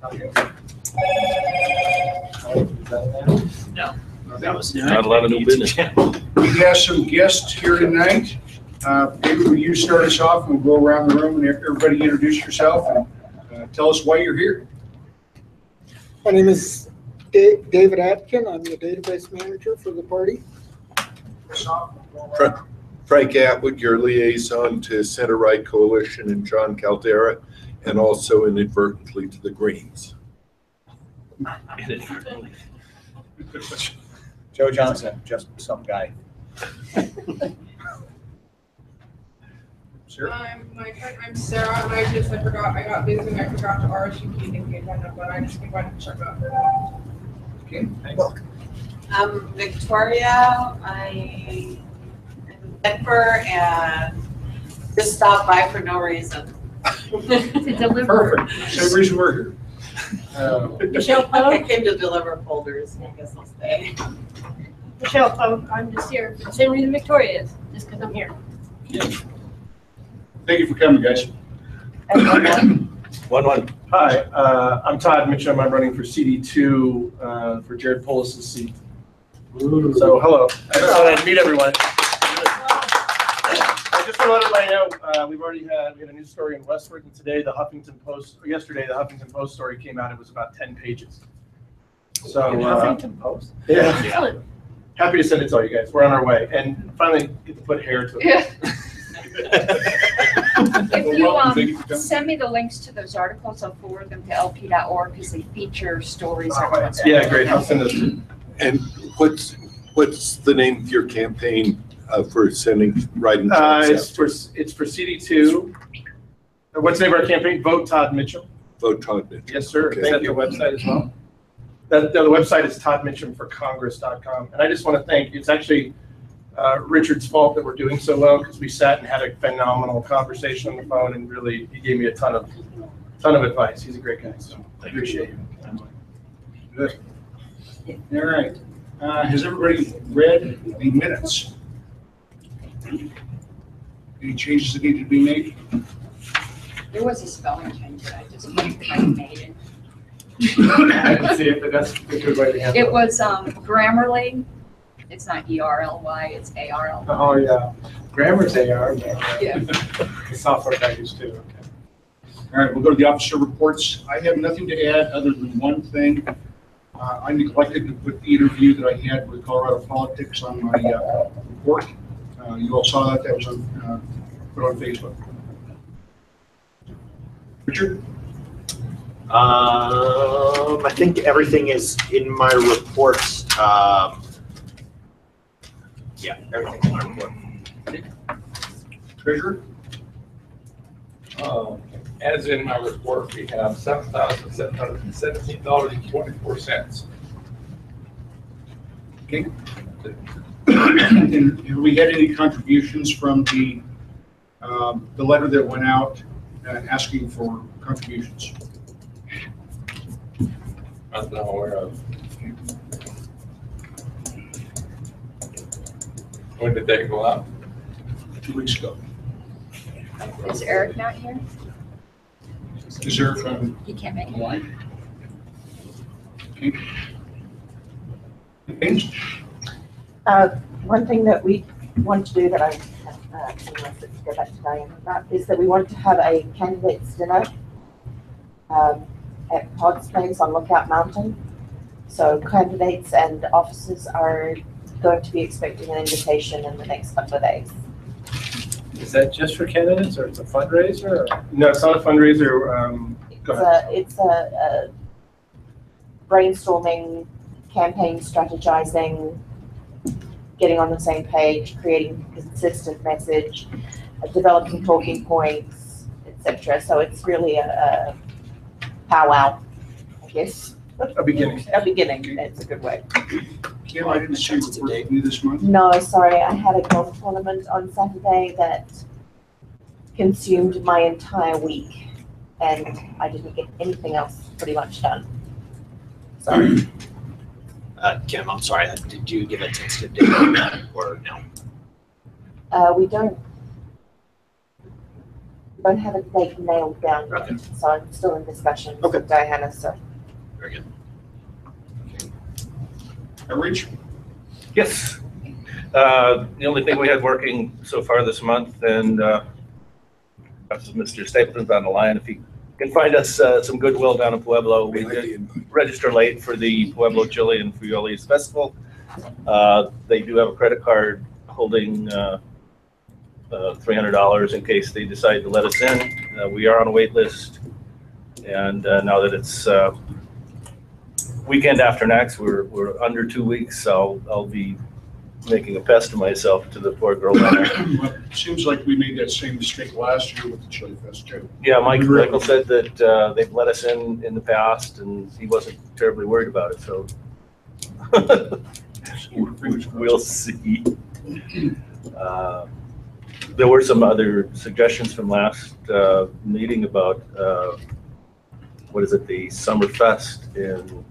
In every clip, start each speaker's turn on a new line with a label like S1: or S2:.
S1: No, that was
S2: Not a lot of new business.
S3: We have some guests here tonight. Maybe will you start us off and we'll go around the room and everybody introduce yourself and tell us why you're here.
S4: My name is David Atkin. I'm the database manager for the party.
S5: Frank Atwood, your liaison to Center Right Coalition, and John Caldera, and also inadvertently to the Greens.
S6: Joe Johnson, just some guy.
S7: I'm Sarah, and I got busy and I forgot to RSVP the agenda, but I just wanted to check out.
S3: Okay,
S5: Welcome.
S8: I'm Victoria. I am in Denver and just stopped by for no reason.
S7: To deliver.
S3: perfect. Same reason we're here.
S7: Michelle
S8: I
S7: Poe.
S8: came to deliver folders. I guess I'll stay.
S7: Michelle Poe. I'm just here for the same reason Victoria is, just because I'm here.
S3: Thank you for coming, guys.
S2: One.
S6: Hi, I'm Todd Mitchum. I'm running for CD2 for Jared Polis' seat. So hello. I just wanted to meet everyone. I just want to let everybody know we had a news story in Westward, and yesterday the Huffington Post story came out. It was about 10 pages. So
S4: Huffington Post?
S6: Yeah. Happy to send it to all you guys. We're on our way, and finally get to put hair to it.
S7: Yeah.
S3: If you
S9: Send me the links to those articles, I'll forward them to lp.org because they feature stories on what's
S6: Yeah, great. I'll send this.
S5: And what's the name of your campaign for sending writing?
S6: It's for CD2. What's the name of our campaign? Vote Todd Mitchum.
S5: Vote Todd Mitchum.
S6: Yes, sir.
S5: Okay.
S6: Is that the website as well? The website is toddmitchumforcongress.com. And I just want to thank, it's actually Richard's fault that we're doing so well, because we sat and had a phenomenal conversation on the phone, and really he gave me a ton of advice. He's a great guy, so I appreciate you.
S3: Good. All right. Has everybody read the minutes? Any changes that need to be made?
S9: There was a spelling change that I just made it.
S6: I didn't see it, but that's a good way to handle it.
S9: It was Grammarly. It's not E-R-L-Y, it's A-R-L-Y.
S6: Oh, yeah. Grammar's AR.
S9: Yeah.
S6: The software I use too. Okay.
S3: All right, we'll go to the officer reports. I have nothing to add other than one thing. I neglected to put the interview that I had with Colorado Politics on my report. You all saw that. That was put on Facebook. Richard?
S1: I think everything is in my report. Yeah, everything's in my report.
S3: Treasurer?
S10: As in my report, we have $7,717.24.
S3: Okay. And have we had any contributions from the letter that went out asking for contributions?
S10: I'm not aware of. When did they go out?
S3: 2 weeks ago.
S9: Is Eric not here?
S3: Is there from?
S9: He can't make it.
S3: Okay.
S11: One thing that we want to do that I unless it's go back to Diane on that, is that we want to have a candidates dinner at Pod's place on Lookout Mountain. So candidates and officers are going to be expecting an invitation in the next couple of days.
S6: Is that just for candidates, or it's a fundraiser? Or? No, it's not a fundraiser.
S11: It's a brainstorming, campaign strategizing, getting on the same page, creating a consistent message, developing talking points, etc. So it's really a powwow, I guess.
S6: A beginning.
S11: A beginning. That's a good way.
S3: Kim, I didn't see you report with me this month.
S11: No, sorry, I had a golf tournament on Saturday that consumed my entire week, and I didn't get anything else pretty much done. Sorry.
S1: Kim, I'm sorry. Did you give a tentative date on that, or no?
S11: We don't. don't have a date nailed down yet,
S1: Okay.
S11: so I'm still in discussions
S1: Okay.
S11: with Diana, so.
S1: Very good.
S3: Rich?
S2: Yes. The only thing we had working so far this month, and that's Mr. Stapleton's on the line. If he can find us some goodwill down in Pueblo, we did register late for the Pueblo Chili and Frijoles Festival. They do have a credit card holding $300 in case they decide to let us in. We are on a wait list, and now that it's weekend after next, we're under 2 weeks, so I'll be making a pest of myself to the poor girl down there.
S3: Well, it seems like we made that same mistake last year with the Chili Fest too.
S2: Yeah, Michael said that they've let us in the past, and he wasn't terribly worried about it, so we'll see. There were some other suggestions from last meeting about, what is it, the Summer Fest in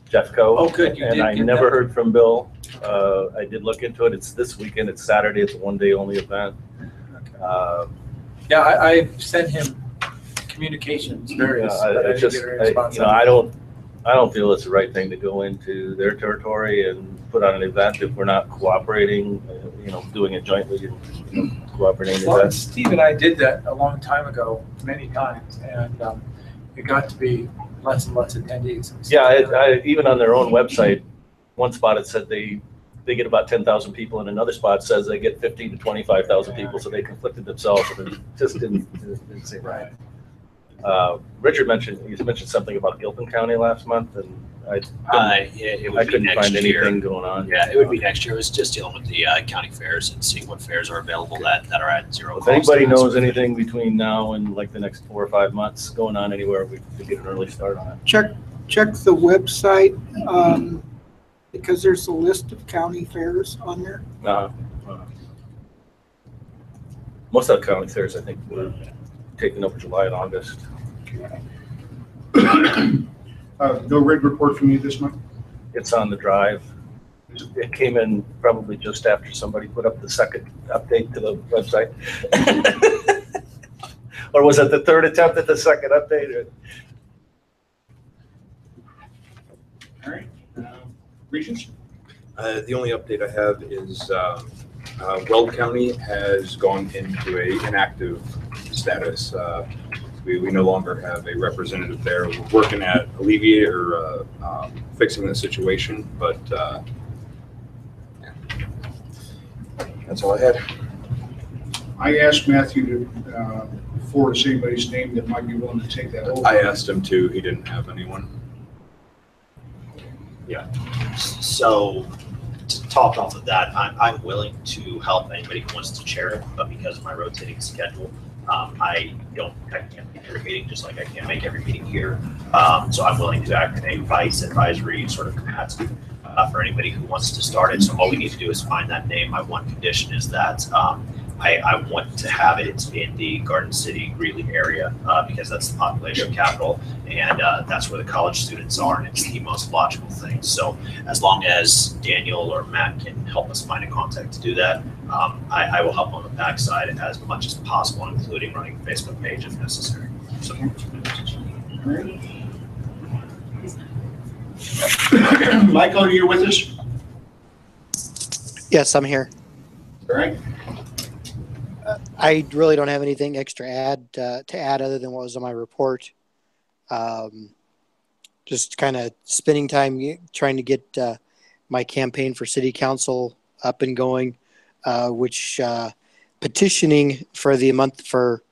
S2: Jeffco.
S12: Oh, good, you
S2: And
S12: did
S2: I
S12: get
S2: never
S12: that.
S2: heard from Bill. I did look into it. It's this weekend. It's Saturday. It's a one-day only event.
S12: Yeah, I sent him communications, various, but I didn't
S2: Just,
S12: get a response.
S2: I don't feel it's the right thing to go into their territory and put on an event if we're not cooperating, doing it jointly and cooperating. in
S12: Well,
S2: that.
S12: Steve and I did that a long time ago, many times, and it got to be less and less attendees.
S2: Yeah, even on their own website, one spot it said they get about 10,000 people, and another spot says they get 15 to 25,000 people, so they conflicted themselves, and it just didn't seem right. Richard mentioned something about Gilpin County last month, and
S1: It would
S2: I
S1: be
S2: couldn't
S1: next
S2: find
S1: year.
S2: anything going on.
S1: Yeah, it would be next year. It was just dealing with the county fairs and seeing what fairs are available that are at zero
S2: If
S1: cost.
S2: anybody knows anything between now and like the next 4 or 5 months going on anywhere, we could get an early start on it.
S4: Check the website, because there's a list of county fairs on there.
S2: Most of the county fairs, I think, were taken over July and August.
S3: No red report from you this month?
S2: It's on the drive. It came in probably just after somebody put up the second update to the website. Or was it the third attempt at the second update?
S3: All right. Regents?
S13: The only update I have is Weld County has gone into a inactive status. We no longer have a representative there. We're working at fixing the situation, but yeah. That's all I had.
S3: I asked Matthew to forward us anybody's name that might be willing to take that over.
S13: I asked him to. He didn't have anyone.
S1: Yeah. So to talk off of that, I'm willing to help anybody who wants to chair it, but because of my rotating schedule, I can't make every meeting, just like I can't make every meeting here. So I'm willing to act in a vice advisory sort of capacity for anybody who wants to start it. So all we need to do is find that name. My one condition is that I want to have it in the Garden City, Greeley area because that's the population capital, and that's where the college students are, and it's the most logical thing. So as long as Daniel or Matt can help us find a contact to do that, I will help on the backside as much as possible, including running a Facebook page if necessary. So.
S3: Michael, are you with us?
S14: Yes, I'm here.
S3: All right.
S14: I really don't have anything extra to add other than what was on my report. Just kind of spending time trying to get my campaign for city council up and going, which petitioning for the month for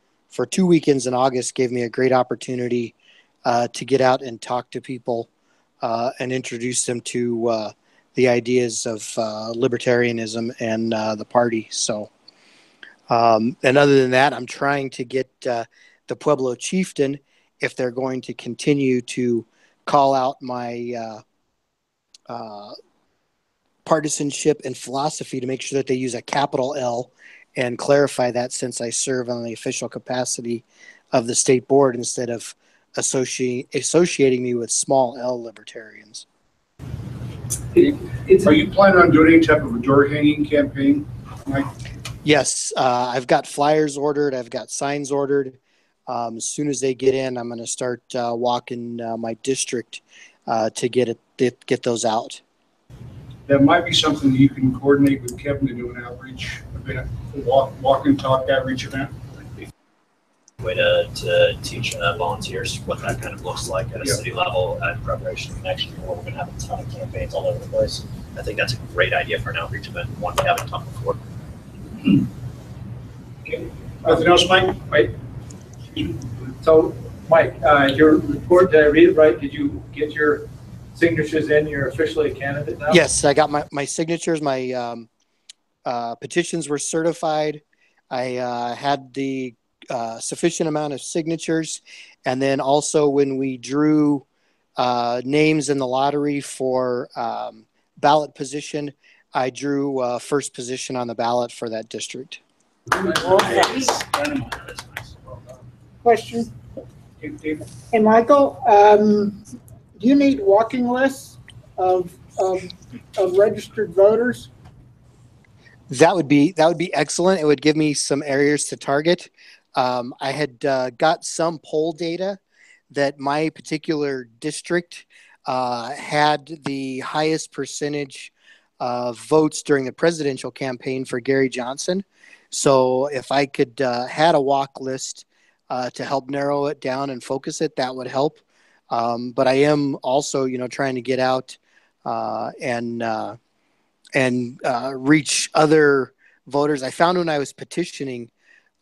S14: 2 weekends in August gave me a great opportunity to get out and talk to people and introduce them to the ideas of libertarianism and the party. So. And other than that, I'm trying to get the Pueblo chieftain, if they're going to continue to call out my partisanship and philosophy, to make sure that they use a capital L and clarify that, since I serve on the official capacity of the state board instead of associating me with small L libertarians.
S3: Are you planning on doing any type of a door hanging campaign, Mike?
S14: Yes, I've got flyers ordered. I've got signs ordered. As soon as they get in, I'm going to start walking my district to get those out.
S3: That might be something that you can coordinate with Kevin to do an outreach event, walk and talk outreach event.
S1: Way to teach volunteers what that kind of looks like at a city level in preparation for next year, where we're going to have a ton of campaigns all over the place. I think that's a great idea for an outreach event, one we haven't done before.
S3: Okay. Nothing else, Mike?
S12: Wait. So, Mike, your report, did I read it right? Did you get your signatures in? You're officially a candidate now?
S14: Yes, I got my signatures. My petitions were certified. I had the sufficient amount of signatures. And then also when we drew names in the lottery for ballot position, I drew first position on the ballot for that district.
S3: Nice.
S4: Question. Hey, Michael, do you need walking lists of registered voters?
S14: That would be excellent. It would give me some areas to target. I had got some poll data that my particular district had the highest percentage of votes during the presidential campaign for Gary Johnson. So if I could had a walk list to help narrow it down and focus it, that would help. But I am also, trying to get out and reach other voters. I found when I was petitioning,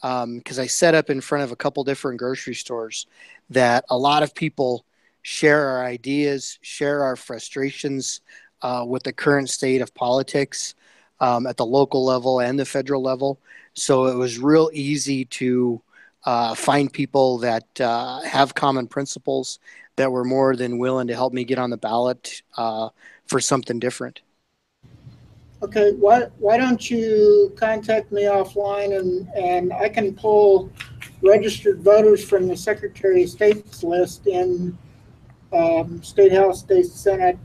S14: because I set up in front of a couple different grocery stores, that a lot of people share our ideas, share our frustrations with the current state of politics at the local level and the federal level. So it was real easy to find people that have common principles that were more than willing to help me get on the ballot for something different.
S4: Okay, why don't you contact me offline and I can pull registered voters from the Secretary of State's list in State House, State Senate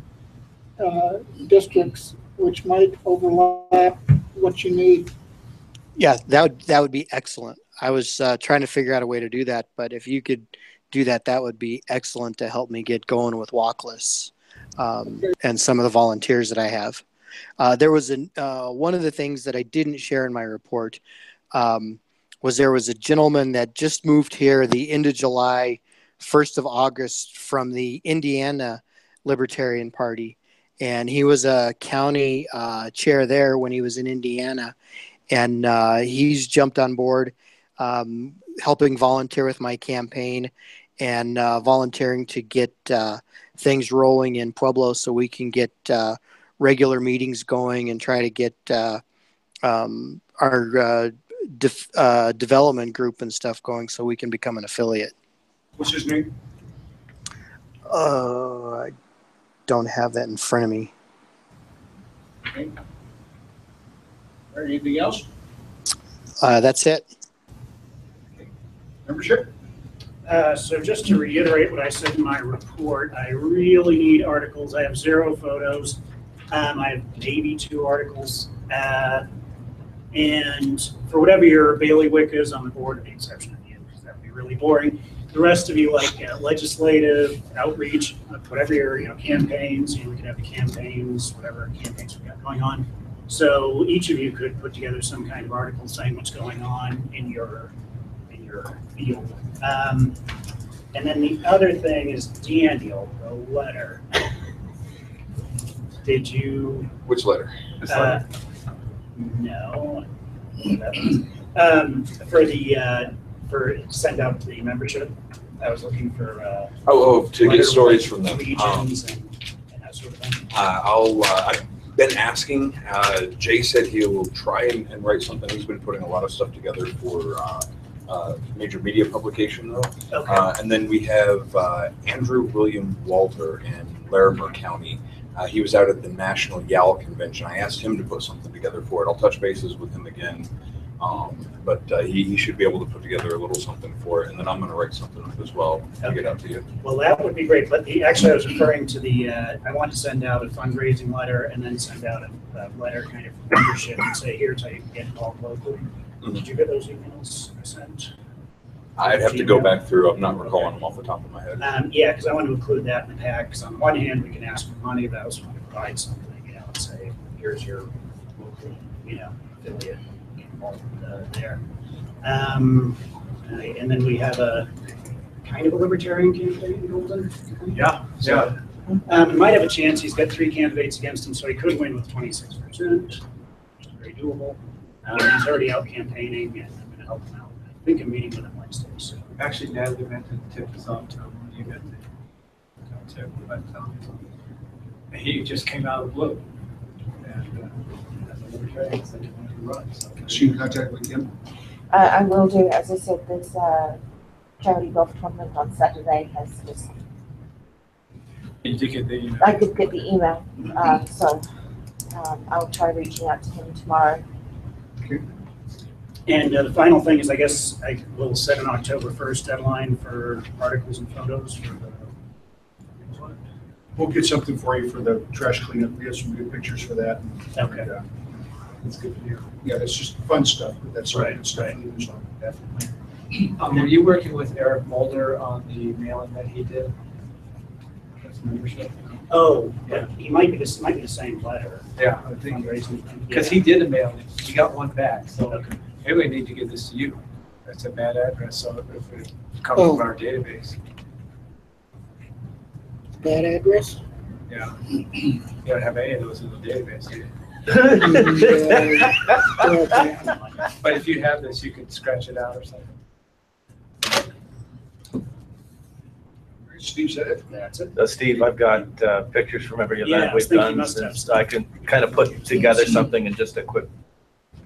S4: districts, which might overlap what you need.
S14: Yeah, that would be excellent. I was trying to figure out a way to do that, but if you could do that, that would be excellent to help me get going with walk lists and some of the volunteers that I have. There was one of the things that I didn't share in my report was there was a gentleman that just moved here the end of July, 1st of August from the Indiana Libertarian Party. And he was a county chair there when he was in Indiana. And he's jumped on board, helping volunteer with my campaign and volunteering to get things rolling in Pueblo so we can get regular meetings going and try to get our development group and stuff going so we can become an affiliate.
S3: What's his name?
S14: I don't have that in front of me.
S3: Okay. All right, anything else?
S14: That's it.
S3: Okay. Membership?
S15: So just to reiterate what I said in my report, I really need articles. I have 0 photos. I have maybe 2 articles. And for whatever your bailiwick is on the board, with the exception of you, because that would be really boring. The rest of you, like legislative, outreach, whatever your campaigns, we could have the campaigns, whatever campaigns we've got going on. So each of you could put together some kind of article saying what's going on in your field. And then the other thing is Daniel, the letter. Did you?
S13: Which letter?
S15: No. For send out the membership, I was looking for.
S13: To get stories from them.
S15: Regions and that sort of thing.
S13: I've been asking. Jay said he will try and write something. He's been putting a lot of stuff together for major media publication, though.
S15: Okay.
S13: And then we have Andrew William Walter in Larimer County. He was out at the National YAL Convention. I asked him to put something together for it. I'll touch bases with him again But he should be able to put together a little something for it, and then I'm gonna write something up as well to get out to you.
S15: Well, that would be great, but actually I was referring to I want to send out a fundraising letter and then send out a letter kind of leadership and say, here's how you can get involved locally. Did you get those emails I sent?
S13: I'd have to go back through, I'm not recalling them off the top of my head.
S15: Yeah, because I want to include that in the pack, because on one hand, we can ask for money, but I also want to provide something, and say, here's your local, affiliate involved there. And then we have a kind of a libertarian candidate in Golden.
S12: Yeah.
S15: He might have a chance. He's got 3 candidates against him, so he could win with 26%, which is very doable. He's already out campaigning, and I'm going to help him out. I think I'm meeting with him Wednesday. So
S12: Actually, Natalie meant to tip us off to him when you got the tip, but he just came out of the blue. And as a libertarian, said he wanted to run. So
S3: Is she in contact with him?
S11: I will do. As I said, this charity golf tournament on Saturday has just.
S12: Did you get the email?
S11: I did get the email, so I'll try reaching out to him tomorrow.
S3: Okay.
S15: And the final thing is, I guess I will set an October 1st deadline for articles and photos for the.
S3: We'll get something for you for the trash cleanup. We have some good pictures for that.
S15: Okay.
S3: That's good to hear. Yeah, that's just fun stuff, but that's
S15: Right,
S3: good stuff.
S15: right.
S3: Definitely.
S12: Were you working with Eric Mulder on the mailing that he did? That's membership.
S15: Oh, yeah, he might be the same letter.
S12: Yeah, I think,
S15: Fundraising.
S12: because he did a mailing, he got one back, so maybe we need to give this to you. That's a bad address, so if it comes from our database.
S4: That address?
S12: Yeah. You don't have any of those in the database, do you? But if you have this, you could scratch it out or something.
S3: Steve said it.
S15: That's it.
S2: Steve, I've got pictures from every
S15: Yeah,
S2: event
S15: I was
S2: we've
S15: thinking you
S2: done.
S15: must have
S2: So I can kind of put together something in just a quick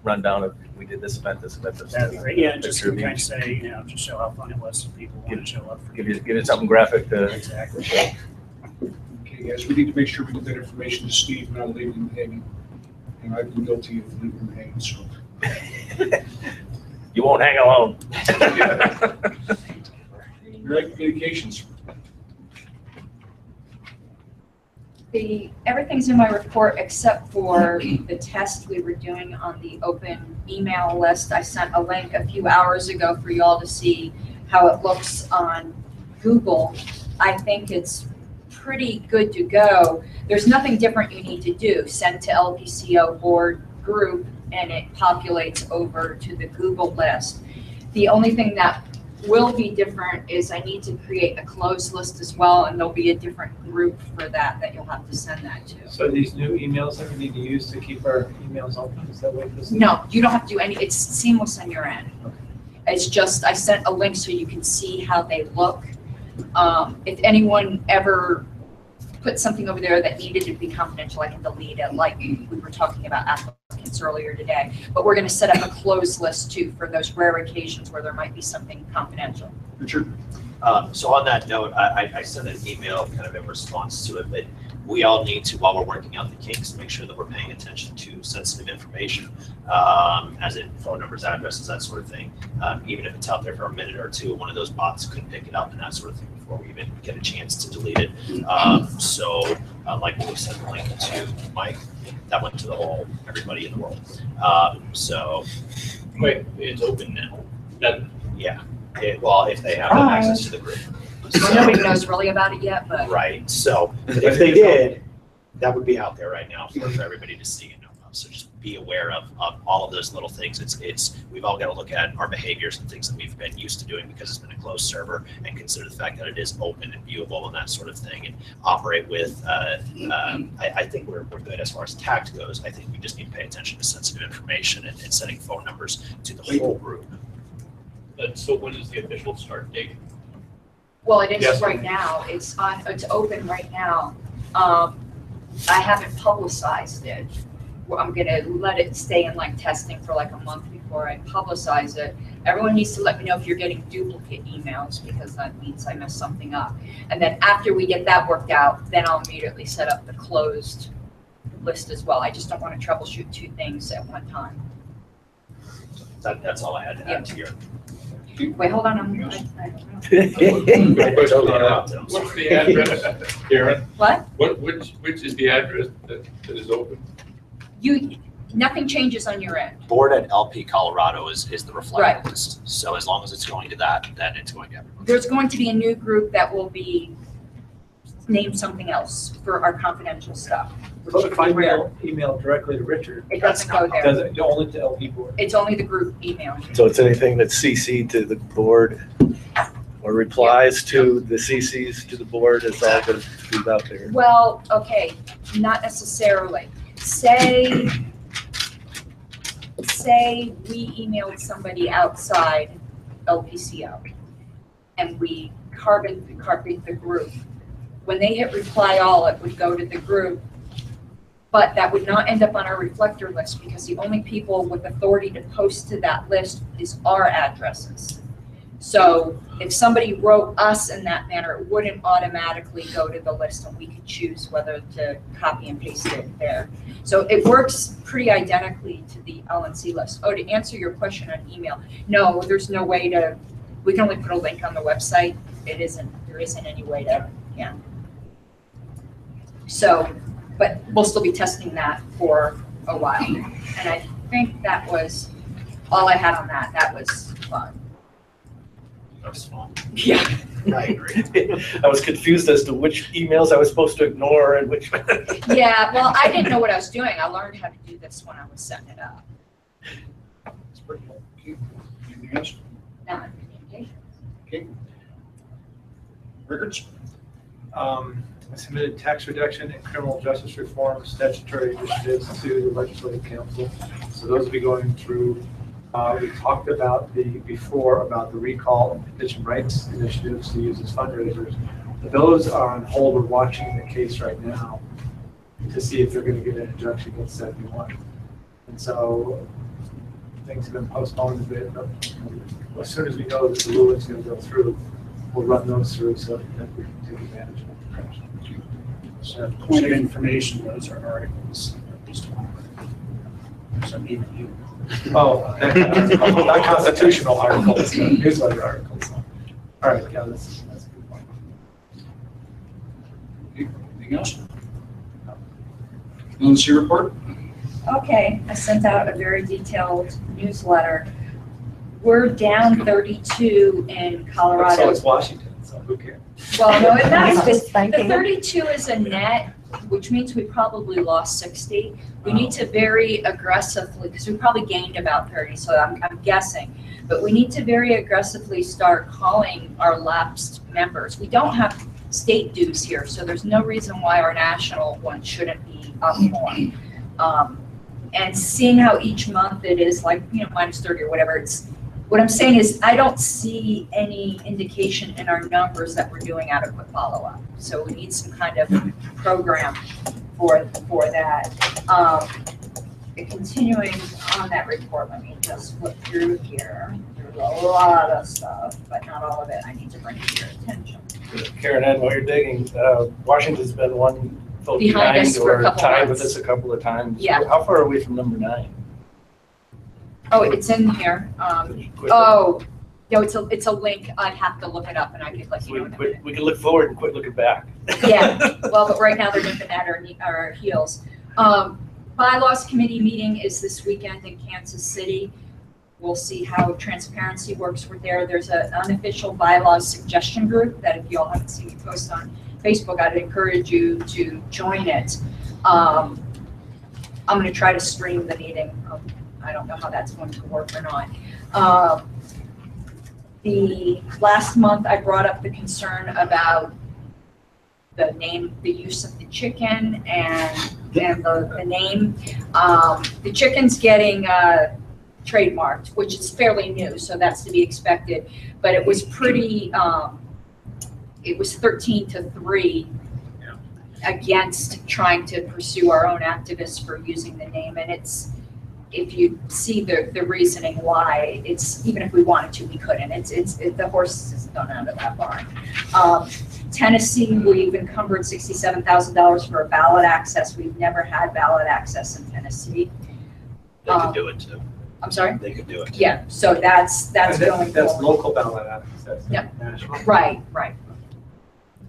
S2: rundown of, we did this event, this event, this.
S15: That'd be great. Yeah, just
S2: Picture of
S15: kind of
S2: each.
S15: say, just show how fun it was, so people want to show up.
S2: Give you something graphic to.
S15: Exactly.
S3: Okay, guys, we need to make sure we get that information to Steve and not leave him hanging. And I've been guilty of leaving him hanging, so.
S2: You won't hang alone.
S3: Your communications.
S9: Everything's in my report except for the test we were doing on the open email list. I sent a link a few hours ago for y'all to see how it looks on Google. I think it's pretty good to go. There's nothing different you need to do. Send to LPCO board group and it populates over to the Google list. The only thing that will be different is I need to create a closed list as well, and there'll be a different group for that you'll have to send that to.
S12: So these new emails that we need to use to keep our emails open, is that what this is?
S9: No, you don't have to do any, it's seamless on your end. It's just, I sent a link so you can see how they look. If anyone ever put something over there that needed to be confidential, I can delete it, like we were talking about applicants earlier today. But we're gonna set up a closed list too for those rare occasions where there might be something confidential.
S3: Richard?
S1: So on that note, I sent an email kind of in response to it, but we all need to, while we're working out the kinks, make sure that we're paying attention to sensitive information, as in phone numbers, addresses, that sort of thing. Even if it's out there for a minute or two, one of those bots could pick it up and that sort of thing before we even get a chance to delete it. Like we sent the link to Mike, that went to the whole, everybody in the world.
S10: Wait, it's open now.
S1: Yeah. Well, if they have access to the group.
S9: Well, nobody knows really about it yet, but.
S1: Right, so if they did, that would be out there right now for everybody to see and know about. So just be aware of all of those little things. We've all got to look at our behaviors and things that we've been used to doing because it's been a closed server, and consider the fact that it is open and viewable and that sort of thing, and operate with, I think we're good as far as tact goes. I think we just need to pay attention to sensitive information and sending phone numbers to the whole group.
S10: So when is the official start date?
S9: Well, it is
S10: Yes.
S9: right now. It's open right now. I haven't publicized it. Well, I'm gonna let it stay in like testing for like a month before I publicize it. Everyone needs to let me know if you're getting duplicate emails, because that means I messed something up. And then after we get that worked out, then I'll immediately set up the closed list as well. I just don't want to troubleshoot 2 things at one time.
S1: That's all I had to add to your.
S9: Wait, hold on, I don't know.
S16: What's the address, Karen?
S9: What?
S16: Which is the address that is open?
S9: Nothing changes on your end.
S1: Board at LP Colorado is the
S9: Right.
S1: reflected list. So as long as it's going to that, then it's going to everyone.
S9: There's going to be a new group that will be named something else for our confidential stuff.
S12: But if I email directly to Richard,
S9: It doesn't go there.
S12: does it go only to LP board?
S9: It's only the group email.
S2: So it's anything that's CC'd to the board or replies to the CCs to the board, it's all going to be out there.
S9: Well, okay, not necessarily. Say we emailed somebody outside LPCO and we copied the group. When they hit reply all, it would go to the group, but that would not end up on our reflector list because the only people with authority to post to that list is our addresses. So if somebody wrote us in that manner, it wouldn't automatically go to the list and we could choose whether to copy and paste it there. So it works pretty identically to the LNC list. Oh, to answer your question on email, no, there's no way to, we can only put a link on the website. There isn't any way to, yeah. So, but we'll still be testing that for a while. And I think that was all I had on that. That was fun.
S1: That's fun.
S9: Yeah.
S1: I agree.
S2: I was confused as to which emails I was supposed to ignore and which.
S9: Yeah, well, I didn't know what I was doing. I learned how to do this when I was setting it up.
S3: That's pretty cool. Okay. Anything else? Okay. Records?
S12: I submitted tax reduction and criminal justice reform statutory initiatives to the legislative council. So those will be going through. We talked about before about the recall and petition rights initiatives to use as fundraisers. But those are on hold. We're watching the case right now to see if they're going to get an injunction against 71. And so things have been postponed a bit. But as soon as we know that the ruling's going to go through, we'll run those through so that we can take advantage of it.
S15: So point of information, those are articles, at least one. So even you.
S12: Oh, not constitutional articles, newsletter articles. All right, yeah, that's a good point.
S3: Okay. Anything else? LNC report?
S9: Okay, I sent out a very detailed newsletter. We're down 32 in Colorado.
S12: So it's Washington, so who cares?
S9: Well, no, it's not. The 32 is a net, which means we probably lost 60. We need to very aggressively, because we probably gained about 30, so I'm guessing. But we need to very aggressively start calling our lapsed members. We don't have state dues here, so there's no reason why our national one shouldn't be up more. And seeing how each month it is like, minus 30 or whatever, what I'm saying is I don't see any indication in our numbers that we're doing adequate follow-up. So we need some kind of program for that. Continuing on that report, let me just flip through here. There's a lot of stuff, but not all of it. I need to bring it to your attention.
S2: Karen, Ed, while you're digging, Washington's been one vote
S9: Behind us for a
S2: or
S9: couple
S2: tied
S9: months.
S2: with us a couple of times.
S9: Yeah.
S2: How far are we from number 9?
S9: Oh, it's in here. Oh, no, it's a link. I'd have to look it up and I could let you know in a minute.
S2: We can look forward and quit looking back.
S9: Yeah, well, but right now they're nipping at our heels. Bylaws committee meeting is this weekend in Kansas City. We'll see how transparency works with there. There's an unofficial bylaws suggestion group that if you all haven't seen me post on Facebook, I'd encourage you to join it. I'm going to try to stream the meeting. I don't know how that's going to work or not. The last month I brought up the concern about the use of the chicken and the name. The chicken's getting trademarked, which is fairly new, so that's to be expected. But it was pretty, it was 13-3 against trying to pursue our own activists for using the name. And if you see the reasoning why, even if we wanted to, we couldn't. The horse is thrown out of that barn. Tennessee, we've encumbered $67,000 for ballot access. We've never had ballot access in Tennessee.
S1: They could do it too.
S9: I'm sorry?
S1: They could do it.
S9: Yeah, so that's going
S12: That's
S9: forward.
S12: local ballot, that's
S9: Yep.
S12: national.
S9: Right.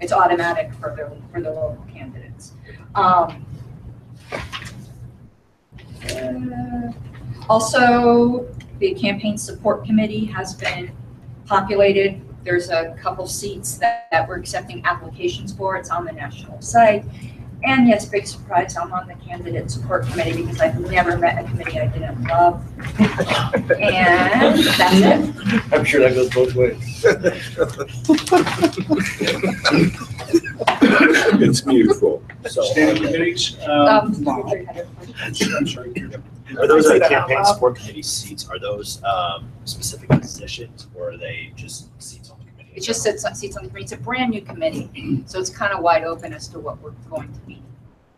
S9: It's automatic for the local candidates. Also, the campaign support committee has been populated. There's a couple seats that we're accepting applications for. It's on the national site. And yes, big surprise, I'm on the candidate support committee because I've never met a committee I didn't love. And that's it.
S2: I'm sure that goes both ways.
S5: It's mutual.
S1: So,
S3: Standing committees,
S9: Um,
S3: I'm sorry.
S1: are those campaign support committee seats, are those specific positions or are they just seats on the committee?
S9: It just seats on the committee. It's a brand new committee, so it's kind of wide open as to what we're going to be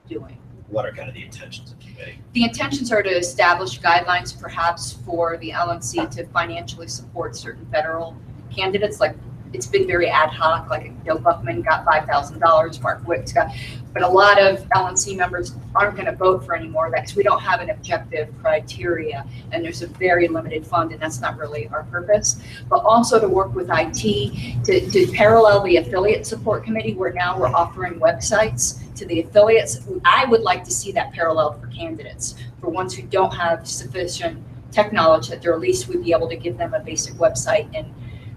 S9: doing.
S1: What are kind of the intentions of the committee?
S9: The intentions are to establish guidelines perhaps for the LNC to financially support certain federal candidates. Like, it's been very ad hoc, like Bill Buckman got $5,000, Mark Wicks got, but a lot of LNC members aren't going to vote for anymore because we don't have an objective criteria and there's a very limited fund and that's not really our purpose. But also to work with IT to parallel the affiliate support committee where now we're offering websites to the affiliates. I would like to see that paralleled for candidates, for ones who don't have sufficient tech knowledge, that they're at least we'd be able to give them a basic website and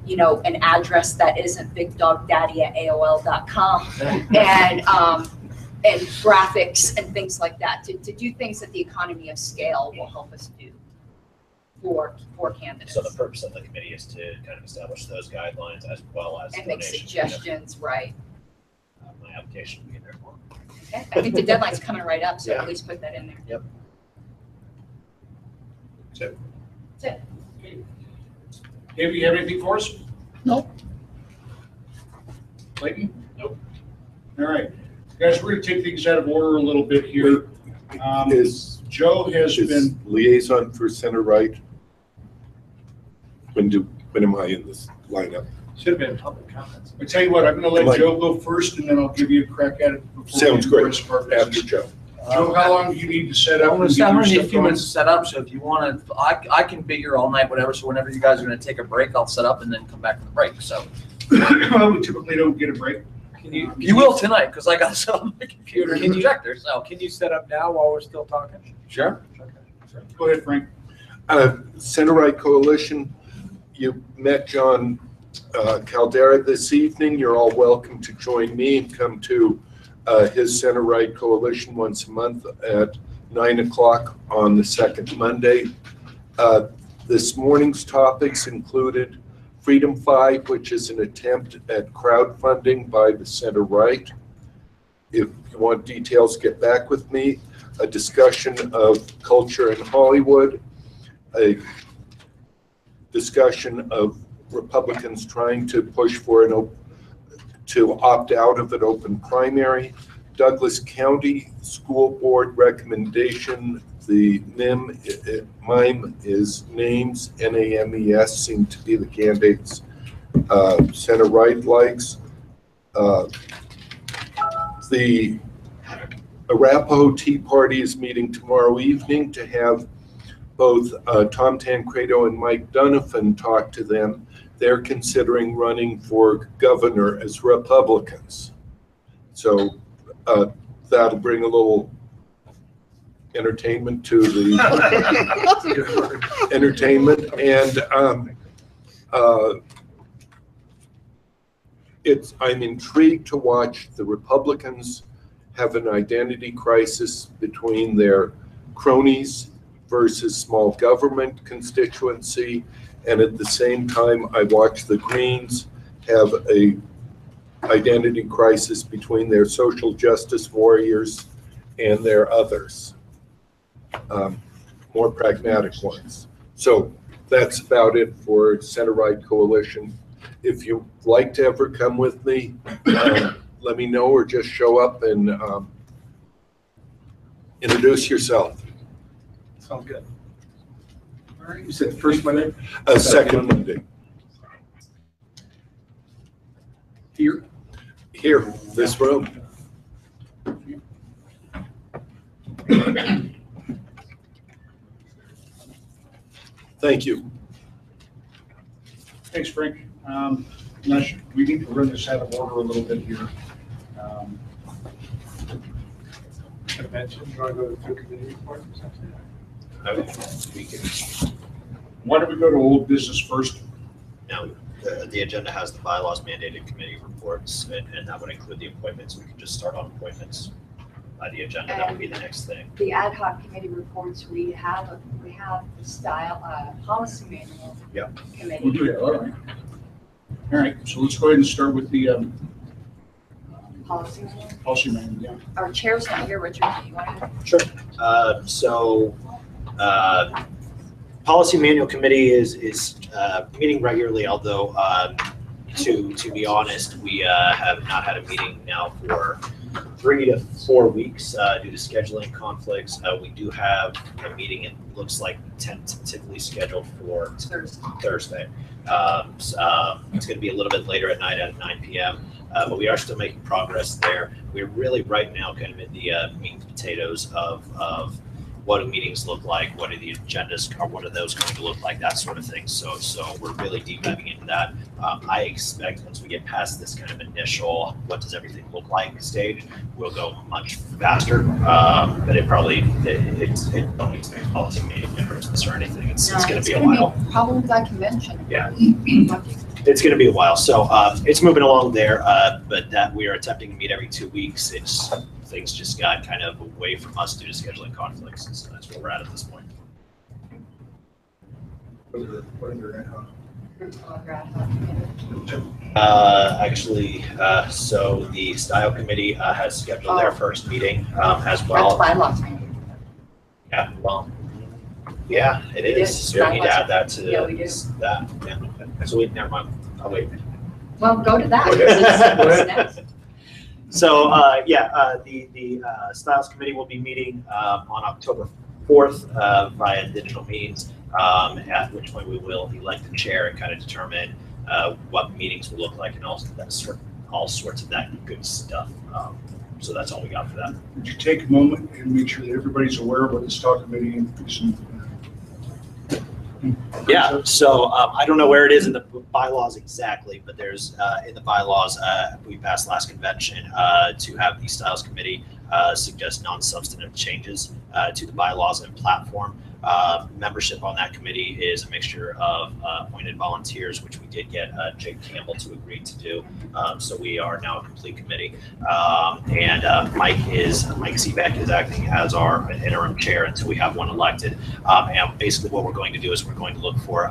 S9: an address that isn't bigdogdaddy@aol.com and graphics and things like that to do things that the economy of scale will help us do for candidates.
S1: So the purpose of the committee is to kind of establish those guidelines as well as
S9: and make
S1: donations.
S9: suggestions, right?
S1: My application will be in there for.
S9: Okay. I think the deadline's coming right up, so
S1: Yeah.
S9: at least put that in there.
S1: Yep.
S9: That's it.
S3: David, you have anything for us?
S4: Nope.
S3: Clayton?
S10: Nope.
S3: All right. Guys, we're going to take things out of order a little bit here.
S5: Is
S3: Joe has been,
S5: liaison for center right? When am I in this lineup?
S12: Should have been public comments.
S3: I tell you what, I'm going to
S5: Am I-
S3: let Joe go first and then I'll give you a crack at it. before
S5: Sounds
S3: we
S5: great.
S3: rest of our
S5: After
S3: business.
S5: Joe.
S3: Joe, how long do you need to set up?
S17: I'm
S3: and get
S17: gonna
S3: your
S17: need a
S3: stuff
S17: few
S3: going?
S17: minutes to set up, so if you want to, I can be here all night, whatever, so whenever you guys are gonna take a break, I'll set up and then come back from the break, so.
S3: Well, we typically don't get a break.
S17: You will tonight, because I got some on my computer and projector, so.
S12: Can you set up now while we're still talking?
S17: Sure.
S3: Go ahead, Frank.
S5: Center Right Coalition, you met John Caldera this evening. You're all welcome to join me and come to his Center Right Coalition once a month at 9 o'clock on the second Monday. This morning's topics included Freedom 5, which is an attempt at crowdfunding by the center right. If you want details, get back with me. A discussion of culture in Hollywood, a discussion of Republicans trying to push for to opt out of an open primary, Douglas County School Board recommendation. The MIME is names, NAMES, seem to be the candidates center right likes. The Arapahoe Tea Party is meeting tomorrow evening to have both Tom Tancredo and Mike Donovan talk to them. They're considering running for governor as Republicans. So that'll bring a little entertainment to the entertainment. And I'm intrigued to watch the Republicans have an identity crisis between their cronies versus small government constituency. And at the same time, I watch the Greens have a identity crisis between their social justice warriors and their others, more pragmatic ones. So that's about it for Center Right Coalition. If you'd like to ever come with me, let me know, or just show up and introduce yourself.
S12: Sounds good. All right, you said first Monday?
S5: Second Monday.
S12: Here?
S5: Here, this room. Thank you.
S3: Thanks, Frank. We need to run this out of order a little bit here.
S12: Convention, you want to go through committee report or something?
S3: Why don't we go to old business first?
S1: Now, the agenda has the bylaws mandated committee reports, and that would include the appointments. We could just start on appointments by the agenda. That would be the next thing.
S9: The ad hoc committee reports, we have the style, policy manual.
S1: Yep.
S9: Committee.
S3: We'll do that, all right. All right, so let's go ahead and start with the
S9: Policy manual.
S3: policy manual, yeah.
S9: Our chair's not here, Richard, do you want to?
S1: Sure. Policy Manual Committee is meeting regularly, although to be honest, we have not had a meeting now for 3 to 4 weeks due to scheduling conflicts. We do have a meeting, it looks like tentatively scheduled for Thursday. It's going to be a little bit later at night at 9 p.m. But we are still making progress there. We're really right now kind of in the meat and potatoes of what do meetings look like, what are the agendas, or what are those going to look like, that sort of thing. So we're really deep diving into that. I expect once we get past this kind of initial, what does everything look like stage, we'll go much faster. But it don't expect policy meeting differences or anything. It's going to be a while.
S9: Probably by convention.
S1: Yeah. It's going to be a while. So it's moving along there, but that we are attempting to meet every 2 weeks. Things just got kind of away from us due to scheduling conflicts. And so that's where we're at this point.
S3: What are your ad hoc?
S1: So the style committee has scheduled their first meeting as well.
S9: That's bylaws meeting.
S1: Yeah, well, yeah, it is. So we need to add that to that. Yeah. So never mind. I'll wait.
S9: Well, go to that. What's next?
S1: So the Styles Committee will be meeting on October 4th via digital meetings, at which point we will elect the chair and kind of determine what meetings will look like and all sorts of that good stuff. So that's all we got for that.
S3: Would you take a moment and make sure that everybody's aware of what the style committee and
S1: Yeah, so I don't know where it is in the bylaws exactly, but there's in the bylaws, we passed last convention to have the Styles Committee suggest non-substantive changes to the bylaws and platform. Membership on that committee is a mixture of appointed volunteers, which we did get Jake Campbell to agree to do. So we are now a complete committee. And Mike Seebeck is acting as our interim chair until we have one elected. And basically what we're going to do is we're going to look for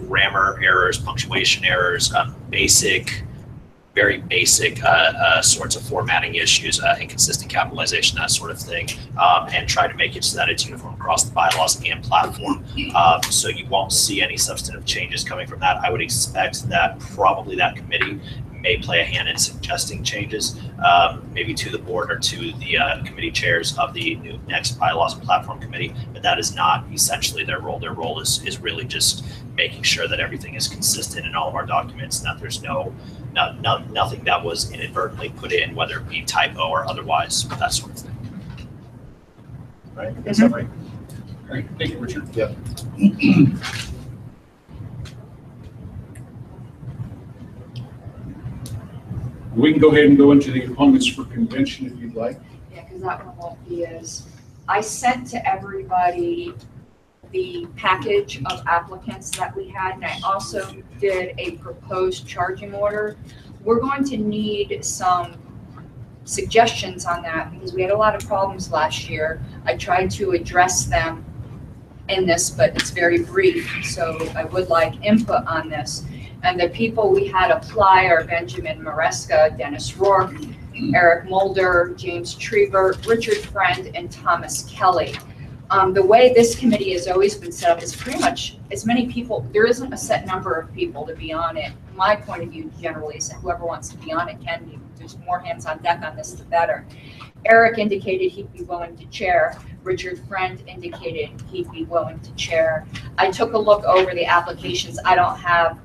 S1: grammar errors, punctuation errors, very basic sorts of formatting issues, inconsistent capitalization, that sort of thing, and try to make it so that it's uniform across the bylaws and platform. So you won't see any substantive changes coming from that. I would expect that probably that committee may play a hand in suggesting changes, maybe to the board or to the committee chairs of the new next bylaws and platform committee, but that is not essentially their role. Their role is really just making sure that everything is consistent in all of our documents and that there's nothing that was inadvertently put in, whether it be typo or otherwise, that sort of thing. Right? Is that right?
S3: All right, thank you, Richard.
S1: Yeah.
S3: We can go ahead and go into the appointments for convention if you'd like.
S9: Yeah, because that one won't be as, I sent to everybody the package of applicants that we had, and I also did a proposed charging order. We're going to need some suggestions on that because we had a lot of problems last year. I tried to address them in this, but it's very brief, so I would like input on this. And the people we had apply are Benjamin Maresca, Dennis Rourke, Eric Mulder, James Trevor, Richard Friend, and Thomas Kelly. The way this committee has always been set up is pretty much as many people, there isn't a set number of people to be on it. My point of view generally is that whoever wants to be on it can be. There's more hands on deck on this, the better. Eric indicated he'd be willing to chair. Richard Friend indicated he'd be willing to chair. I took a look over the applications. I don't have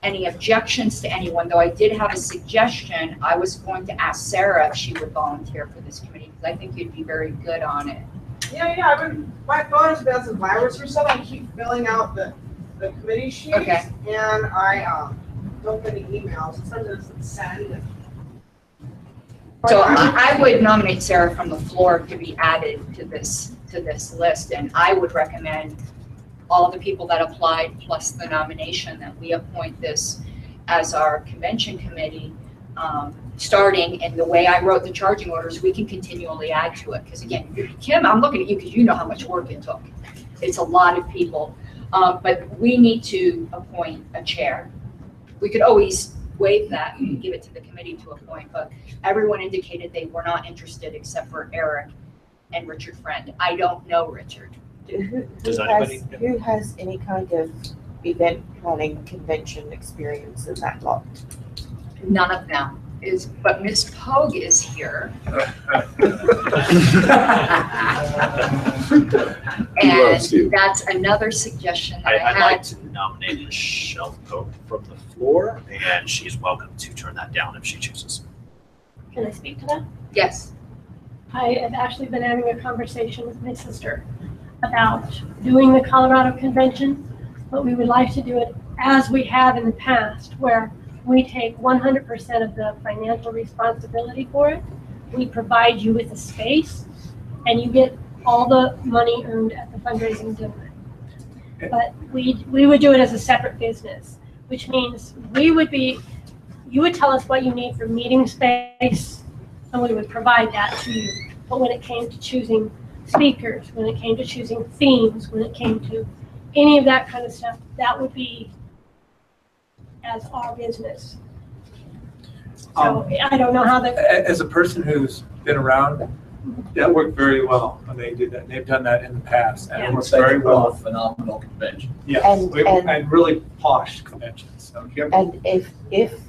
S9: any objections to anyone, though I did have a suggestion. I was going to ask Sarah if she would volunteer for this committee because I think you'd be very good on it.
S7: Yeah, I've been, my phone has been some virus or something. I keep filling out the committee sheets.
S9: Okay.
S7: And I, don't get any emails. Sometimes it's send.
S9: So I would nominate Sarah from the floor to be added to this list, and I would recommend all the people that applied plus the nomination that we appoint this as our convention committee, starting, and the way I wrote the charging orders, we can continually add to it. Because again, Kim, I'm looking at you because you know how much work it took. It's a lot of people, but we need to appoint a chair. We could always waive that and give it to the committee to appoint, but everyone indicated they were not interested except for Eric and Richard Friend. I don't know Richard.
S11: Who has any kind of event planning convention experience in that lot?
S9: None of them is, but Ms. Pogue is here. And that's another suggestion that I
S1: I'd
S9: had.
S1: like to nominate Michelle Pope from the floor, and she's welcome to turn that down if she chooses.
S18: Can I speak to that?
S9: Yes.
S18: I have actually been having a conversation with my sister about doing the Colorado Convention, but we would like to do it as we have in the past, where we take 100% of the financial responsibility for it. We provide you with a space, and you get all the money earned at the fundraising dinner. But we would do it as a separate business, which means you would tell us what you need for meeting space, and we would provide that to you. But when it came to choosing speakers, when it came to choosing themes, when it came to any of that kind of stuff, that would be as our business. So I don't know how that.
S12: As a person who's been around, that worked very well when they did that. They've done that in the past, and it works very well.
S17: Phenomenal convention.
S12: Yes,
S11: And
S12: and really posh conventions. So,
S11: And if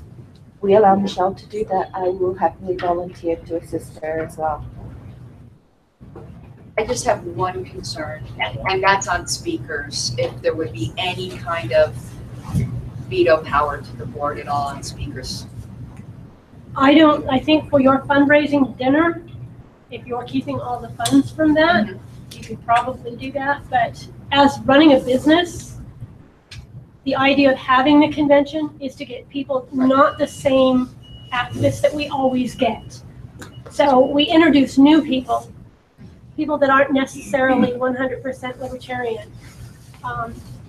S11: we allow Michelle to do that, I will happily volunteer to assist her as well.
S9: I just have one concern, and that's on speakers, if there would be any kind of veto power to the board at all on speakers.
S18: I think for your fundraising dinner, if you're keeping all the funds from that, you could probably do that. But as running a business, the idea of having the convention is to get people, not the same activists that we always get. So we introduce new people that aren't necessarily 100% libertarian.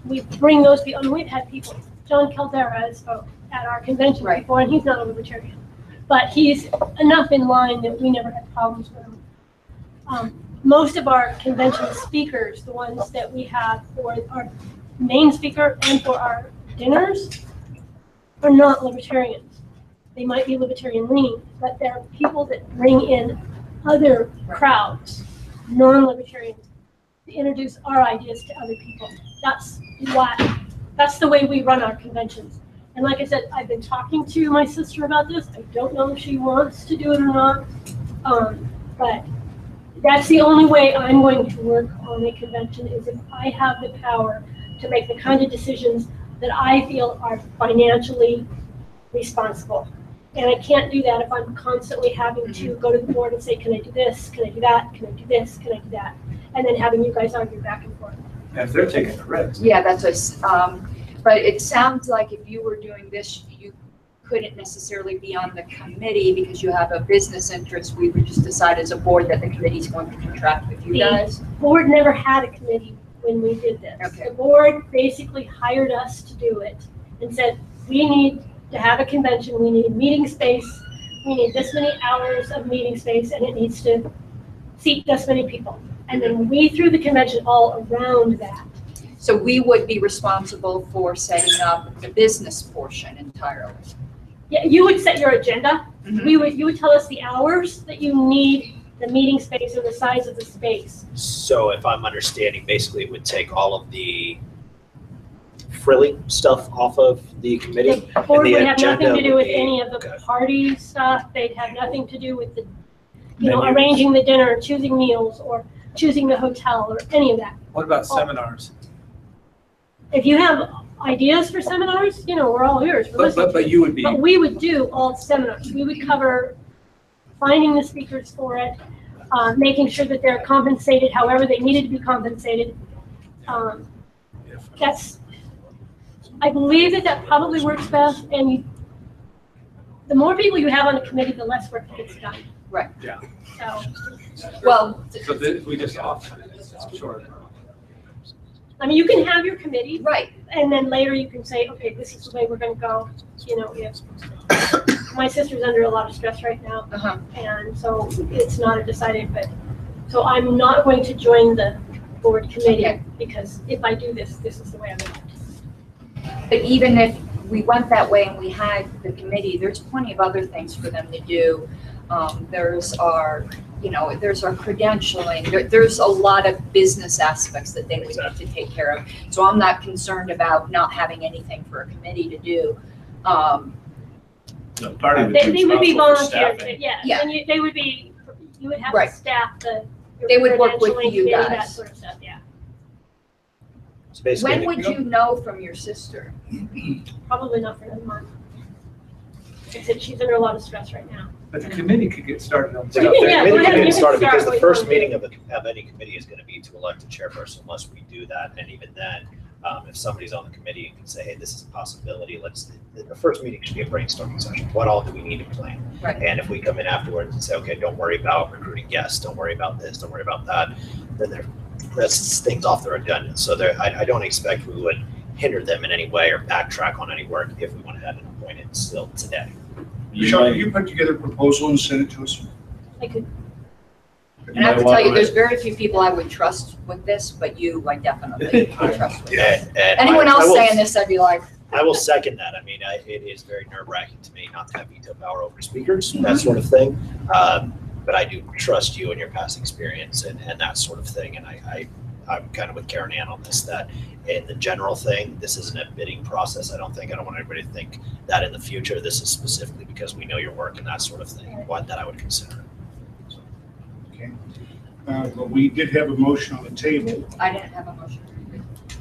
S18: We bring those people, and we've had people, John Caldera has spoke at our convention before, and he's not a libertarian, but he's enough in line that we never had problems with him. Most of our convention speakers, the ones that we have for our main speaker and for our dinners, are not libertarians. They might be libertarian leaning, but they're people that bring in other crowds, non-libertarians, to introduce our ideas to other people. That's the way we run our conventions. And like I said, I've been talking to my sister about this. I don't know if she wants to do it or not, but that's the only way I'm going to work on a convention, is if I have the power to make the kind of decisions that I feel are financially responsible. And I can't do that if I'm constantly having to go to the board and say, can I do this? Can I do that? Can I do this? Can I do that? And then having you guys argue back and forth.
S12: If they're taking the risk.
S9: Yeah, that's what, but it sounds like if you were doing this, you couldn't necessarily be on the committee because you have a business interest. We would just decide as a board that the committee's going to contract with you guys.
S18: The board never had a committee when we did this.
S9: Okay.
S18: The board basically hired us to do it and said, we need to have a convention, we need meeting space, we need this many hours of meeting space, and it needs to seat this many people. And then we threw the convention all around that.
S9: So we would be responsible for setting up the business portion entirely.
S18: Yeah, you would set your agenda. You would tell us the hours that you need the meeting space or the size of the space.
S1: So if I'm understanding, basically it would take all of the frilly stuff off of the committee.
S18: The board
S1: and the
S18: would have nothing
S1: agenda
S18: to do
S1: would
S18: with
S1: be-
S18: any of the party stuff. They'd have nothing to do with the,
S12: Menus.
S18: arranging the dinner, choosing meals, or choosing the hotel, or any of that.
S12: What about seminars?
S18: If you have ideas for seminars, we're all ears.
S12: But you would be.
S18: But we would do all seminars. We would cover finding the speakers for it, making sure that they're compensated however they needed to be compensated. I believe that probably works best, and the more people you have on a committee, the less work gets done.
S9: Right.
S12: Yeah.
S18: So,
S9: well.
S12: So we just off, sure.
S18: I mean, you can have your committee.
S9: Right.
S18: And then later you can say, okay, this is the way we're gonna go. You know, if my sister's under a lot of stress right now. And so it's not a decided, but, so I'm not going to join the board committee because if I do this, this is the way I'm going.
S9: But even if we went that way and we had the committee, there's plenty of other things for them to do. There's our credentialing. There's a lot of business aspects that they would need to take care of. So I'm not concerned about not having anything for a committee to do.
S2: No, part of it
S18: They
S2: is
S18: would be
S2: responsible for
S18: volunteer,
S2: staffing.
S18: yeah. And you would have
S9: Right.
S18: to staff the.
S9: They would work with
S18: credentialing
S9: you
S18: committee, That
S9: guys.
S18: sort of stuff, yeah.
S1: So basically,
S9: When would you know from your sister?
S18: Probably not for another month. She's under a lot of stress right now.
S12: But the committee could get started on
S18: Yeah,
S12: stuff.
S18: go ahead, you can
S1: started
S18: start
S1: because the
S18: what
S1: first
S18: you wanna
S1: meeting of any committee is going to be to elect a chairperson unless we do that. And even then, if somebody's on the committee and can say, hey, this is a possibility, the first meeting should be a brainstorming session. What all do we need to plan?
S9: Right.
S1: And if we come in afterwards and say, okay, don't worry about recruiting guests, don't worry about this, don't worry about that, then that's things off their agenda. So I don't expect we would hinder them in any way or backtrack on any work if we went ahead and appointed still today.
S3: Michelle, can you put together a proposal and send it to us?
S18: I could.
S9: And I have to tell you, there's very few people I would trust with this, but you, I definitely trust with this.
S1: And
S9: Anyone
S1: I
S9: else
S1: will-
S9: saying this, I'd be like,
S1: I will second that. I mean, it is very nerve wracking to me not to have veto power over speakers, that sort of thing. But I do trust you and your past experience and that sort of thing. And I'm kind of with Karen Ann on this, that in the general thing, this isn't a bidding process. I don't want everybody to think that in the future, this is specifically because we know your work and that sort of thing, what that I would consider.
S3: Okay. But we did have a motion on the table.
S9: I didn't have a motion.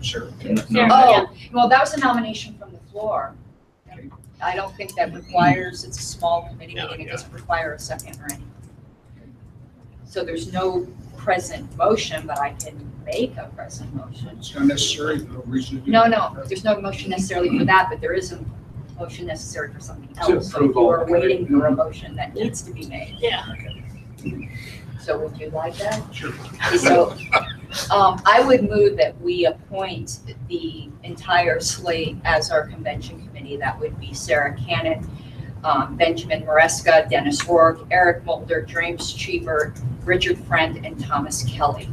S3: Sir.
S9: Oh, well, that was a nomination from the floor. I don't think that requires, it's a small committee meeting, it doesn't require a second or anything. So there's no present motion, but I can make a present motion.
S3: It's not necessary, no reason to do
S9: No,
S3: that.
S9: no, there's no motion necessarily for that, but there is a motion necessary for something
S3: To
S9: else. So
S3: approve
S9: you are
S3: all.
S9: waiting for a motion that needs to be made.
S18: Yeah.
S9: So would you like that?
S3: Sure.
S9: So, I would move that we appoint the entire slate as our convention committee. That would be Sarah Cannon, Benjamin Maresca, Dennis Rourke, Eric Mulder, James Cheever, Richard Friend, and Thomas Kelly.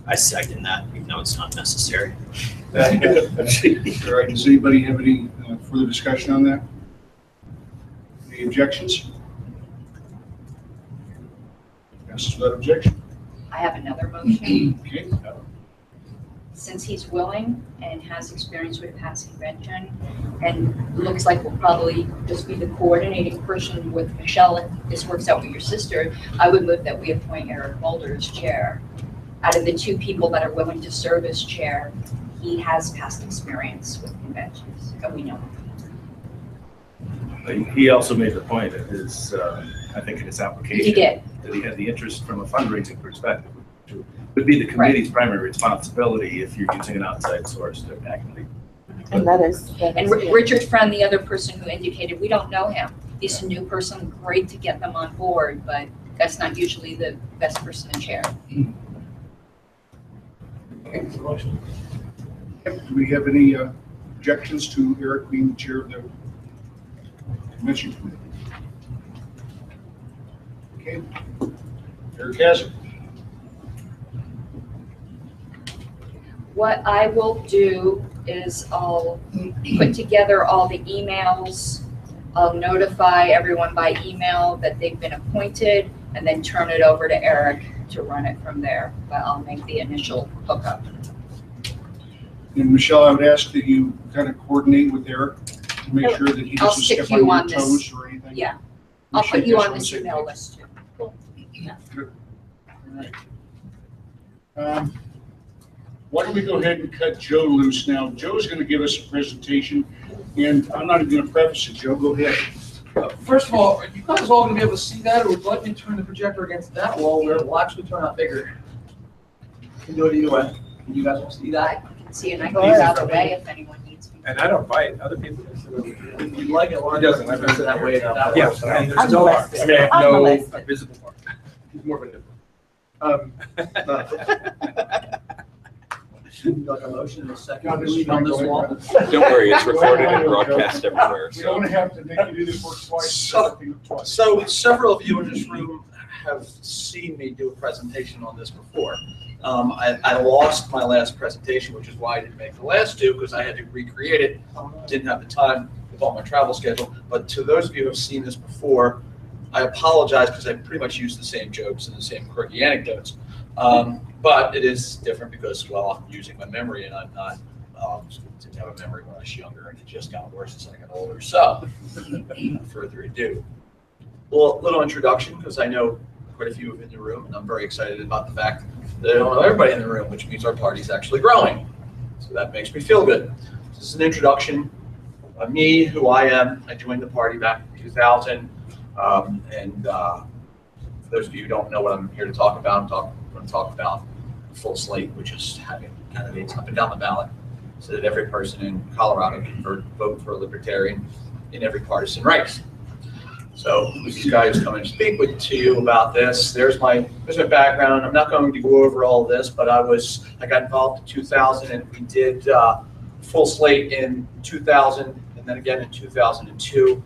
S1: I second that, even though it's not necessary.
S3: All right, does anybody have any further discussion on that? Any objections? Passes without objection.
S9: I have another motion.
S3: Okay.
S9: Since he's willing and has experience with past convention, and looks like will probably just be the coordinating person with Michelle, if this works out with your sister, I would move that we appoint Eric Mulder as chair. Out of the two people that are willing to serve as chair, he has past experience with conventions, and we know him.
S2: He also made the point in his, I think in his application.
S9: He did.
S2: That he had the interest from a fundraising perspective, which would be the committee's primary responsibility if you're using an outside source to actively.
S11: And that is.
S9: And Richard Friend, the other person who indicated, we don't know him. He's a new person, great to get them on board, but that's not usually the best person to chair.
S3: Do we have any objections to Eric being the chair of the convention committee? Okay. Eric has it.
S9: What I will do is I'll put together all the emails. I'll notify everyone by email that they've been appointed and then turn it over to Eric to run it from there. But I'll make the initial hookup.
S3: And Michelle, I would ask that you kind of coordinate with Eric to make sure that he
S9: I'll
S3: doesn't
S9: stick
S3: step
S9: you
S3: on
S9: on
S3: your
S9: this.
S3: toes or anything.
S9: Yeah, I'll
S3: Make sure
S9: put
S3: you
S9: you
S3: guys are
S9: on this
S3: the same
S9: email
S3: page.
S9: list too.
S3: Good. All right. Why don't we go ahead and cut Joe loose now? Joe's going to give us a presentation, and I'm not even going to preface it. Joe, go ahead.
S17: First of all, are you guys all gonna be able to see that, or would you like me to turn the projector against that wall where it will actually turn out bigger? You can do it either way. You guys want to see that?
S9: I can see it, I can get out of the way if anyone needs me.
S12: And I don't bite, other people can sit over here.
S17: If you'd like it, Lauren
S12: He doesn't,
S17: I've been that way. That
S12: Yeah,
S17: works.
S12: and
S11: I'm
S12: there's no mark.
S11: molested.
S12: I mean, I have
S11: I'm
S12: no
S11: molested.
S12: visible mark.
S6: He's more of a
S17: Like a motion in a second
S3: God,
S17: to
S3: this is
S17: leave on
S3: not
S17: this
S3: going
S17: wall?
S3: well.
S13: Don't worry, it's recorded and broadcast everywhere,
S3: We don't
S13: so.
S3: want to have to make you do this work twice.
S17: So several of you in this room have seen me do a presentation on this before. I lost my last presentation, which is why I didn't make the last two, because I had to recreate it. Didn't have the time with all my travel schedule. But to those of you who have seen this before, I apologize because I pretty much use the same jokes and the same quirky anecdotes. But it is different because, well, I'm using my memory and I'm not, didn't have a memory when I was younger, and it just got worse as I got older. So, without further ado, well, little introduction, because I know quite a few of you in the room, and I'm very excited about the fact that I don't know everybody in the room, which means our party's actually growing. So that makes me feel good. This is an introduction of me, who I am. I joined the party back in 2000, for those of you who don't know what I'm here to talk about, I'm going to talk about a full slate, which is having candidates up and down the ballot, so that every person in Colorado can vote for a Libertarian in every partisan race. So this guy who's coming to speak to you about this. There's my background. I'm not going to go over all this, but I got involved in 2000, and we did full slate in 2000, and then again in 2002.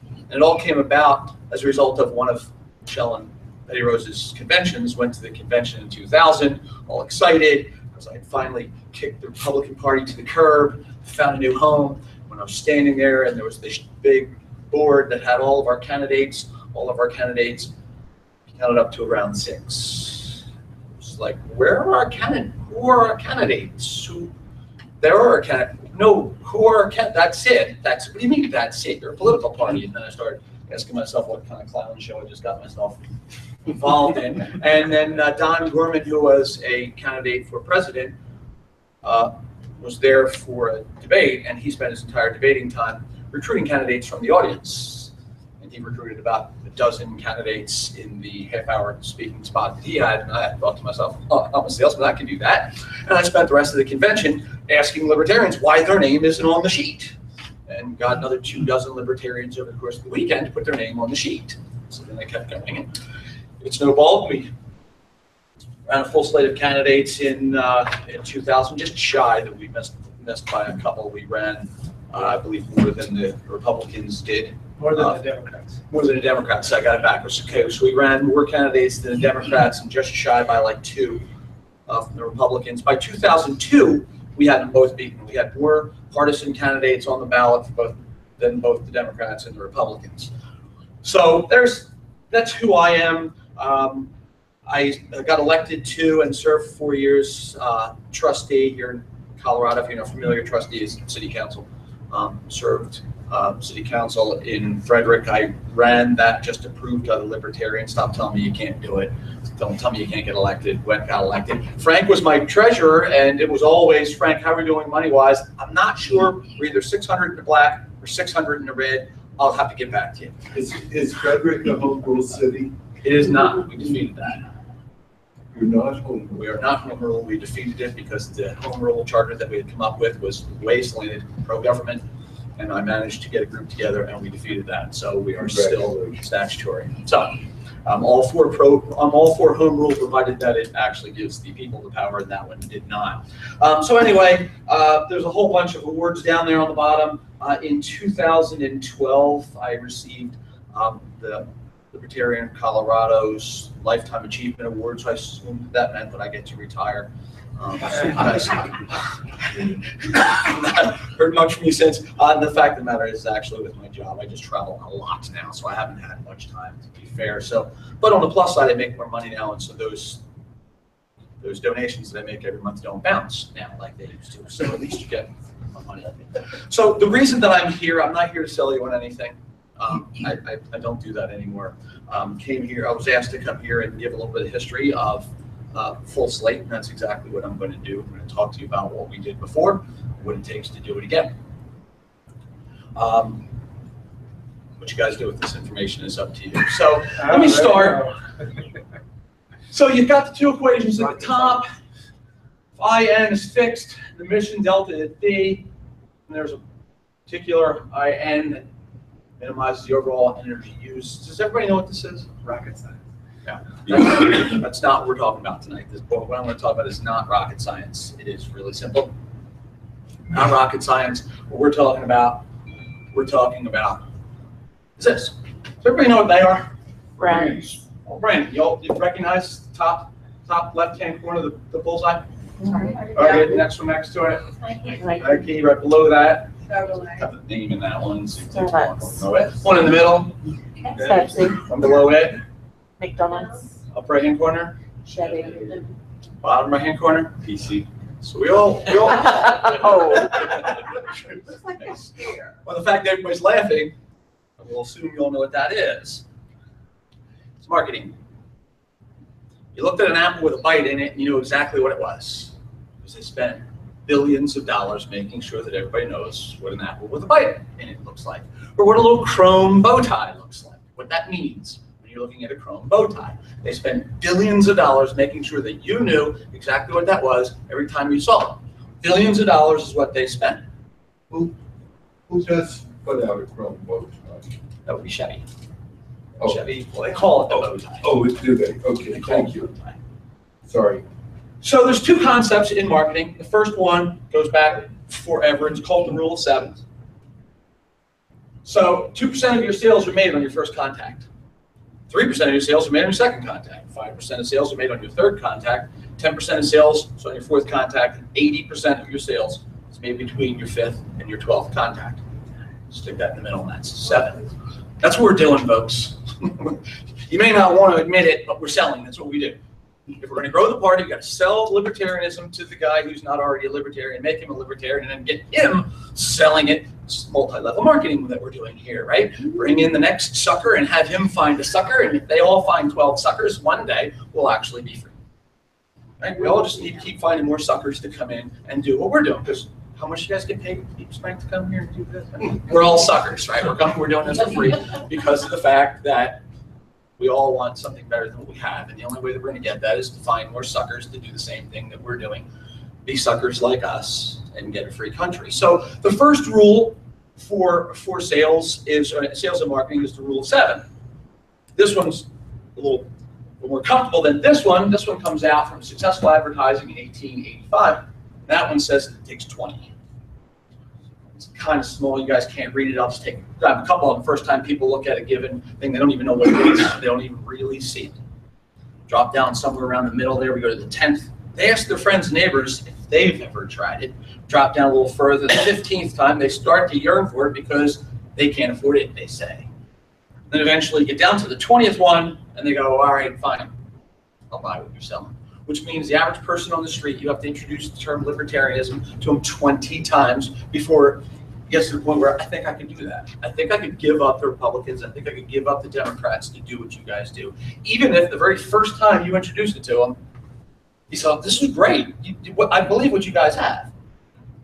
S17: And it all came about as a result of one of Michelle and Betty Rose's conventions. Went to the convention in 2000, all excited because I had finally kicked the Republican Party to the curb, found a new home. When I was standing there, and there was this big board that had all of our candidates counted up to around 6. It was like, where are our candidates? Who are our candidates? There are our candidates. No, who are our candidates? That's it. What do you mean that's it? You're a political party. And then I started asking myself what kind of clown show I just got myself involved in. And then Don Gorman, who was a candidate for president, was there for a debate, and he spent his entire debating time recruiting candidates from the audience. And he recruited about a dozen candidates in the half-hour speaking spot that he had. And I thought to myself, oh, honestly else, but I can do that. And I spent the rest of the convention asking Libertarians why their name isn't on the sheet. And got another 24 Libertarians over the course of the weekend to put their name on the sheet. So then I kept going. And it snowballed. We ran a full slate of candidates in 2000, just shy that we missed by a couple. We ran, I believe, more than the Republicans did.
S12: More than the Democrats.
S17: More than the Democrats. So I got it backwards. Okay, so we ran more candidates than the Democrats, and just shy by like 2 from the Republicans. By 2002, we had them both beaten. We had more partisan candidates on the ballot for than both the Democrats and the Republicans. So that's who I am. I got elected to and served for 4 years trustee here in Colorado. If you're not familiar, trustee is city council. Served city council in Frederick. I ran that just to prove to the Libertarians, stop telling me you can't do it. Don't tell me you can't get elected. Got elected. Frank was my treasurer, and it was always, Frank, how are we doing money-wise? I'm not sure. We're either 600 in the black or 600 in the red. I'll have to get back to you.
S5: Is Frederick a home rule city?
S17: It is not. We defeated that.
S5: You're not home rule.
S17: We are not home rule. We defeated it because the home rule charter that we had come up with was way slanted pro-government, and I managed to get a group together, and we defeated that. So we are still statutory. So I'm all for home rule, provided that it actually gives the people the power, and that one did not. So anyway, there's a whole bunch of awards down there on the bottom. In 2012, I received the Libertarian Colorado's Lifetime Achievement Award, so I assumed that meant that I get to retire. I've not heard much from you since. The fact of the matter is, actually, with my job, I just travel a lot now, so I haven't had much time, to be fair. So, but on the plus side, I make more money now, and so those donations that I make every month don't bounce now like they used to. So at least you get my money. So the reason that I'm here, I'm not here to sell you on anything. I don't do that anymore. Came here, I was asked to come here and give a little bit of history of full slate, and that's exactly what I'm going to do. I'm going to talk to you about what we did before, what it takes to do it again. What you guys do with this information is up to you. So let me start. So you've got the two equations at the top. If IN is fixed, the emission delta is D, and there's a particular IN that minimizes the overall energy used. Does everybody know what this is?
S12: Rocket science.
S17: Yeah, that's not what we're talking about tonight. What I'm going to talk about is not rocket science. It is really simple. Not rocket science. What we're talking about is this. Does everybody know what they are?
S11: Brands.
S17: Well, Brandon, you recognize the top left-hand corner of the bullseye? Okay, the next one next to it. Okay, right below that. Got the name in that one. So one in the middle.
S11: Pepsi.
S17: One below it.
S11: McDonald's.
S17: Upper right-hand corner.
S11: Chevy.
S17: Bottom right-hand corner. PC. So we all.
S11: Oh.
S17: Well, the fact that everybody's laughing, we'll assume you all know what that is. It's marketing. You looked at an apple with a bite in it, and you knew exactly what it was. Because they spent billions of dollars making sure that everybody knows what an apple with a bite in it looks like. Or what a little chrome bow tie looks like. What that means when you're looking at a chrome bow tie. They spent billions of dollars making sure that you knew exactly what that was every time you saw it. Billions of dollars is what they spent.
S5: Who does put out a chrome bow tie?
S17: That would be Chevy.
S5: Oh.
S17: Chevy, well, they call it the bow tie.
S5: Oh, do they? Okay, thank you. Sorry.
S17: So there's two concepts in marketing. The first one goes back forever. It's called the rule of 7. So 2% of your sales are made on your first contact. 3% of your sales are made on your second contact. 5% of sales are made on your third contact. 10% of sales is on your fourth contact. And 80% of your sales is made between your 5th and your 12th contact. Stick that in the middle, and that's 7. That's what we're doing, folks. You may not want to admit it, but we're selling. That's what we do. If we're going to grow the party, we've got to sell libertarianism to the guy who's not already a libertarian, make him a libertarian, and then get him selling it. It's multi-level marketing that we're doing here, right? Bring in the next sucker and have him find a sucker, and if they all find 12 suckers, one day we'll actually be free. Right? We all just need to keep finding more suckers to come in and do what we're doing, because how much you guys get paid each night to come here and do this? I mean, we're all suckers, right? We're doing this for free because of the fact that we all want something better than what we have. And the only way that we're going to get that is to find more suckers to do the same thing that we're doing. Be suckers like us and get a free country. So the first rule for sales is sales and marketing is the rule of 7. This one's a little more comfortable than this one. This one comes out from Successful Advertising in 1885. That one says it takes 20. It's kind of small. You guys can't read it. I'll just grab a couple of them. First time people look at a given thing, they don't even know what it is. They don't even really see it. Drop down somewhere around the middle there. We go to the 10th. They ask their friends and neighbors if they've ever tried it. Drop down a little further. The 15th time, they start to yearn for it because they can't afford it, they say. Then eventually get down to the 20th one, and they go, all right, fine. I'll buy what you're selling. Which means the average person on the street, you have to introduce the term libertarianism to him 20 times before he gets to the point where I think I can do that. I think I could give up the Republicans. I think I could give up the Democrats to do what you guys do. Even if the very first time you introduced it to him, he thought, this is great. I believe what you guys have.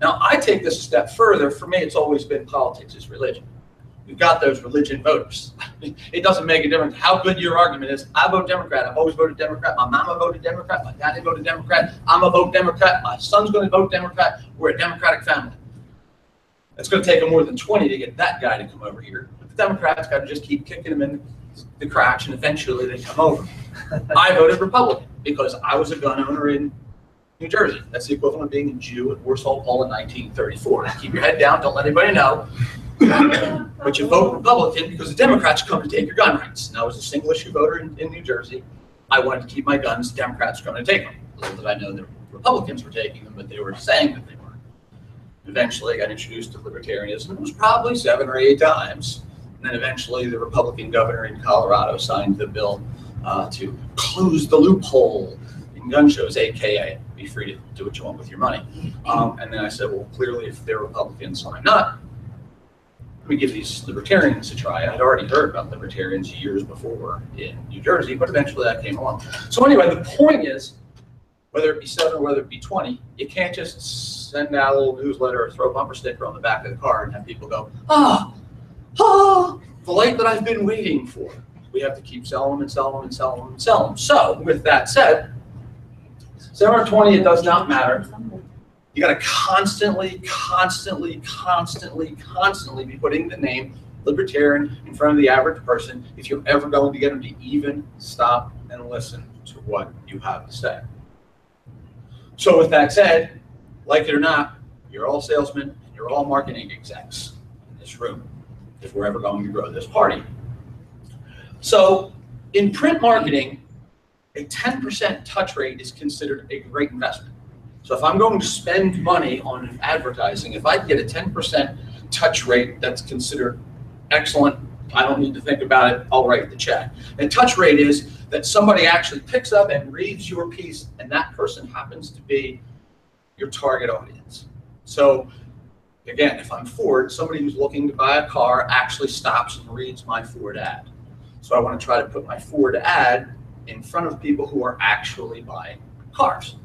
S17: Now, I take this a step further. For me, it's always been politics is religion. We've got those religion voters. It doesn't make a difference how good your argument is. I vote Democrat. I've always voted Democrat. My mama voted Democrat. My daddy voted Democrat. I'm a vote Democrat. My son's going to vote Democrat. We're a Democratic family. It's going to take them more than 20 to get that guy to come over here. But the Democrats got to just keep kicking him in the crotch, and eventually they come over. I voted Republican because I was a gun owner in New Jersey. That's the equivalent of being a Jew at Warsaw Pole in 1934. Keep your head down. Don't let anybody know. But you vote Republican because the Democrats come to take your gun rights. And I was a single issue voter in New Jersey. I wanted to keep my guns. The Democrats were going to take them. Little did I know the Republicans were taking them, but they were saying that they weren't. Eventually, I got introduced to libertarianism. It was probably 7 or 8 times. And then eventually, the Republican governor in Colorado signed the bill to close the loophole in gun shows, a.k.a. be free to do what you want with your money. And then I said, well, clearly, if they're Republicans, I'm not. Let me give these libertarians a try. I'd already heard about libertarians years before in New Jersey, but eventually that came along. So anyway, the point is, whether it be 7 or whether it be 20, you can't just send out a little newsletter or throw a bumper sticker on the back of the car and have people go, the light that I've been waiting for. We have to keep selling them and selling them and selling them and selling them. So with that said, 7 or 20, it does not matter. You got to constantly be putting the name Libertarian in front of the average person if you're ever going to get them to even stop and listen to what you have to say. So with that said, like it or not, you're all salesmen and you're all marketing execs in this room if we're ever going to grow this party. So in print marketing, a 10% touch rate is considered a great investment. So if I'm going to spend money on advertising, if I get a 10% touch rate, that's considered excellent. I don't need to think about it. I'll write the check. And touch rate is that somebody actually picks up and reads your piece, and that person happens to be your target audience. So again, if I'm Ford, somebody who's looking to buy a car actually stops and reads my Ford ad. So I want to try to put my Ford ad in front of people who are actually buying cars.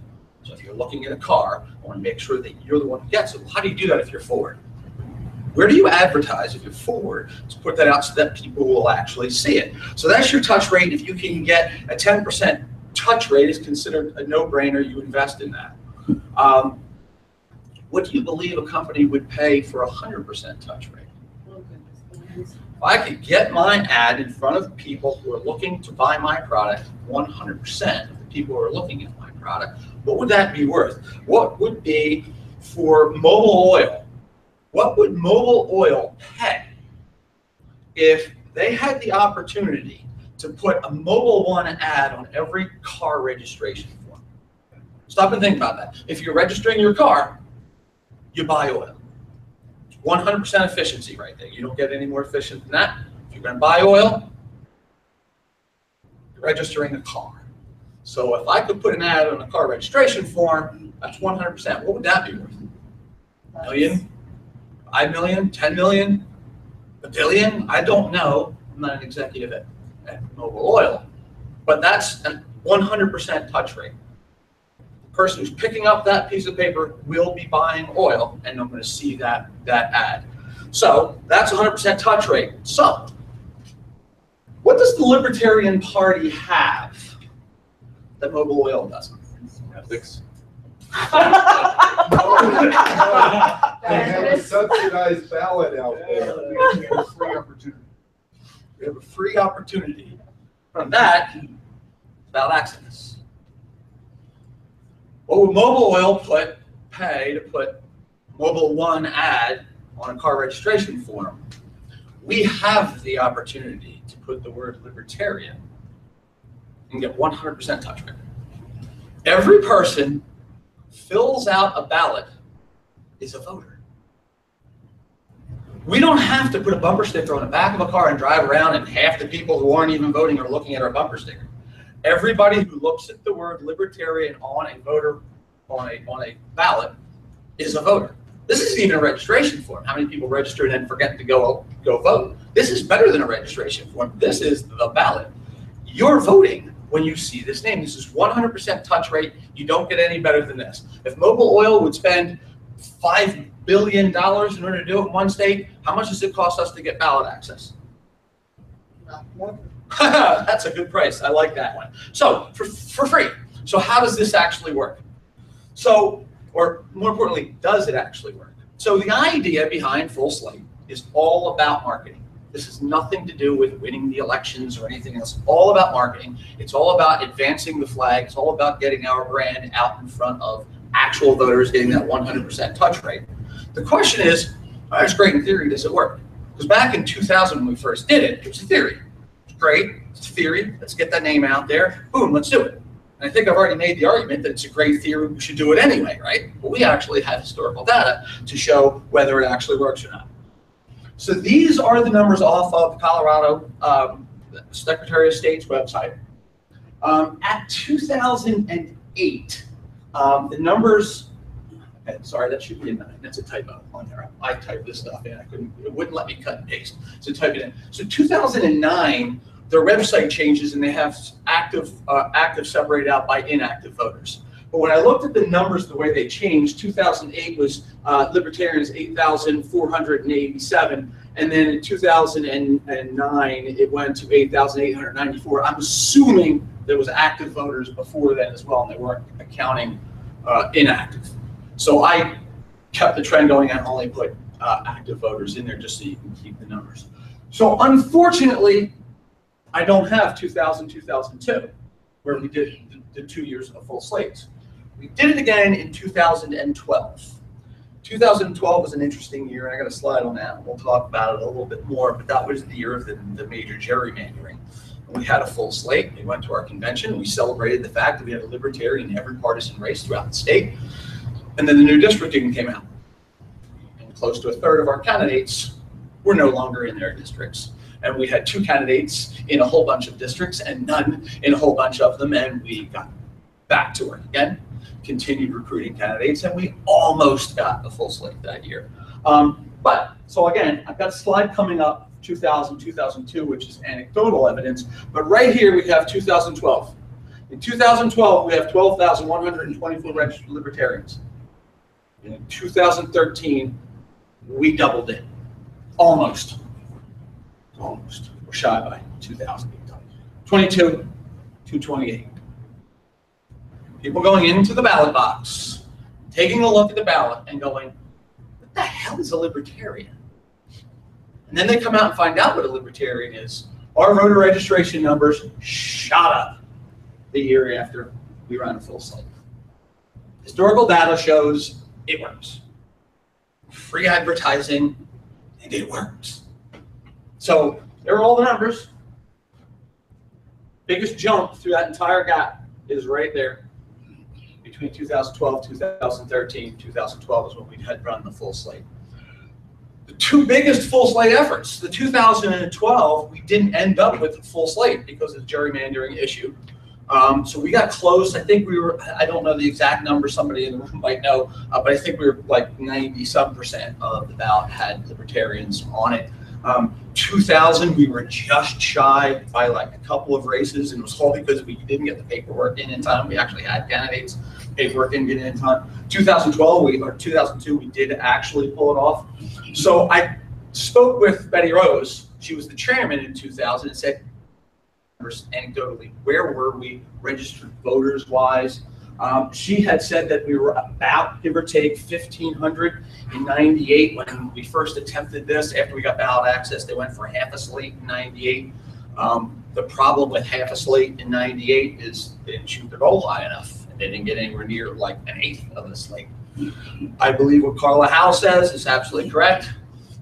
S17: So if you're looking at a car, I want to make sure that you're the one who gets it. Well, how do you do that if you're Ford? Where do you advertise if you're Ford to put that out so that people will actually see it? So that's your touch rate. If you can get a 10% touch rate, is considered a no-brainer. You invest in that. What do you believe a company would pay for a 100% touch rate? If I could get my ad in front of people who are looking to buy my product, 100% of the people who are looking at my product, what would that be worth? What would be for mobile oil? What would mobile oil pay if they had the opportunity to put a Mobile One ad on every car registration form? Stop and think about that. If you're registering your car, you buy oil. 100% efficiency right there. You don't get any more efficient than that. If you're going to buy oil, you're registering a car. So if I could put an ad on a car registration form, that's 100%. What would that be worth? $1 million? $5 million? $10 million? $1 billion? I don't know. I'm not an executive at Mobile Oil. But that's a 100% touch rate. The person who's picking up that piece of paper will be buying oil, and I'm going to see that ad. So that's 100% touch rate. So what does the Libertarian Party have that Mobile Oil doesn't?
S13: Ethics.
S5: They have a subsidized ballot out there.
S3: We have a free opportunity.
S17: We have a free opportunity. From that, it's about access. What would Mobile Oil pay to put Mobile One ad on a car registration form? We have the opportunity to put the word Libertarian and get 100% touch rate. Every person fills out a ballot is a voter. We don't have to put a bumper sticker on the back of a car and drive around, and half the people who aren't even voting are looking at our bumper sticker. Everybody who looks at the word Libertarian on a voter on a ballot is a voter. This isn't even a registration form. How many people register and then forget to go vote? This is better than a registration form. This is the ballot. You're voting when you see this name. This is 100% touch rate. You don't get any better than this. If Mobile Oil would spend $5 billion in order to do it in one state, how much does it cost us to get ballot access? That's a good price. I like that one. So for free. So how does this actually work? So, or more importantly, does it actually work? So the idea behind Full Slate is all about marketing. This has nothing to do with winning the elections or anything else. It's all about marketing. It's all about advancing the flag. It's all about getting our brand out in front of actual voters, getting that 100% touch rate. The question is, it's great in theory, does it work? Because back in 2000 when we first did it, it was a theory. It's great, it's a theory, let's get that name out there, boom, let's do it. And I think I've already made the argument that it's a great theory, we should do it anyway, right? But we actually have historical data to show whether it actually works or not. So these are the numbers off of the Colorado Secretary of State's website. At 2008, the numbers, sorry, that should be a 9. That's a typo on there. I typed this stuff in. It wouldn't let me cut and paste. So type it in. So 2009, their website changes and they have active separated out by inactive voters. But when I looked at the numbers, the way they changed, 2008 was Libertarians 8,487, And then in 2009, it went to 8,894. I'm assuming there was active voters before then as well, and they weren't accounting inactive. So I kept the trend going and only put active voters in there just so you can keep the numbers. So unfortunately, I don't have 2000, 2002, where we did the 2 years of full slates. We did it again in 2012. 2012 was an interesting year, and I got a slide on that. We'll talk about it a little bit more, but that was the year of the major gerrymandering. We had a full slate. We went to our convention. We celebrated the fact that we had a libertarian in every partisan race throughout the state. And then the new districting came out. And close to a third of our candidates were no longer in their districts. And we had 2 candidates in a whole bunch of districts and none in a whole bunch of them. And we got back to work again, continued recruiting candidates, and we almost got a full slate that year. So again, I've got a slide coming up, 2000, 2002, which is anecdotal evidence. But right here we have 2012. In 2012, we have 12,124 registered libertarians. In 2013, we doubled it. Almost. We're shy by 2,000. 22, 228. People going into the ballot box, taking a look at the ballot and going, what the hell is a libertarian? And then they come out and find out what a libertarian is. Our voter registration numbers shot up the year after we ran a full slate. Historical data shows it works. Free advertising, and it works. So there are all the numbers. Biggest jump through that entire gap is right there. Between 2012, 2013, 2012 is when we had run the full slate. The 2 biggest full slate efforts, the 2012, we didn't end up with a full slate because of the gerrymandering issue. So we got close. I think we were, I don't know the exact number, somebody in the room might know, but I think we were like 90-some% of the ballot had libertarians on it. 2000, we were just shy by like a couple of races, and it was all because we didn't get the paperwork in time. We actually had candidates, paperwork didn't get in time. 2012, or 2002, we did actually pull it off. So I spoke with Betty Rose. She was the chairman in 2000 and said, anecdotally, where were we registered voters wise? She had said that we were about, give or take, 1,500 in 98 when we first attempted this. After we got ballot access, they went for half a slate in 98. The problem with half a slate in 98 is they didn't shoot the goal high enough. They didn't get anywhere near like an eighth of the slate. I believe what Carla Howe says is absolutely correct.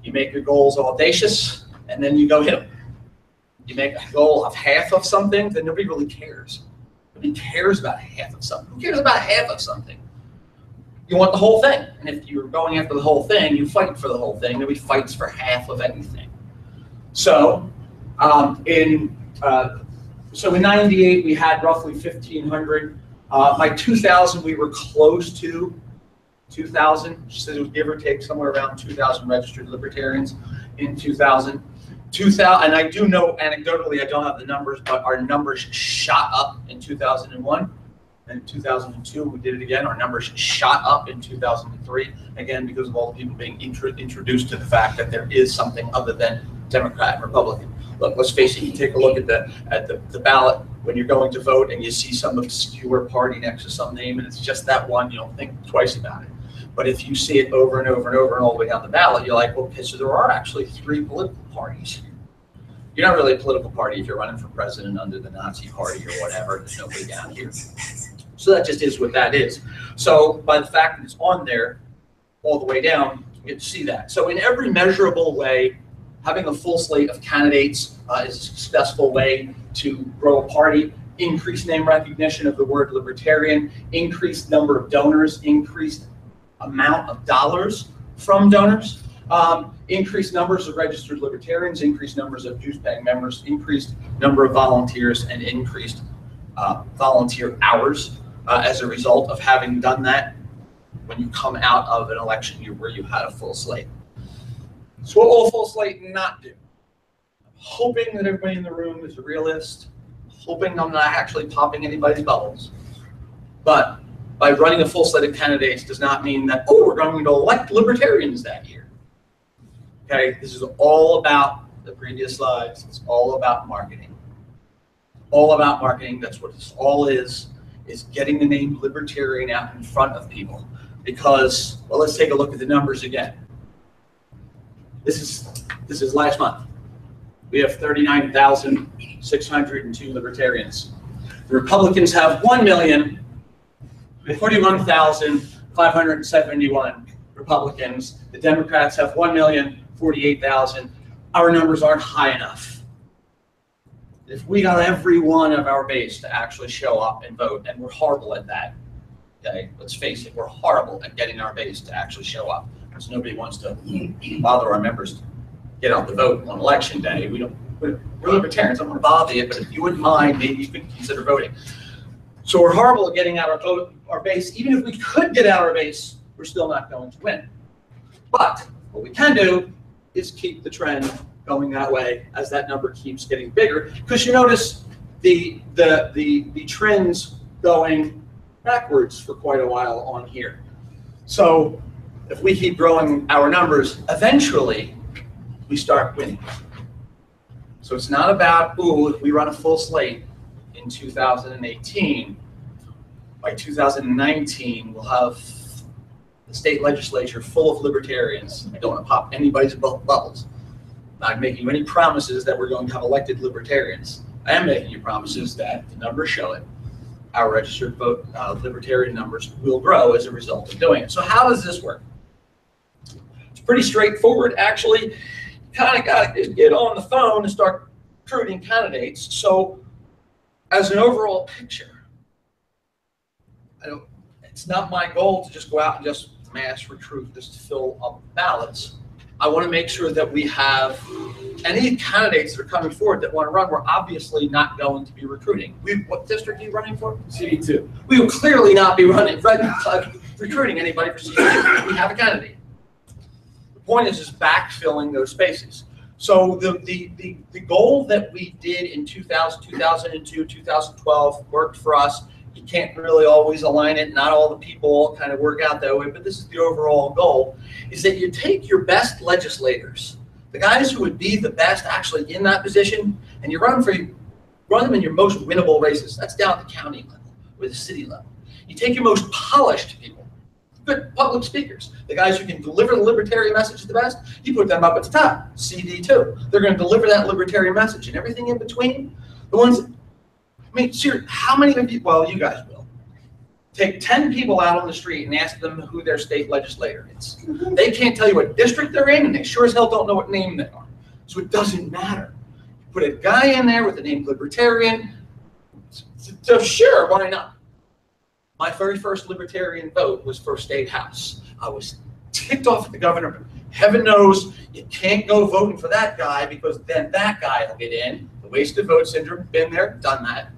S17: You make your goals audacious, and then you go hit them. You make a goal of half of something, then nobody really cares. Nobody cares about half of something. Who cares about half of something? You want the whole thing. And if you're going after the whole thing, you fight for the whole thing. Nobody fights for half of anything. So in 98, we had roughly 1,500. By 2000, we were close to 2,000. She said it would give or take somewhere around 2,000 registered libertarians in 2000. 2000, and I do know anecdotally, I don't have the numbers, but our numbers shot up in 2001. And in 2002, we did it again. Our numbers shot up in 2003, again, because of all the people being introduced to the fact that there is something other than Democrat and Republican. Look, let's face it, you take a look at the ballot when you're going to vote and you see some obscure party next to some name and it's just that one, you don't think twice about it. But if you see it over and over and over and all the way down the ballot, you're like, well, okay, so there are actually 3 political parties. You're not really a political party if you're running for president under the Nazi party or whatever. There's nobody down here. So that just is what that is. So by the fact that it's on there all the way down, you get to see that. So in every measurable way, having a full slate of candidates is a successful way to grow a party. Increased name recognition of the word libertarian, increased number of donors, increased amount of dollars from donors, increased numbers of registered libertarians, increased numbers of dues-paying members, increased number of volunteers, and increased volunteer hours as a result of having done that when you come out of an election year where you had a full slate. So what will a full slate not do? I'm hoping that everybody in the room is a realist, hoping I'm not actually popping anybody's bubbles, but by running a full slate of candidates does not mean that, oh, we're going to elect libertarians that year. Okay, this is all about the previous slides. It's all about marketing. All about marketing. That's what this all is getting the name Libertarian out in front of people. Because, well, let's take a look at the numbers again. This is last month. We have 39,602 Libertarians. The Republicans have 1,041,571 Republicans. The Democrats have 1,048,000. Our numbers aren't high enough. If we got every one of our base to actually show up and vote, and we're horrible at that, okay, let's face it, we're horrible at getting our base to actually show up, because nobody wants to bother our members to get out the vote on election day. We're Libertarians, I don't want to bother you, but if you wouldn't mind, maybe you could consider voting. So we're horrible at getting out our base. Even if we could get out our base, we're still not going to win. But what we can do is keep the trend going that way as that number keeps getting bigger. Because you notice the trends going backwards for quite a while on here. So if we keep growing our numbers, eventually we start winning. So it's not about, ooh, if we run a full slate in 2018, by 2019 we'll have the state legislature full of Libertarians. I don't want to pop anybody's bubbles. I'm not making you any promises that we're going to have elected Libertarians. I am making you promises that the numbers show it. Our registered vote Libertarian numbers will grow as a result of doing it. So how does this work? It's pretty straightforward, actually. You kind of got to get on the phone and start recruiting candidates. So as an overall picture, it's not my goal to just go out and just mass recruit just to fill up ballots. I want to make sure that we have any candidates that are coming forward that want to run. We're obviously not going to be recruiting. What district are you running for? CD2. We will clearly not be recruiting anybody for CD2. We have a candidate. The point is backfilling those spaces. So the goal that we did in 2002, 2012 worked for us. You can't really always align it. Not all the people kind of work out that way, but this is the overall goal, is that you take your best legislators, the guys who would be the best actually in that position, and you run them in your most winnable races. That's down at the county level or the city level. You take your most polished people, good public speakers, the guys who can deliver the libertarian message the best, you put them up at the top, CD2. They're going to deliver that libertarian message, and everything in between, the ones, I mean, seriously, how many of you, well, you guys will, take 10 people out on the street and ask them who their state legislator is. They can't tell you what district they're in, and they sure as hell don't know what name they are. So it doesn't matter. You put a guy in there with the name Libertarian, so sure, why not? My very first Libertarian vote was for State House. I was ticked off at the governor. Heaven knows you can't go voting for that guy because then that guy will get in. The wasted vote syndrome, been there, done that.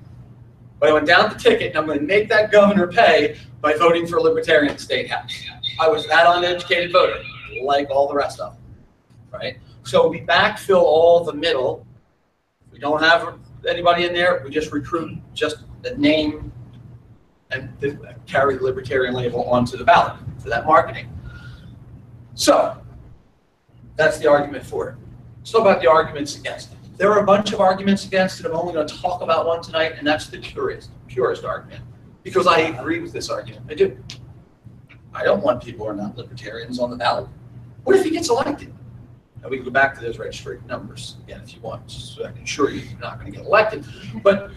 S17: But I went down the ticket, and I'm going to make that governor pay by voting for Libertarian State House. I was that uneducated voter, like all the rest of them, right? So we backfill all the middle. We don't have anybody in there. We just recruit just the name and carry the Libertarian label onto the ballot for that marketing. So that's the argument for it. So about the arguments against it. There are a bunch of arguments against it. I'm only going to talk about one tonight, and that's the purest argument, because I agree with this argument. I do. I don't want people who are not libertarians on the ballot. What if he gets elected? Now, we can go back to those registered numbers again if you want, so I can assure you you're not going to get elected. But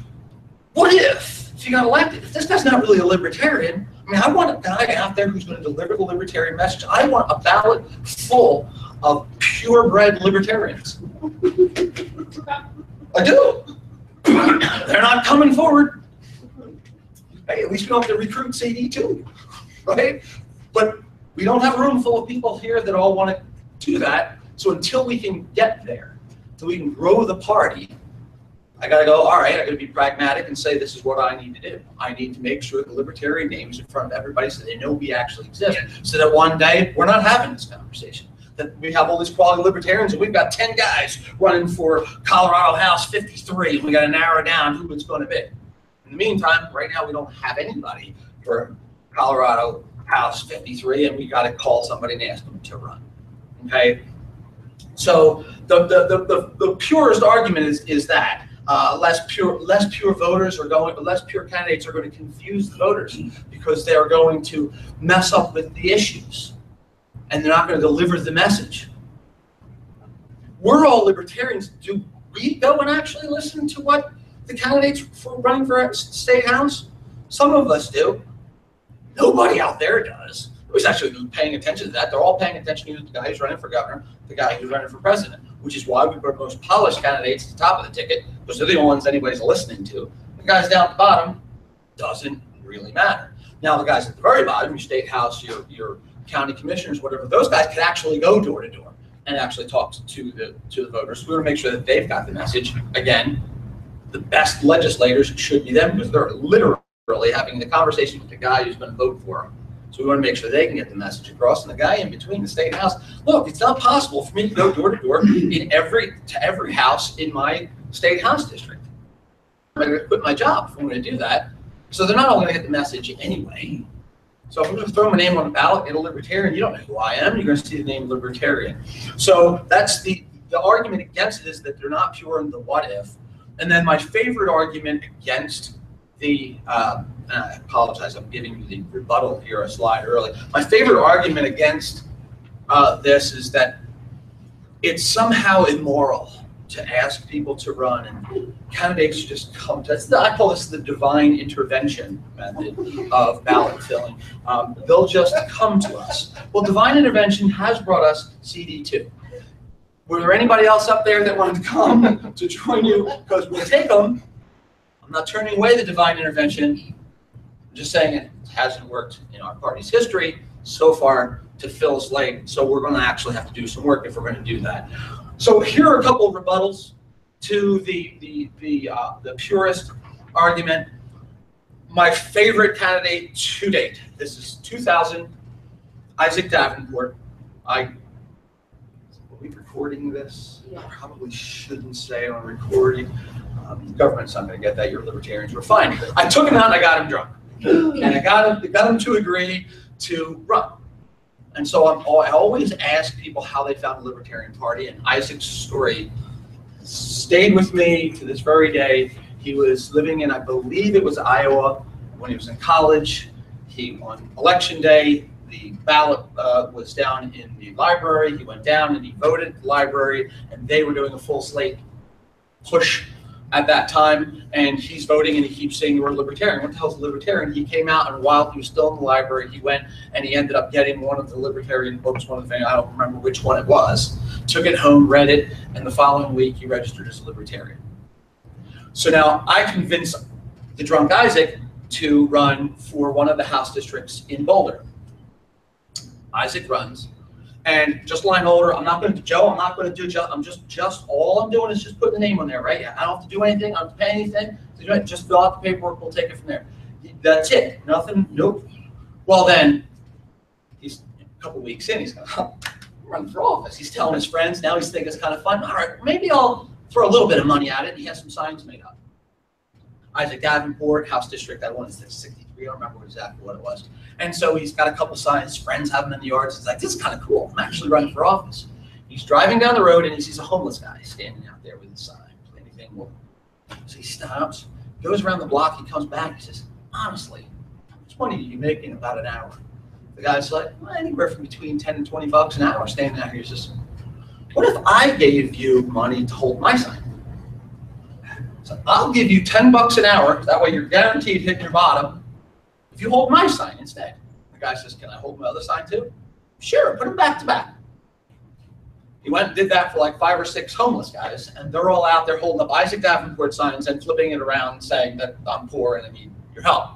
S17: what if he got elected? If this guy's not really a libertarian, I mean, I want a guy out there who's going to deliver the libertarian message. I want a ballot full of purebred libertarians. I do. They're not coming forward. Hey, at least we don't have to recruit CD2, right? But we don't have a room full of people here that all want to do that. So until we can get there, until we can grow the party, I got to go, all right, I got to be pragmatic and say this is what I need to do. I need to make sure the libertarian name is in front of everybody so they know we actually exist, so that one day we're not having this conversation. That we have all these quality libertarians and we've got 10 guys running for Colorado House 53 and we got to narrow down who it's going to be. In the meantime, right now we don't have anybody for Colorado House 53 and we got to call somebody and ask them to run. Okay? So the purest argument is that less pure voters are going, less pure candidates are going to confuse the voters because they are going to mess up with the issues, and they're not going to deliver the message. We're all libertarians. Do we go and actually listen to what the candidates for running for state house? Some of us do. Nobody out there does. Who's actually paying attention to that? They're all paying attention to the guy who's running for governor, the guy who's running for president, which is why we put most polished candidates at the top of the ticket, because they're the only ones anybody's listening to. The guys down at the bottom doesn't really matter. Now, the guys at the very bottom, your state house, your county commissioners, whatever, those guys can actually go door to door and actually talk to the voters. We want to make sure that they've got the message. Again, the best legislators should be them, because they're literally having the conversation with the guy who's going to vote for them. So we want to make sure they can get the message across. And the guy in between, the state house, look, it's not possible for me to go door to door in every house in my state house district. I'm going to quit my job if I'm going to do that. So they're not all going to get the message anyway. So if I'm going to throw my name on the ballot, get a libertarian, you don't know who I am. You're going to see the name Libertarian. So that's the argument against it, is that they're not pure in the what if. And then my favorite argument against the, I apologize, I'm giving you the rebuttal here a slide early. My favorite argument against this is that it's somehow immoral to ask people to run, and candidates just come to us. I call this the divine intervention method of ballot filling. They'll just come to us. Well, divine intervention has brought us CD2. Were there anybody else up there that wanted to come to join you? Because we'll take them. I'm not turning away the divine intervention. I'm just saying it hasn't worked in our party's history so far to fill a slate. So we're going to actually have to do some work if we're going to do that. So here are a couple of rebuttals to the purist argument. My favorite candidate to date, this is 2000, Isaac Davenport. Are we recording this? Yeah. I probably shouldn't say on recording. Government's not going to get that. You're libertarians. We're fine. I took him out and I got him drunk. And I got him to agree to run. And so I always ask people how they found the Libertarian Party, and Isaac's story stayed with me to this very day. He was living in, I believe it was Iowa, when he was in college. On election day, the ballot was down in the library. He went down and he voted at the library, and they were doing a full slate push at that time, and he's voting and he keeps saying the word libertarian. What the hell's a libertarian? He came out, and while he was still in the library, he went and he ended up getting one of the libertarian books, one of the things, I don't remember which one it was, took it home, read it, and the following week he registered as a libertarian. So now I convinced the drunk Isaac to run for one of the House districts in Boulder. Isaac runs. And just line order, I'm not going to do Joe, I'm not going to do Joe, I'm just all I'm doing is just put the name on there, right? I don't have to do anything, I don't have to pay anything. Just fill out the paperwork, we'll take it from there. That's it, nothing, nope. Well then, he's a couple weeks in, he's going to run for office. He's telling his friends, now he's thinking it's kind of fun. All right, maybe I'll throw a little bit of money at it. And he has some signs made up. Isaac Davenport, House District, I want to say 63, I don't remember exactly what it was. And so he's got a couple signs, friends have him in the yards. He's like, this is kind of cool. I'm actually running for office. He's driving down the road and he sees a homeless guy standing out there with his sign. Anything more. So he stops, goes around the block, he comes back, he says, honestly, how much money do you make in about an hour? The guy's like, well, anywhere from between 10 and 20 bucks an hour standing out here. He says, what if I gave you money to hold my sign? So I'll give you 10 bucks an hour, that way you're guaranteed hitting your bottom, if you hold my sign instead. The guy says, can I hold my other sign too? Sure, put them back to back. He went and did that for like 5 or 6 homeless guys, and they're all out there holding up Isaac Davenport signs and flipping it around saying that I'm poor and I need your help.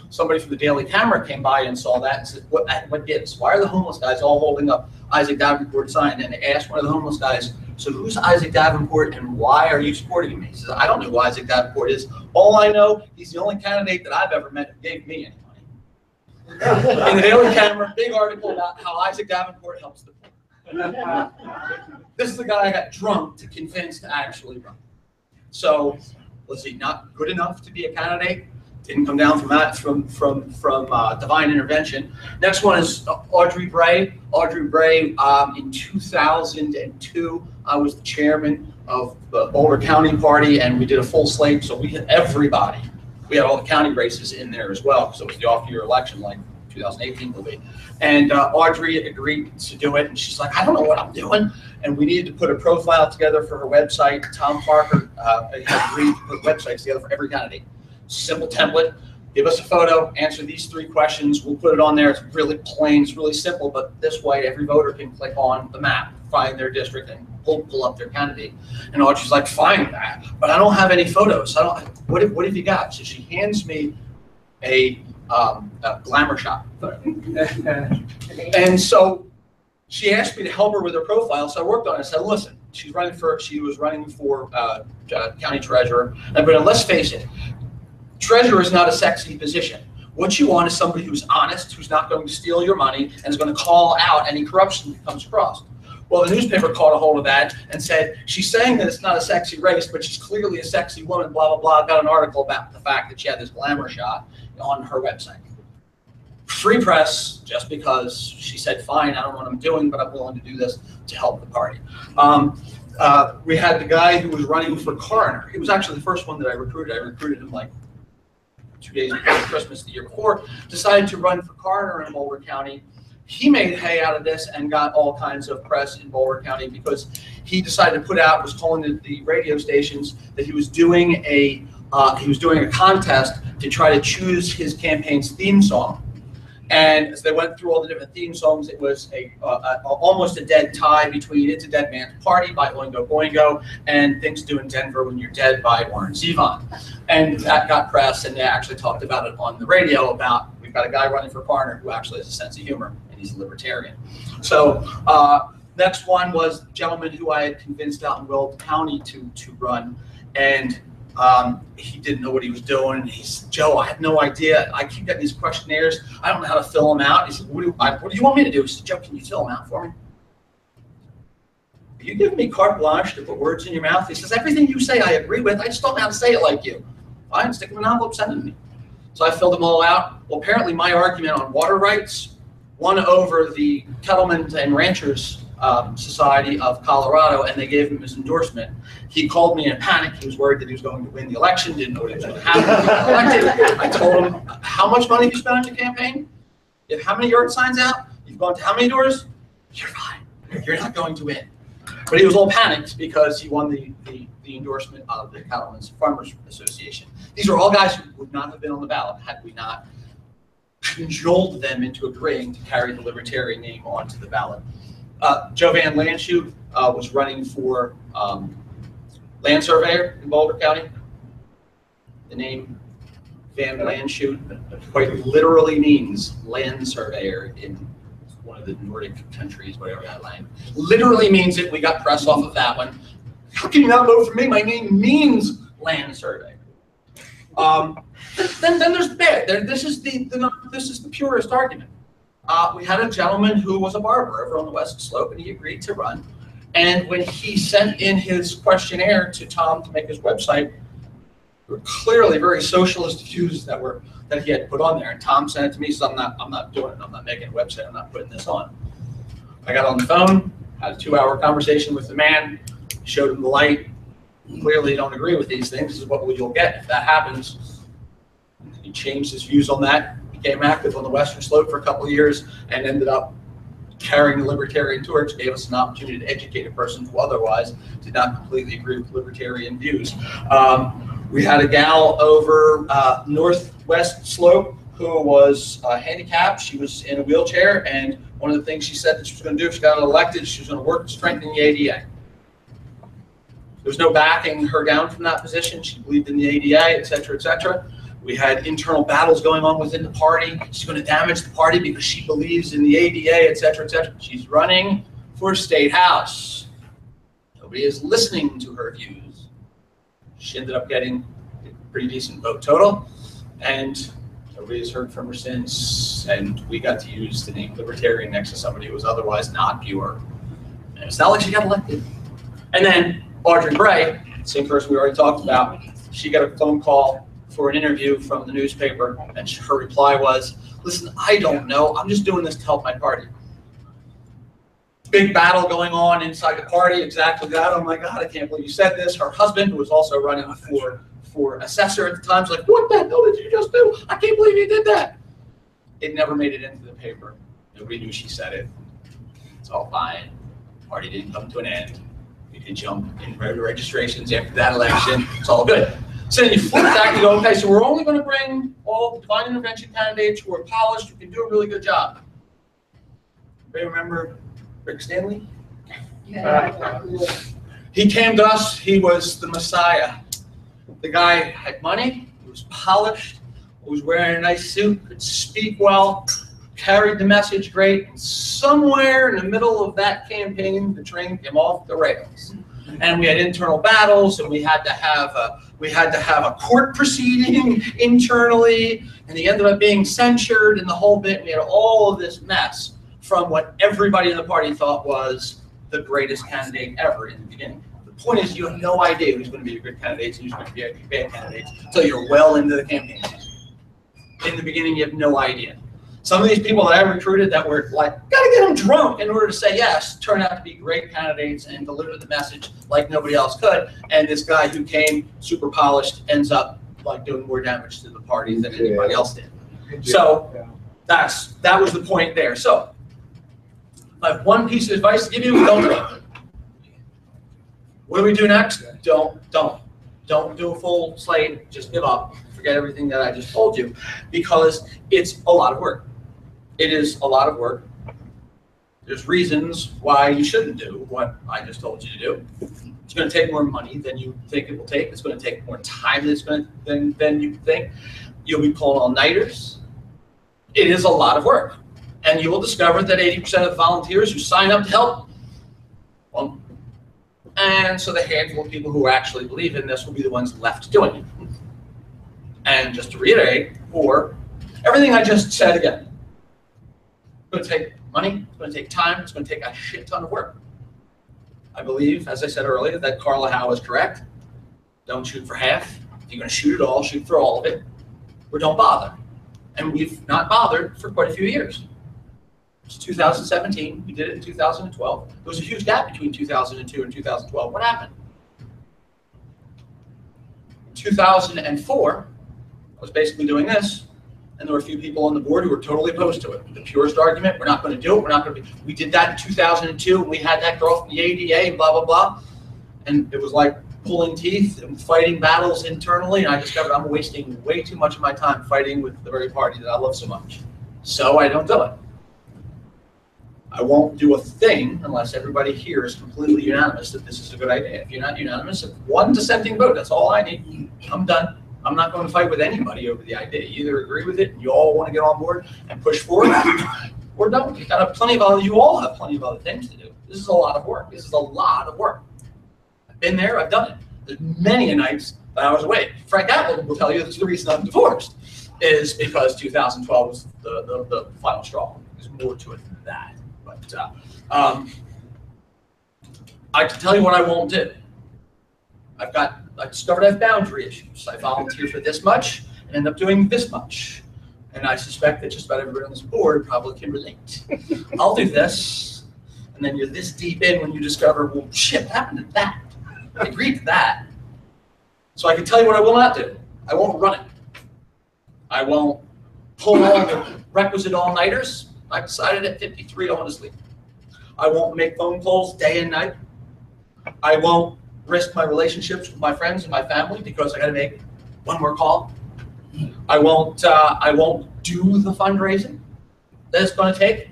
S17: Somebody from the Daily Camera came by and saw that and said, what gives? Why are the homeless guys all holding up Isaac Davenport sign? And they asked one of the homeless guys, so who's Isaac Davenport and why are you supporting him? He says, I don't know who Isaac Davenport is. All I know, he's the only candidate that I've ever met who gave me any money. In the Daily Camera, big article about how Isaac Davenport helps the poor. This is the guy I got drunk to convince to actually run. So was he not good enough to be a candidate? Didn't come down from divine intervention. Next one is Audrey Bray. Audrey Bray, in 2002, I was the chairman of the Boulder County Party, and we did a full slate, so we had everybody. We had all the county races in there as well, because it was the off-year election, like 2018 will be. And Audrey agreed to do it, and she's like, I don't know what I'm doing. And we needed to put a profile together for her website. Tom Parker had agreed to put websites together for every candidate. Simple template. Give us a photo, answer these 3 questions. We'll put it on there. It's really plain, it's really simple, but this way every voter can click on the map, find their district, and pull up their candidate. And Audrey's like, fine, but I don't have any photos. What have you got? So she hands me a glamour shot. And so she asked me to help her with her profile, so I worked on it. I said, listen, she was running for county treasurer. But let's face it, treasurer is not a sexy position. What you want is somebody who's honest, who's not going to steal your money, and is going to call out any corruption that comes across. Well, the newspaper caught a hold of that and said, she's saying that it's not a sexy race, but she's clearly a sexy woman, blah, blah, blah. Got an article about the fact that she had this glamour shot on her website. Free press, just because she said, fine, I don't know what I'm doing, but I'm willing to do this to help the party. We had the guy who was running for coroner. He was actually the first one that I recruited. I recruited him like 2 days before Christmas the year before, decided to run for coroner in Boulder County. He made hay out of this and got all kinds of press in Boulder County because he decided to put out, was calling the radio stations that he was doing a contest to try to choose his campaign's theme song. And as they went through all the different theme songs, it was almost a dead tie between It's a Dead Man's Party by Oingo Boingo and Things to Do in Denver When You're Dead by Warren Zevon. And that got press, and they actually talked about it on the radio about, we've got a guy running for coroner who actually has a sense of humor, and he's a libertarian. So next one was a gentleman who I had convinced out in Weld County to run, and he didn't know what he was doing. And he said, Joe, I have no idea. I keep getting these questionnaires. I don't know how to fill them out. He said, what do you want me to do? He said, Joe, can you fill them out for me? Are you giving me carte blanche to put words in your mouth? He says, everything you say I agree with. I just don't know how to say it like you. Fine, stick them in an envelope, send them to me. So I filled them all out. Well, apparently my argument on water rights won over the Cattlemen's and Ranchers Society of Colorado, and they gave him his endorsement. He called me in a panic. He was worried that he was going to win the election, didn't know what was going to happen. I told him, how much money have you spent on your campaign? You have how many yard signs out? You've gone to how many doors? You're fine. You're not going to win. But he was all panicked because he won the endorsement of the Cattlemen's Farmers Association. These are all guys who would not have been on the ballot had we not cajoled them into agreeing to carry the Libertarian name onto the ballot. Joe Van Landshut was running for land surveyor in Boulder County. The name Van Landshut quite literally means land surveyor in one of the Nordic countries, whatever that language. Literally means it. We got press off of that one. How can you not vote for me? My name means land surveyor. Then there's bad. This is the purest argument. We had a gentleman who was a barber over on the West Slope, and he agreed to run. And when he sent in his questionnaire to Tom to make his website, there were clearly very socialist views that he had put on there. And Tom sent it to me, so I'm not doing it. I'm not making a website. I'm not putting this on. I got on the phone, had a 2-hour conversation with the man, showed him the light. Clearly, don't agree with these things. This is what you'll get if that happens. He changed his views on that. Became active on the Western Slope for a couple of years and ended up carrying the Libertarian torch, gave us an opportunity to educate a person who otherwise did not completely agree with Libertarian views. We had a gal over Northwest Slope who was handicapped. She was in a wheelchair, and one of the things she said that she was going to do if she got elected, she was going to work to strengthen the ADA. There was no backing her down from that position. She believed in the ADA, et cetera, et cetera. We had internal battles going on within the party. She's going to damage the party because she believes in the ADA, et cetera, et cetera. She's running for state house. Nobody is listening to her views. She ended up getting a pretty decent vote total, and nobody has heard from her since. And we got to use the name Libertarian next to somebody who was otherwise not pure. And it's not like she got elected. And then Audrey Bray, same person we already talked about, she got a phone call for an interview from the newspaper, and her reply was, listen, I don't know, I'm just doing this to help my party. Big battle going on inside the party, exactly that. Oh my God, I can't believe you said this. Her husband, who was also running for assessor at the time, was like, what the hell did you just do? I can't believe you did that. It never made it into the paper. Nobody knew she said it. It's all fine. Party didn't come to an end. We did jump in registrations after that election. It's all good. So then you flip that and you go, okay, so we're only going to bring all divine intervention candidates who are polished, who can do a really good job. Anybody remember Rick Stanley?
S9: Yeah.
S17: He came to us, he was the Messiah. The guy had money, he was polished, was wearing a nice suit, could speak well, carried the message great, and somewhere in the middle of that campaign, the train came off the rails. And we had internal battles, and we had to have a court proceeding internally, and he ended up being censured and the whole bit. We had all of this mess from what everybody in the party thought was the greatest candidate ever in the beginning. The point is, you have no idea who's going to be a good candidate and who's going to be a bad candidate until you're well into the campaign season. In the beginning, you have no idea. Some of these people that I recruited that were like, gotta get them drunk in order to say yes, turn out to be great candidates and deliver the message like nobody else could. And this guy who came super polished ends up like doing more damage to the party than anybody else did. So that was the point there. So I have one piece of advice to give you: don't do it. What do we do next? Don't do a full slate. Just give up. Forget everything that I just told you, because it's a lot of work. It is a lot of work. There's reasons why you shouldn't do what I just told you to do. It's going to take more money than you think it will take. It's going to take more time than you think. You'll be pulling all-nighters. It is a lot of work. And you will discover that 80% of the volunteers who sign up to help won't. And so the handful of people who actually believe in this will be the ones left doing it. And just to reiterate, or everything I just said again, it's going to take money, it's going to take time, it's going to take a shit ton of work. I believe, as I said earlier, that Carla Howe is correct. Don't shoot for half. If you're going to shoot it all, shoot for all of it, or don't bother. And we've not bothered for quite a few years. It's 2017, we did it in 2012. There was a huge gap between 2002 and 2012. What happened? In 2004, I was basically doing this, and there were a few people on the board who were totally opposed to it. The purest argument, we're not going to do it, we're not going to be. We did that in 2002, and we had that girl from the ADA, and blah, blah, blah. And it was like pulling teeth and fighting battles internally, and I discovered I'm wasting way too much of my time fighting with the very party that I love so much. So I don't do it. I won't do a thing unless everybody here is completely unanimous that this is a good idea. If you're not unanimous, if one dissenting vote, that's all I need. I'm done. I'm not going to fight with anybody over the idea. You either agree with it and you all want to get on board and push forward, or don't. You all have plenty of other things to do. This is a lot of work. This is a lot of work. I've been there. I've done it. There's many nights that I was away. Frank Appleton will tell you that's the reason I'm divorced, is because 2012 was the final straw. There's more to it than that. But I can tell you what I won't do. I discovered I have boundary issues. I volunteer for this much and end up doing this much. And I suspect that just about everybody on this board probably can relate. I'll do this, and then you're this deep in when you discover, well, shit, what happened to that? I agreed to that. So I can tell you what I will not do. I won't run it. I won't pull all the requisite all-nighters. I decided at 53 I want to sleep. I won't make phone calls day and night. I won't risk my relationships with my friends and my family because I got to make one more call. I won't do the fundraising that it's going to take.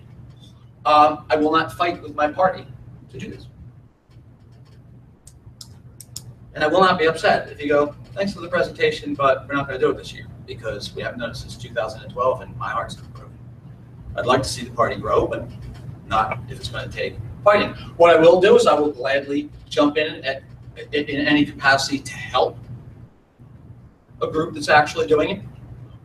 S17: I will not fight with my party to do this. And I will not be upset if you go, thanks for the presentation, but we're not going to do it this year because we haven't done it since 2012 and my heart's not broken. I'd like to see the party grow, but not if it's going to take fighting. What I will do is I will gladly jump in any capacity to help a group that's actually doing it.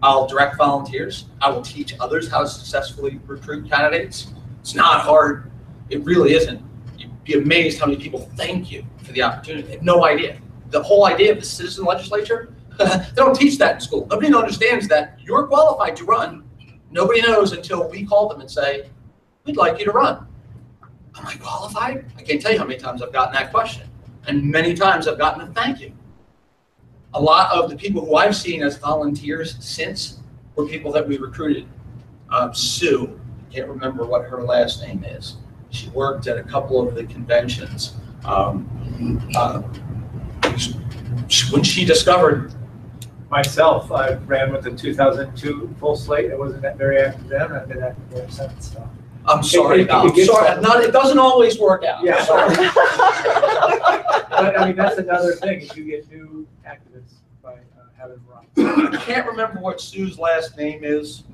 S17: I'll direct volunteers. I will teach others how to successfully recruit candidates. It's not hard. It really isn't. You'd be amazed how many people thank you for the opportunity. They have no idea. The whole idea of the citizen legislature, They don't teach that in school. Nobody understands that you're qualified to run. Nobody knows until we call them and say, we'd like you to run. Am I qualified? I can't tell you how many times I've gotten that question. And many times I've gotten a thank you. A lot of the people who I've seen as volunteers since were people that we recruited. Sue, I can't remember what her last name is. She worked at a couple of the conventions. When she discovered
S12: myself, I ran with the 2002 full slate. I wasn't that very active then. I've been active ever since. So.
S17: I'm sorry, it doesn't always work out.
S12: Yeah.
S17: Sorry.
S12: But I mean, that's another thing. Is you get new activists by having run.
S17: I can't remember what Sue's last name is,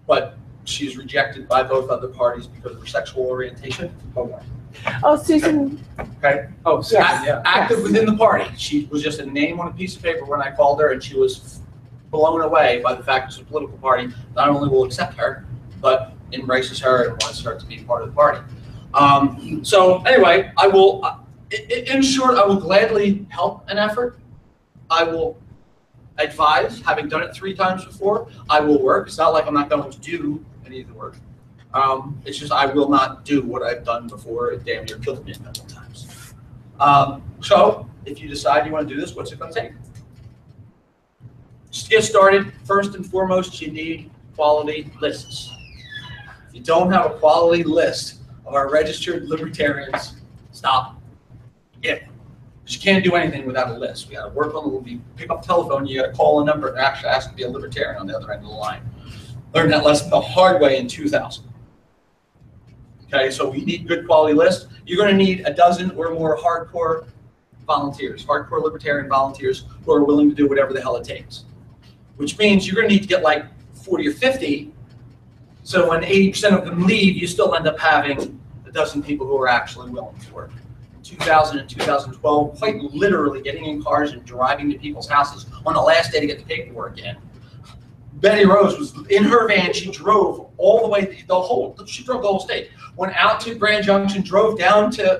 S17: but she's rejected by both other parties because of her sexual orientation.
S11: Oh, Susan.
S17: Okay.
S12: Oh, Susan, yeah.
S17: Active within the party. She was just a name on a piece of paper when I called her, and she was blown away by the fact it's a political party not only will accept her, but embraces her and wants her to be part of the party. So anyway, I will, in short, I will gladly help an effort. I will advise, having done it 3 times before. I will work. It's not like I'm not going to do any of the work. It's just I will not do what I've done before. It damn near killed me a couple times. So if you decide you want to do this, what's it going to take? Just to get started, first and foremost, you need quality lists. If you don't have a quality list of our registered libertarians, stop. Yeah. You can't do anything without a list. We got to work on it. You pick up the telephone, you got to call a number and actually ask to be a libertarian on the other end of the line. Learned that lesson the hard way in 2000. Okay, so we need good quality lists. You're going to need a dozen or more hardcore volunteers, hardcore libertarian volunteers who are willing to do whatever the hell it takes. Which means you're going to need to get like 40 or 50. So when 80% of them leave, you still end up having a dozen people who are actually willing to work. In 2000 and 2012, quite literally getting in cars and driving to people's houses on the last day to get the paperwork in. Betty Rose was in her van. She drove all the way, she drove the whole state. Went out to Grand Junction, drove down to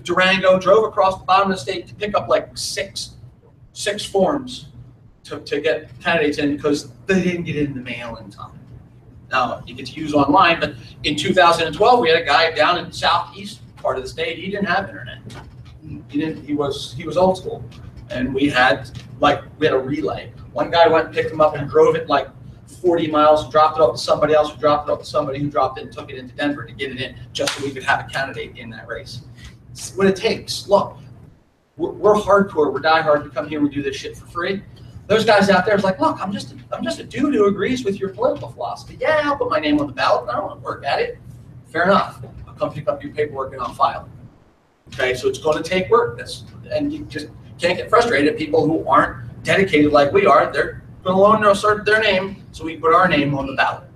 S17: Durango, drove across the bottom of the state to pick up like six forms to get candidates in because they didn't get it in the mail in time. Now, you get to use online, but in 2012, we had a guy down in the southeast part of the state. He didn't have internet. He was old school, and we had a relay. One guy went and picked him up and drove it like 40 miles, dropped it off to somebody else, who dropped it off to somebody who dropped it and took it into Denver to get it in, just so we could have a candidate in that race. It's what it takes. Look, we're hardcore. We're diehard. We come here. We do this shit for free. Those guys out there is like, look, I'm just a dude who agrees with your political philosophy. Yeah, I'll put my name on the ballot, but I don't want to work at it. Fair enough. I'll come pick up your paperwork and I'll file it. Okay, so it's going to take work. And you just can't get frustrated at people who aren't dedicated like we are. They're going to loan assert their name, so we put our name on the ballot.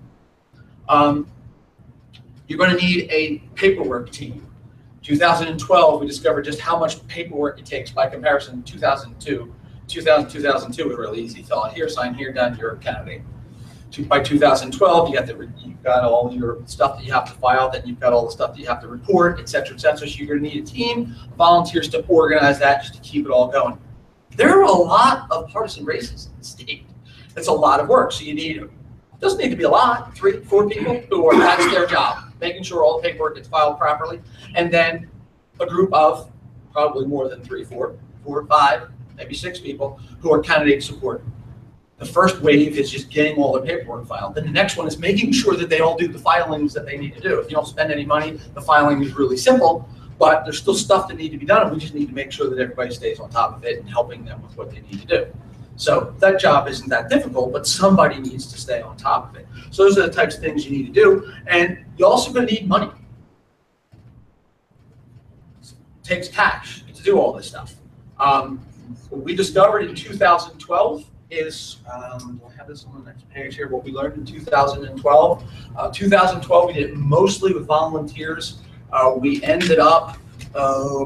S17: You're going to need a paperwork team. 2012, we discovered just how much paperwork it takes by comparison to 2002. 2002 was really easy. Fill out here, sign here, done, you're a candidate. By 2012, you've got all your stuff that you have to file, then you've got all the stuff that you have to report, et cetera, et cetera. So you're going to need a team of volunteers to organize that, just to keep it all going. There are a lot of partisan races in the state. It's a lot of work. So you need, it doesn't need to be a lot, 3, 4 people who are, that's their job, making sure all the paperwork gets filed properly. And then a group of probably more than 3, 4, 5, maybe 6 people who are candidate support. The first wave is just getting all the paperwork filed. Then the next one is making sure that they all do the filings that they need to do. If you don't spend any money, the filing is really simple, but there's still stuff that need to be done, and we just need to make sure that everybody stays on top of it and helping them with what they need to do. So that job isn't that difficult, but somebody needs to stay on top of it. So those are the types of things you need to do, and you're also going to need money. It takes cash to do all this stuff. What we discovered in 2012 is, do I have this on the next page here, what we learned in 2012. 2012, we did it mostly with volunteers. We ended up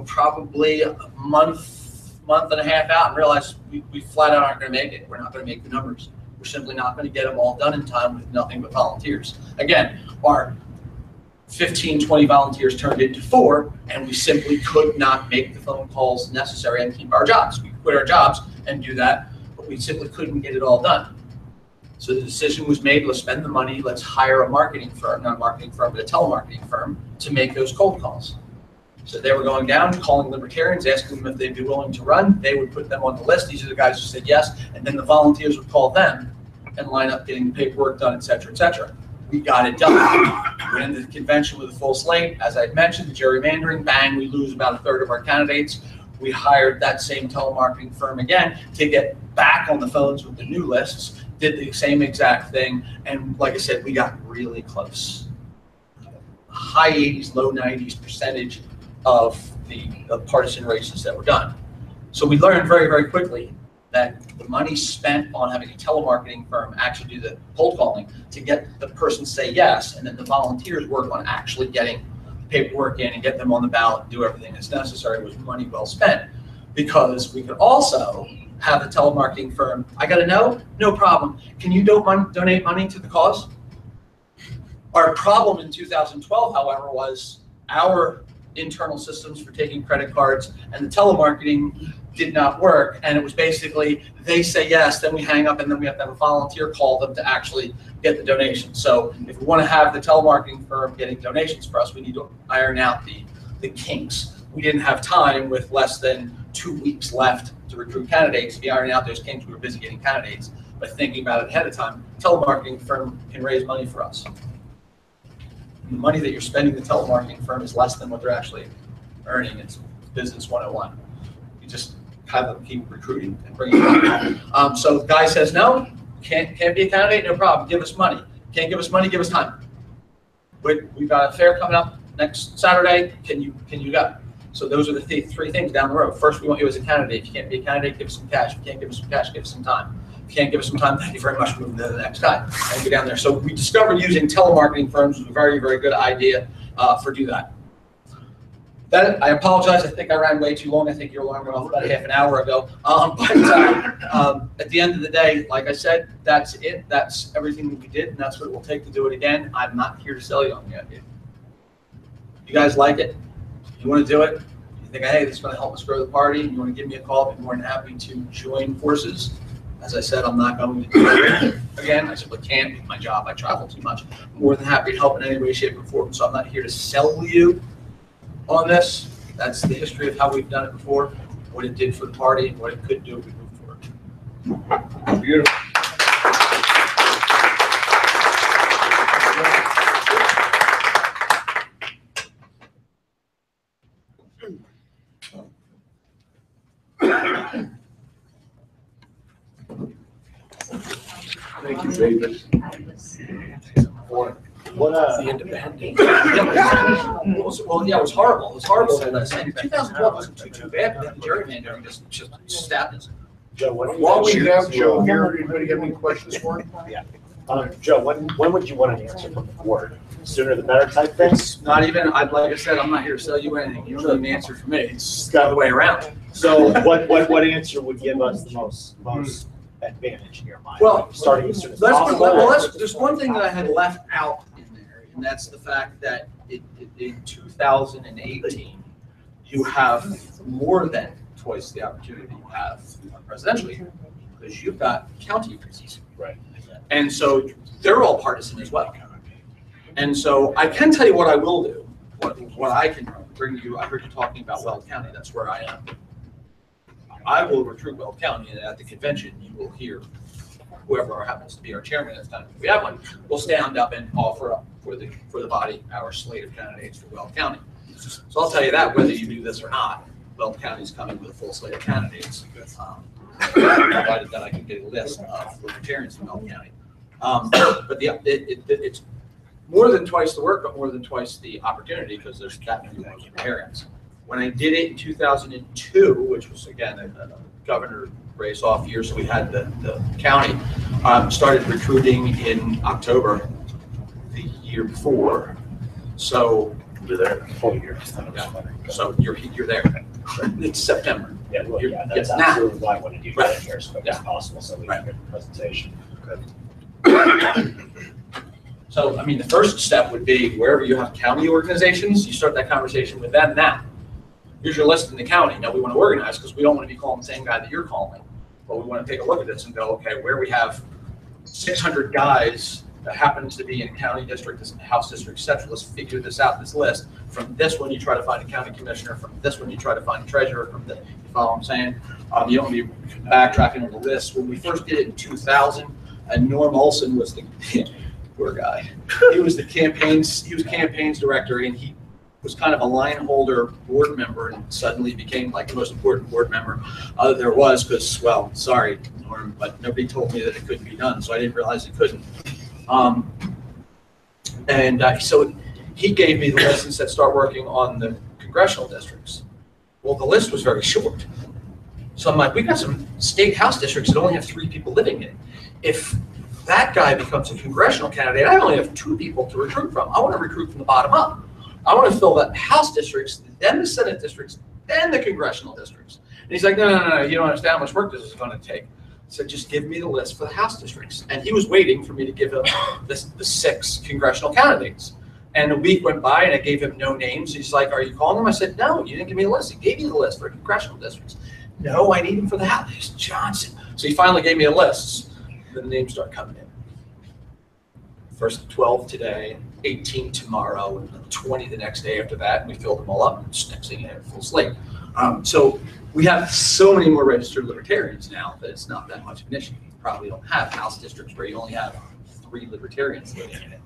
S17: probably a month and a half out and realized we flat out aren't going to make it. We're not going to make the numbers. We're simply not going to get them all done in time with nothing but volunteers. Again, our 15, 20 volunteers turned into 4, and we simply could not make the phone calls necessary and keep our jobs. We quit our jobs and do that, but we simply couldn't get it all done. So the decision was made, let's spend the money, let's hire a marketing firm, not a marketing firm, but a telemarketing firm to make those cold calls. So they were going down, calling Libertarians, asking them if they'd be willing to run. They would put them on the list. These are the guys who said yes. And then the volunteers would call them and line up getting the paperwork done, et cetera, et cetera. We got it done. We ended the convention with a full slate. As I mentioned, the gerrymandering, bang, we lose about a third of our candidates. We hired that same telemarketing firm again to get back on the phones with the new lists, did the same exact thing. And like I said, we got really close. High 80s, low 90s percentage of the partisan races that were done. So we learned very, very quickly that the money spent on having a telemarketing firm actually do the cold calling to get the person to say yes, and then the volunteers work on actually getting paperwork in and get them on the ballot, do everything that's necessary, was money well spent. Because we could also have the telemarketing firm, I gotta know, no problem. Can you donate money to the cause? Our problem in 2012, however, was our internal systems for taking credit cards and the telemarketing did not work. And it was basically, they say yes, then we hang up, and then we have to have a volunteer call them to actually get the donation. So if we want to have the telemarketing firm getting donations for us, we need to iron out the kinks. We didn't have time with less than 2 weeks left to recruit candidates to be ironing out those kinks. We were busy getting candidates. But thinking about it ahead of time, telemarketing firm can raise money for us. The money that you're spending the telemarketing firm is less than what they're actually earning. It's business 101. You just have them keep recruiting and bringing it back. So the guy says, no, can't be a candidate, no problem, give us money. Can't give us money, give us time. We've got a fair coming up next Saturday, can you go? So those are the three things down the road. First, we want you as a candidate. If you can't be a candidate, give us some cash. If you can't give us some cash, give us some time. If you can't give us some time, thank you very much for moving to the next guy and go down there. So we discovered using telemarketing firms was a very, very good idea for do that. I apologize. I think I ran way too long. I think your alarm went off about a half an hour ago. At the end of the day, like I said, that's it. That's everything that we did, and that's what it will take to do it again. I'm not here to sell you on the idea. You guys like it? You want to do it? You think, hey, this is going to help us grow the party? You want to give me a call? I'd be more than happy to join forces. As I said, I'm not going to do it again. I simply can't with my job. I travel too much. I'm more than happy to help in any way, shape, or form. So I'm not here to sell you on this. That's the history of how we've done it before, what it did for the party, and what it could do if we move forward.
S2: Beautiful.
S3: Thank you, David.
S17: The independent. Well, yeah, it was horrible. It was horrible. 2012 wasn't too bad, but the gerrymandering just stabbed us.
S3: Joe, while we have Joe here, anybody have any questions for him?
S1: Yeah. Joe, when would you want an answer from the board? Sooner the better type thing?
S17: It's not even, like I said, I'm not here to sell you anything. You don't need an answer from me. It's the other way around.
S1: So what answer would give us the most advantage in your mind?
S17: Well,
S1: starting as soon as possible.
S17: There's one thing that I had left out in there, and that's the fact that in 2018, you have more than twice the opportunity you have presidentially, because you've got county races.
S1: Right.
S17: And so they're all partisan as well. And so I can tell you what I will do, what I can bring you. I heard you talking about Weld County. That's where I am. I will recruit Weld County, and at the convention, you will hear whoever happens to be our chairman at the time, if we have one, will stand up and offer up for the body our slate of candidates for Weld County. So I'll tell you that whether you do this or not, Weld County is coming with a full slate of candidates, provided that I can get a list of Libertarians in Weld County. But it's more than twice the work, but more than twice the opportunity, because there's that many more Libertarians. When I did it in 2002, which was again a governor race off year, so we had the county, started recruiting in October the year before. So
S1: you're there full year.
S17: Yeah. So you're there. It's September.
S1: Yeah, well, yeah, that's absolutely why I want to do that here as quick as possible, so we can get the presentation. Okay.
S17: So, I mean, the first step would be wherever you have county organizations, you start that conversation with them now. here's your list in the county. Now we want to organize because we don't want to be calling the same guy that you're calling. But we want to take a look at this and go, okay, where we have 600 guys that happens to be in county district, this house district, etc. Let's figure this out, this list. From this one, you try to find a county commissioner. From this one, you try to find a treasurer. From the, you follow what I'm saying? You don't be backtracking on the list. When we first did it in 2000, and Norm Olson was the poor guy. He was campaigns director, and he was kind of a line holder board member, and suddenly became like the most important board member there was. Because, well, sorry, Norm, but nobody told me that it couldn't be done, so I didn't realize it couldn't. So he gave me the list and said, start working on the congressional districts. Well, the list was very short. So I'm like, we've got some state house districts that only have 3 people living in it. If that guy becomes a congressional candidate, I only have 2 people to recruit from. I want to recruit from the bottom up. I want to fill the house districts, then the Senate districts, then the congressional districts. And he's like, no, you don't understand how much work this is going to take. So just give me the list for the house districts. And he was waiting for me to give him the 6 congressional candidates. And a week went by and I gave him no names. He's like, are you calling them? I said, no, you didn't give me a list. He gave you the list for congressional districts. No, I need him for the house. He's Johnson. So he finally gave me a list. Then the names start coming in. First 12 today, 18 tomorrow, and 20 the next day after that. And we filled them all up. And just next thing you have a full slate. So we have so many more registered libertarians now that it's not that much of an issue. You probably don't have house districts where you only have 3 libertarians living in it.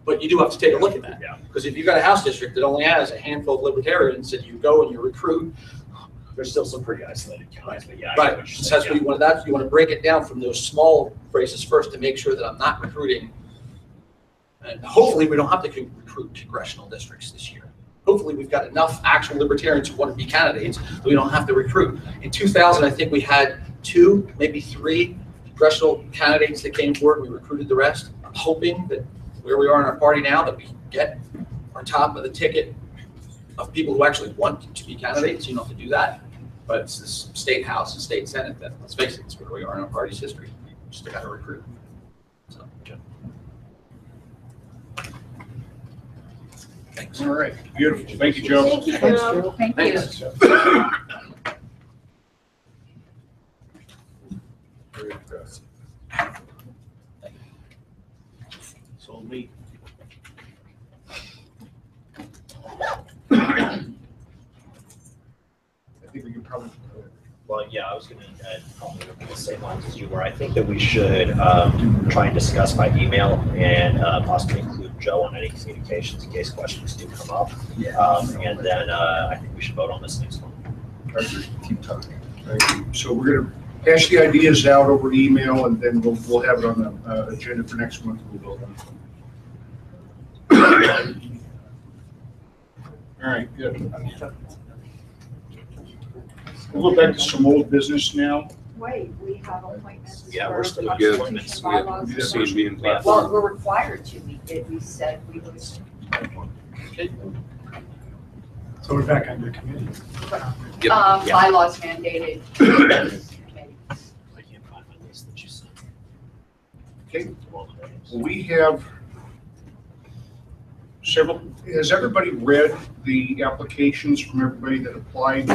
S17: But you do have to take a look at that. Because if you've got a house district that only has a handful of libertarians and you go and you recruit,
S1: There's still some pretty isolated counties, but yeah. I get
S17: right.
S1: what you're
S17: So
S1: saying,
S17: that's what you want to break it down from those small races first to make sure that I'm not recruiting. And hopefully we don't have to recruit congressional districts this year. Hopefully we've got enough actual libertarians who want to be candidates that we don't have to recruit. In 2000, I think we had 2, maybe 3 congressional candidates that came forward. We recruited the rest. I'm hoping that where we are in our party now, that we can get on top of the ticket of people who actually want to be candidates. You don't have to do that. But it's this state house and state senate that, let's face it, it's where we are in our party's history. We just got to recruit. So, thanks.
S3: All right, beautiful. Thank you, Joe.
S18: Thank you, Joe.
S9: Thank you.
S5: Very impressive.
S1: Sold me.
S3: I think we can probably.
S1: Well, yeah, I was going to add probably the same lines as you were. I think that we should try and discuss by email and possibly include Joe on any communications in case questions do come up. And then I think we should vote on this next one.
S3: Keep talking. So we're going to hash the ideas out over email, and then we'll have it on the agenda for next month. We'll vote on it. All right, good. We'll go back to some old business now.
S9: Wait, we have appointments.
S1: Yeah, we're still
S9: for
S1: good.
S9: constitution
S1: Bylaws.
S9: bylaws.
S13: CHB and
S9: Well,
S13: platform.
S9: we're required to, we said we would.
S12: So we're back under committee.
S13: Yep.
S9: Bylaws mandated.
S1: I can't find my list that you sent.
S3: Okay. Well, we have several. Has everybody read the applications from everybody that applied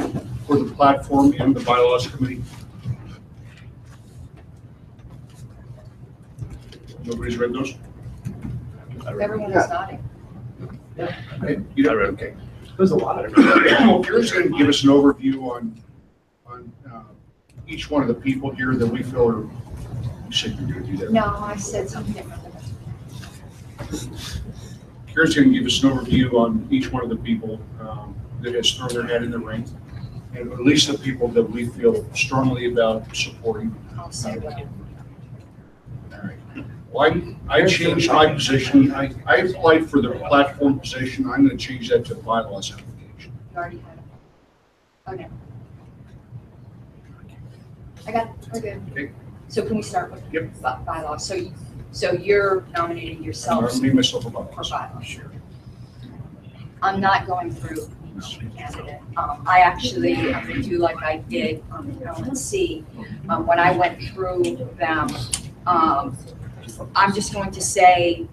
S3: for the platform and the bylaws committee? Nobody's read those?
S9: Everyone is nodding.
S3: Okay, you don't, okay.
S12: There's a lot of
S3: Well, Gary's going to give us an overview on each one of the people here that we feel are. You said you're going to do that.
S9: No, I said something different.
S3: Gary's going to give us an overview on each one of the people that has thrown their hat in the ring, and at least the people that we feel strongly about supporting.
S9: I'll say what.
S3: Well, I changed my position. I applied for the platform position. I'm going to change that to the bylaws application.
S9: You already had it. Oh, no. I got it. We're good.
S3: Okay.
S9: So can we start with
S3: Yep.
S9: bylaws? So you're nominating yourself
S3: I'll name myself a
S9: for
S3: bylaws.
S9: bylaws. Sure. I'm not going through each candidate. I actually, I'm going to do like I did on the LNC. When I went through them, I'm just going to say,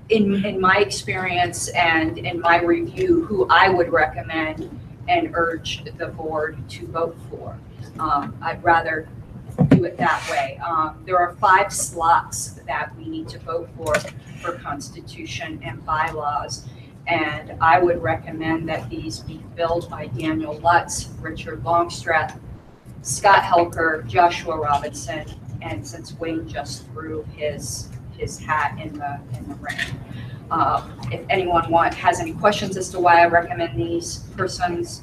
S9: in my experience and in my review, who I would recommend, and urge the board to vote for. I'd rather do it that way. There are 5 slots that we need to vote for Constitution and bylaws. And I would recommend that these be filled by Daniel Lutz, Richard Longstreth, Scott Helker, Joshua Robinson, and since Wayne just threw his hat in the ring. If anyone has any questions as to why I recommend these persons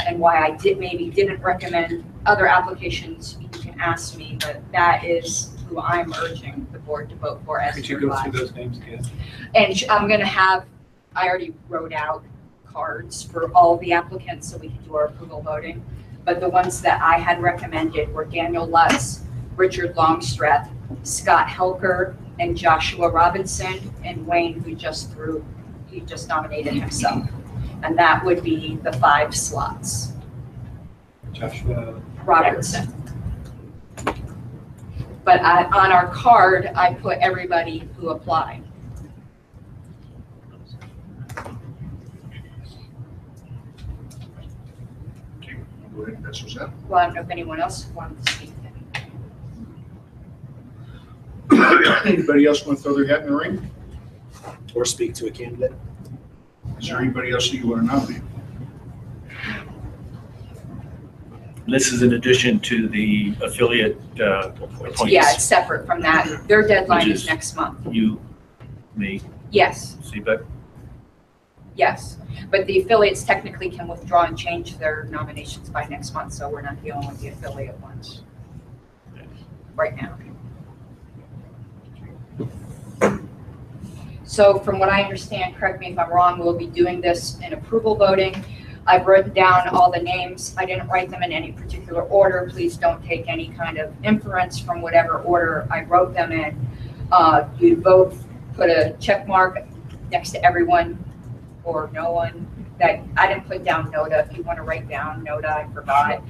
S9: and why I didn't recommend other applications, you can ask me, but that is who I'm urging the board to vote for as
S12: Could you go
S9: certified.
S12: through those names again?
S9: And I'm gonna have, I already wrote out cards for all the applicants so we can do our approval voting. But the ones that I had recommended were Daniel Lutz, Richard Longstreth, Scott Helker, and Joshua Robinson, and Wayne, he just nominated himself. And that would be the 5 slots.
S12: Joshua
S9: Robertson. But on our card, I put everybody who applied.
S3: Go ahead, that's what's up.
S9: Well, I don't know if anyone else wanted to speak.
S3: Anybody else want to throw their hat in the ring?
S1: Or speak to a candidate?
S3: Is there anybody else that you want to nominate?
S2: This is in addition to the affiliate appointees.
S9: Yeah, it's separate from that. Their deadline
S2: Which
S9: is
S2: is-
S9: next month.
S2: You, me,
S9: Yes,
S2: Seebeck.
S9: yes. But the affiliates technically can withdraw and change their nominations by next month, so we're not dealing with the affiliate ones right now. So from what I understand, correct me if I'm wrong, we'll be doing this in approval voting. I've written down all the names. I didn't write them in any particular order. Please don't take any kind of inference from whatever order I wrote them in. You vote, put a check mark next to everyone or no one. That I didn't put down Noda. If you want to write down Noda, I forgot.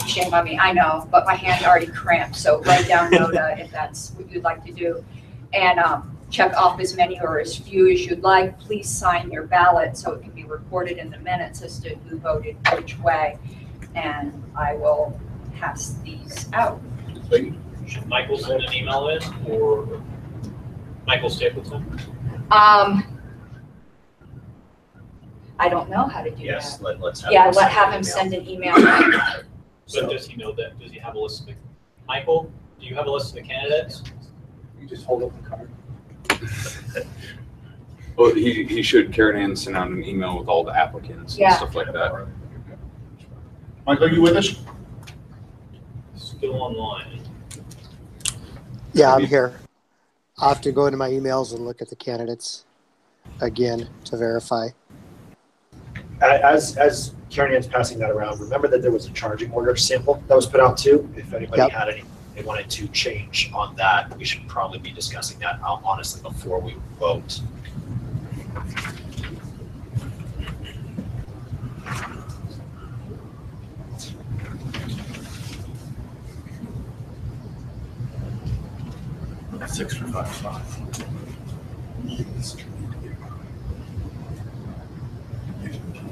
S9: Shame on me, I know, but my hand already cramped, so write down Noda if that's what you'd like to do. And check off as many or as few as you'd like. Please sign your ballot so it can be recorded in the minutes as to who voted which way. And I will pass these out.
S10: Should Michael send an email in, or Michael Stapleton?
S9: I don't know how to do
S1: Yes,
S9: that.
S1: let's have.
S9: Yeah,
S1: him send
S9: have
S1: an
S9: him
S1: email.
S9: send an email.
S10: So does he know that? Does he have a list of the, Michael, do you have a list of the candidates?
S12: You just hold up the card.
S13: Well, he should, Karen Ann sent out an email with all the applicants and
S9: Yeah.
S13: stuff like that.
S3: Michael, are you with us?
S10: Still online.
S14: Yeah, I'm here. I'll have to go into my emails and look at the candidates again to verify.
S1: As Karen Ann's passing that around, remember that there was a charging order sample that was put out too? If anybody
S14: Yep.
S1: had any, they wanted to change on that, we should probably be discussing that honestly before we vote.
S2: That's 6 for 5 spots.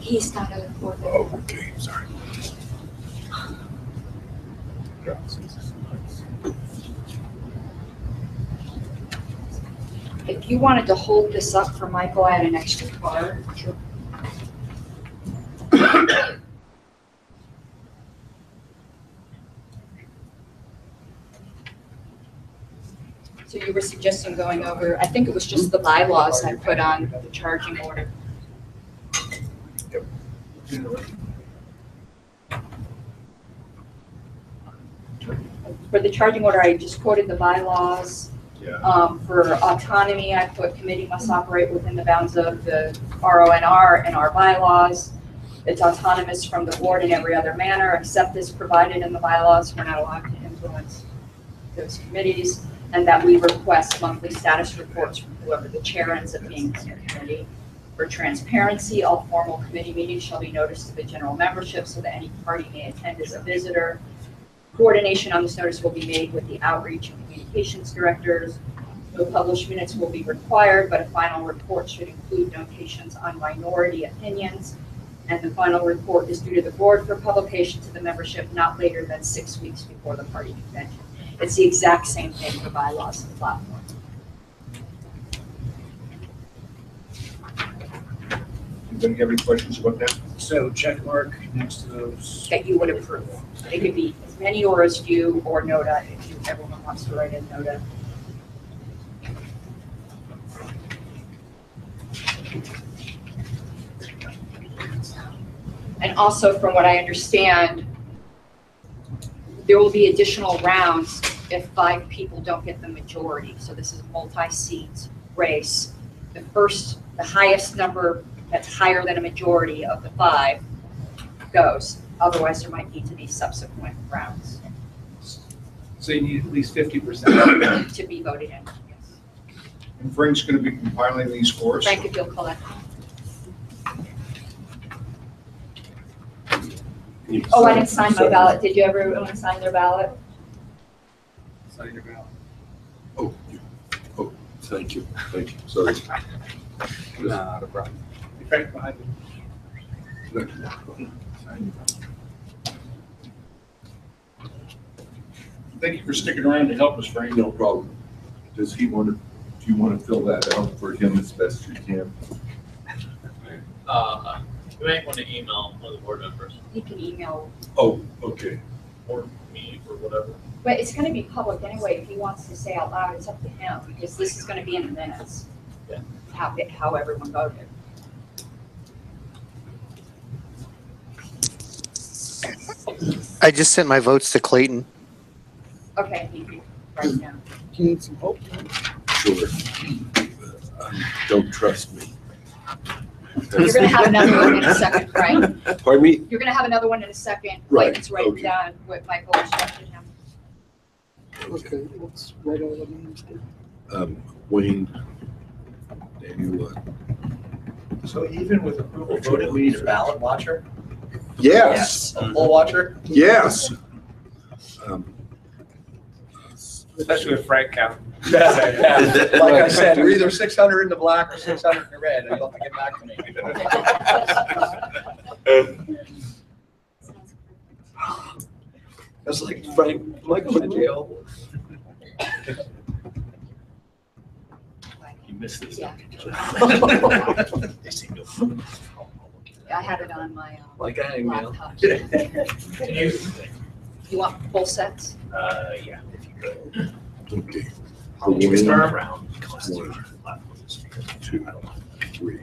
S9: He's not a board.
S5: Oh, okay, sorry.
S9: If you wanted to hold this up for Michael, I had an extra card. So you were suggesting going over, I think it was just the bylaws I put on the charging order. For the charging order, I just quoted the bylaws. For autonomy, I put committee must operate within the bounds of the RONR and our bylaws. It's autonomous from the board in every other manner, except as provided in the bylaws. We're not allowed to influence those committees, and that we request monthly status reports from whoever the chair ends up being in your committee. For transparency, all formal committee meetings shall be noticed to the general membership so that any party may attend as a visitor. Coordination on this notice will be made with the outreach and communications directors. No published minutes will be required, but a final report should include notations on minority opinions. And the final report is due to the board for publication to the membership not later than 6 weeks before the party convention. It's the exact same thing for bylaws and platform.
S3: Anybody have any questions about that?
S15: So check mark next to those.
S9: That you would approve. It could be as many or as few or NOTA if everyone wants to write in NOTA. And also, from what I understand, there will be additional rounds if 5 people don't get the majority. So this is a multi-seat race. The highest number that's higher than a majority of the 5 goes. Otherwise, there might need to be subsequent rounds
S12: So you need at least 50%.
S9: to be voted in.
S3: And Frank's going to be compiling these scores.
S9: Frank, if you'll collect. Oh, I didn't sign my ballot. Did you everyone sign their ballot?
S12: Sign your ballot.
S5: Oh, thank you. Thank you. Sorry.
S13: Not a problem.
S12: Frank behind you.
S3: Thank you for sticking around to help us, Frank.
S5: No problem. Does he want to, do you want to fill that out for him as best you can?
S10: You might want to email one of the board members
S9: You can email,
S5: Oh, okay.
S10: or me or whatever.
S9: but it's gonna be public anyway. If he wants to say out loud, it's up to him, because this is gonna be in the minutes.
S10: Yeah.
S9: How everyone voted.
S14: I just sent my votes to Clayton.
S9: Okay, you right now.
S4: Do you need some help?
S5: Sure. Don't trust me.
S9: You're gonna have another one in a second, Frank.
S5: Pardon me?
S9: You're gonna have another one in a second.
S5: Right,
S9: Clayton's writing
S5: okay.
S9: down what Michael instructed him.
S4: Okay, let's write all the names down.
S5: Wayne, Daniel.
S17: So even with approval voted, we need a ballot watcher?
S5: Yes.
S17: A poll watcher?
S5: Yes.
S12: Especially with Frank count.
S17: Yeah. Like I said, we're either 600 in the black or 600 in the red, and you'll have to get back to me. It's like Frank, Michael in jail.
S10: You missed this.
S9: Yeah. I have it on my
S17: Like a hangnail.
S9: laptop.
S10: Can you?
S9: You want full sets?
S10: Yeah, if you could.
S5: Okay.
S10: You can start
S5: One,
S10: around.
S5: 2, 3,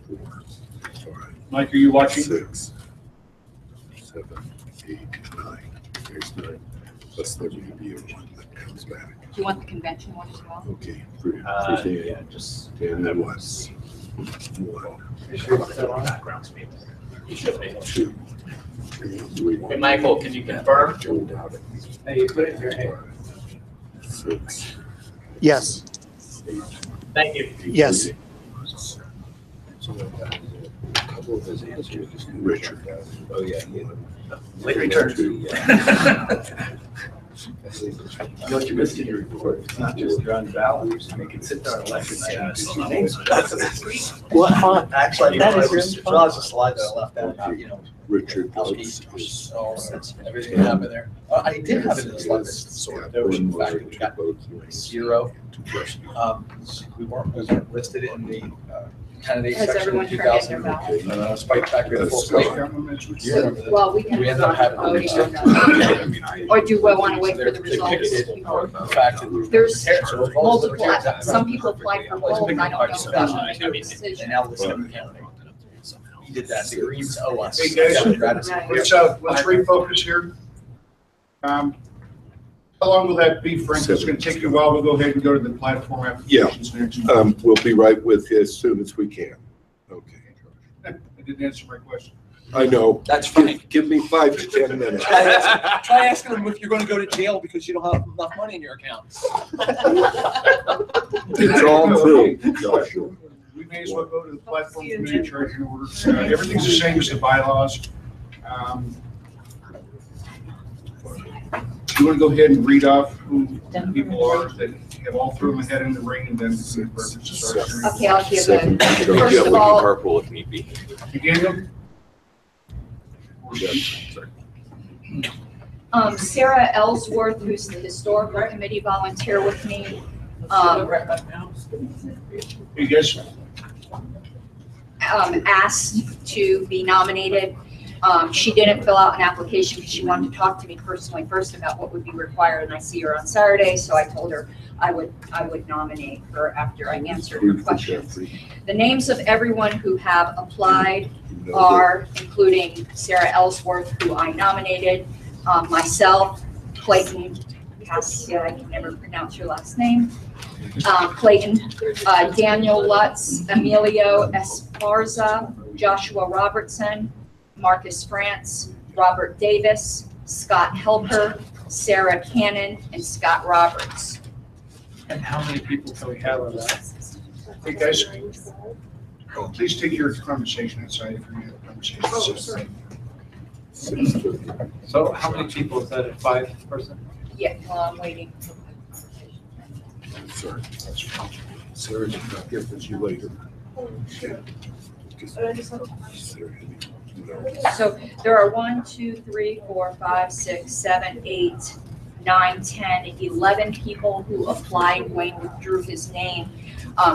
S5: 4, 5,
S3: Mike, are you watching?
S5: 6, 7, 8, 9. There's 9. Plus there may be a 1 that comes back.
S9: Do you want the convention one as well?
S5: Okay. For Dan.
S10: Yeah, just.
S5: Dan, that was 1,
S10: Backgrounds maybe. You should be.
S5: 2, 3.
S10: Hey, Michael, can you confirm?
S12: Hey, you put it in your hand.
S5: 6.
S14: Yes.
S10: Thank you.
S14: Yes.
S5: A couple of his answers. Richard.
S13: Oh, yeah.
S17: Late return.
S5: 2.
S17: You know what you missed in your report? It's not just you're on the ballot, you make it sit there on election night.
S14: What?
S17: Actually,
S14: That
S17: I
S14: is
S17: was,
S14: really
S17: well, it's a slide that I left out, you know,
S5: Richard.
S17: housekeepers, everything that happened there. I did have it in the slide, sort of, there was in fact, we got 0. We weren't listed in the candidate
S9: Has
S17: section
S9: everyone
S17: of
S9: turned in their
S17: 2000.
S9: ballot?
S17: Spike back with full slate. You remember that?
S9: Well, we can
S17: We ended
S9: start
S17: up having.
S9: voting on that. Or do I want to wait for the results?
S17: The fact that
S9: There's
S17: so as long as the
S9: multiple,
S17: Libertarians-
S9: some people applied for both, I don't know if that's a
S17: And
S9: decision.
S17: now listen to the candidate. He did that, the Greens owe us.
S3: Hey, guys,
S17: Gratitude.
S3: let's refocus here. How long will that be, Frank? It's gonna take you a while. We'll go ahead and go to the platform applications next.
S5: We'll be right with you as soon as we can. Okay.
S3: I didn't answer my question.
S5: I know.
S17: That's fine.
S5: Give me 5 to 10 minutes.
S17: Try asking them if you're gonna go to jail because you don't have enough money in your account.
S5: It's all true, Joshua.
S3: We may as well go to the platform committee charge in order. Everything's the same as the bylaws. You want to go ahead and read off who the people are that have all thrown the head in the ring and then.
S9: Okay, I'll give
S5: Seven.
S9: a,
S5: Yeah,
S9: first
S5: we
S9: of
S5: can
S9: all,
S13: Carpool if need be.
S3: You gave them?
S9: Sarah Ellsworth, who's the historical committee volunteer with me,
S3: You guys,
S9: asked to be nominated. She didn't fill out an application because she wanted to talk to me personally first about what would be required, and I see her on Saturday, so I told her I would nominate her after I answered her questions. The names of everyone who have applied are, including Sarah Ellsworth, who I nominated, myself, Clayton, I can never pronounce your last name, Clayton, Daniel Lutz, Emilio Esparza, Joshua Robertson, Marcus France, Robert Davis, Scott Helper, Sarah Cannon, and Scott Roberts.
S12: And how many people can we have on that?
S3: hey guys, please take your conversation outside if you're gonna have a conversation.
S12: So how many people is that, a 5-person?
S9: Yeah, well, I'm waiting.
S5: Sorry. Sarah did not get this you later.
S9: So there are 1, 2, 3, 4, 5, 6, 7, 8, 9, 10, 11 people who applied. Wayne withdrew his name.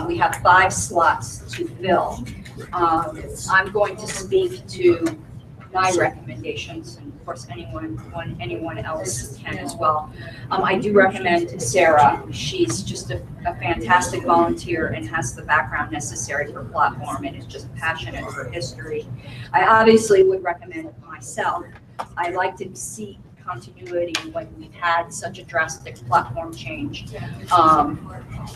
S9: We have 5 slots to fill. I'm going to speak to my recommendations, and of course anyone else can as well. I do recommend Sarah. She's just a fantastic volunteer and has the background necessary for platform and is just passionate for history. I obviously would recommend myself. I like to see continuity when we've had such a drastic platform change.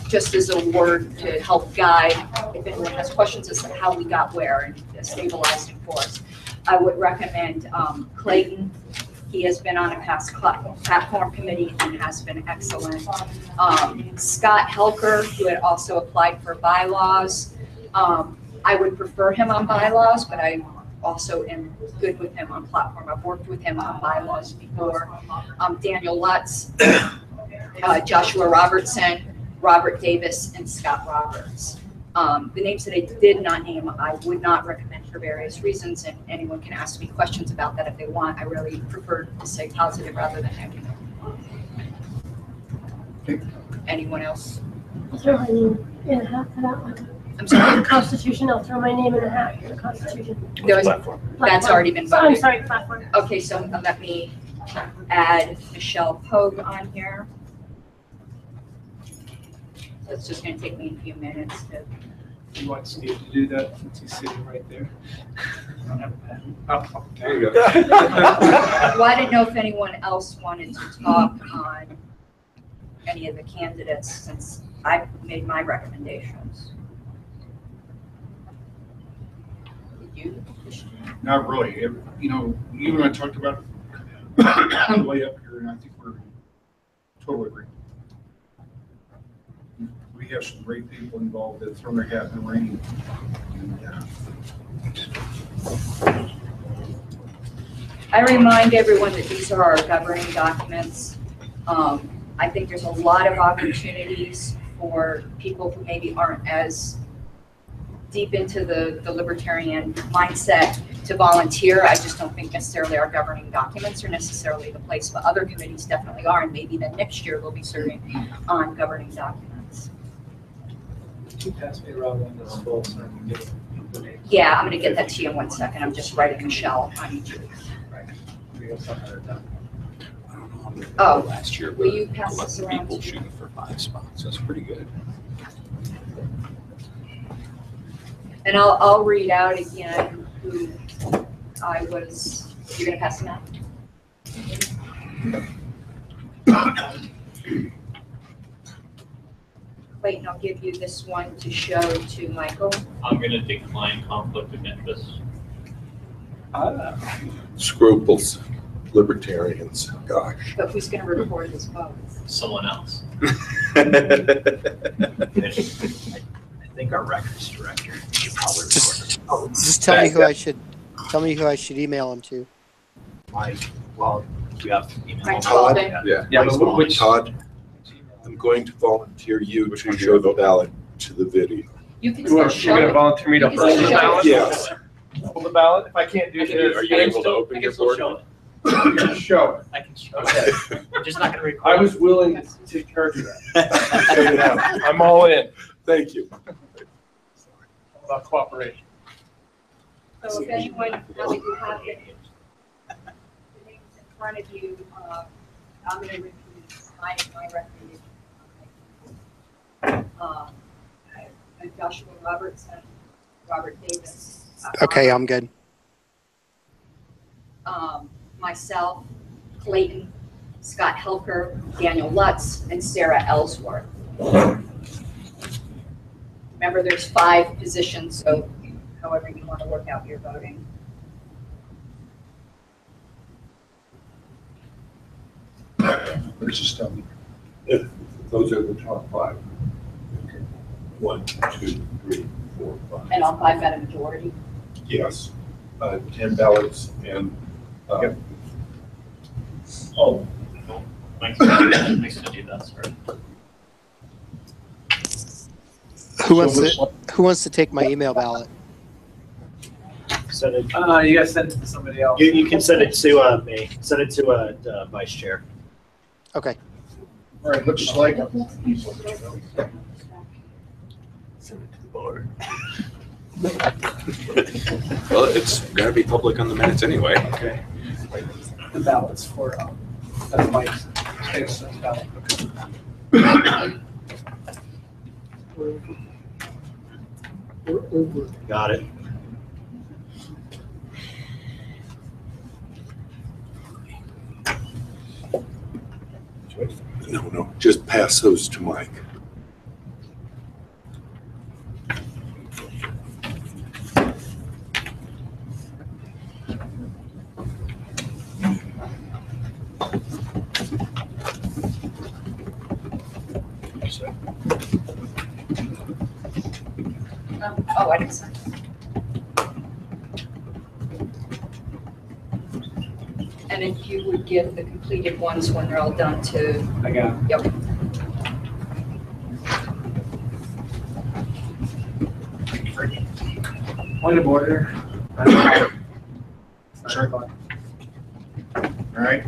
S9: Just as a word to help guide, if anyone has questions as to how we got where and stabilizing for us. I would recommend Clayton. He has been on a past platform committee and has been excellent. Scott Helker, who had also applied for bylaws. I would prefer him on bylaws, but I also am good with him on platform. I've worked with him on bylaws before. Daniel Lutz, Joshua Robertson, Robert Davis, and Scott Roberts. The names that I did not name, I would not recommend for various reasons, and anyone can ask me questions about that if they want. I really prefer to say positive rather than negative.
S3: Okay.
S9: Anyone else?
S18: I'll throw my name in a hat for that one.
S9: I'm sorry?
S18: Constitution, I'll throw my name in a hat for the Constitution.
S9: That's already been voted.
S18: I'm sorry, platform.
S9: Okay, so let me add Michelle Pogue on here. So it's just gonna take me a few minutes to.
S12: You want Steve to do that since he's sitting right there? I don't have a pen. Oh,
S13: There you go.
S9: Well, I didn't know if anyone else wanted to talk on any of the candidates since I've made my recommendations. Did you?
S3: Not really. You know, you and I talked about it on the way up here, and I think we're totally agreeing. We have some great people involved that throw their hat in the ring.
S9: I remind everyone that these are our governing documents. I think there's a lot of opportunities for people who maybe aren't as deep into the libertarian mindset to volunteer. I just don't think necessarily our governing documents are necessarily the place, but other committees definitely are, and maybe then next year they'll be serving on governing documents.
S12: Can you pass me around one that's full so I can get the names?
S9: Yeah, I'm gonna get that to you in 1 second. I'm just writing Michelle on each of these.
S12: We have some that are done.
S13: I don't know how many
S9: Oh,
S13: last year,
S9: will
S13: but
S9: you pass this
S13: 11
S9: around
S13: people
S9: to-
S13: shooting for 5 spots. That's pretty good.
S9: And I'll read out again who I was, you're gonna pass them out? Wait, and I'll give you this one to show to Michael.
S10: I'm gonna decline conflict of interest.
S5: Scruples, libertarians, gosh.
S9: But who's gonna record his vote?
S10: Someone else.
S1: I think our records director should probably record this.
S14: Just tell me who I should email them to.
S1: Well, you have email.
S9: Mike
S5: Todd?
S9: Spalding?
S5: Yeah,
S1: Mike
S5: but which, Todd, I'm going to volunteer you to show the ballot to the video.
S9: You can
S6: You're
S9: still
S6: gonna
S9: show it.
S6: volunteer me to
S9: You can still
S6: post the
S9: show it.
S6: ballot?
S5: Yes.
S6: Pull the ballot. If I can't do this.
S13: Are you able to open your board?
S6: You can show.
S10: I can show.
S6: Okay.
S10: I'm just not gonna record.
S6: I was willing to take charge of that. So you know, I'm all in.
S5: Thank you.
S6: About cooperation.
S9: So if anyone, now that you have the names in front of you, I'm gonna repeat my recommendation. Joshua Robertson, Robert Davis.
S14: Okay, I'm good.
S9: Myself, Clayton, Scott Helker, Daniel Lutz, and Sarah Ellsworth. Remember, there's 5 positions, so however you want to work out your voting.
S3: Where's the stuff?
S5: Those are the top 5. Okay. 1, 2, 3, 4, 5.
S9: And all 5 got a majority.
S5: Yes. 10 ballots and.
S1: Oh. Mike's gonna do that, sorry.
S14: Who wants to take my email ballot?
S1: Send it.
S12: You guys send it to somebody else.
S1: You can send it to me. Send it to vice chair.
S14: Okay.
S3: All right, looks like.
S2: Send it to the board.
S13: Well, it's gonna be public on the minutes anyway.
S12: Okay. The ballots for, that's Mike's, State's ballot.
S1: Got it.
S5: No, just pass those to Mike.
S9: Oh, I didn't sign. And if you would give the completed ones when they're all done to.
S12: I got it.
S9: Yep.
S12: Point of order.
S3: Sorry. All right.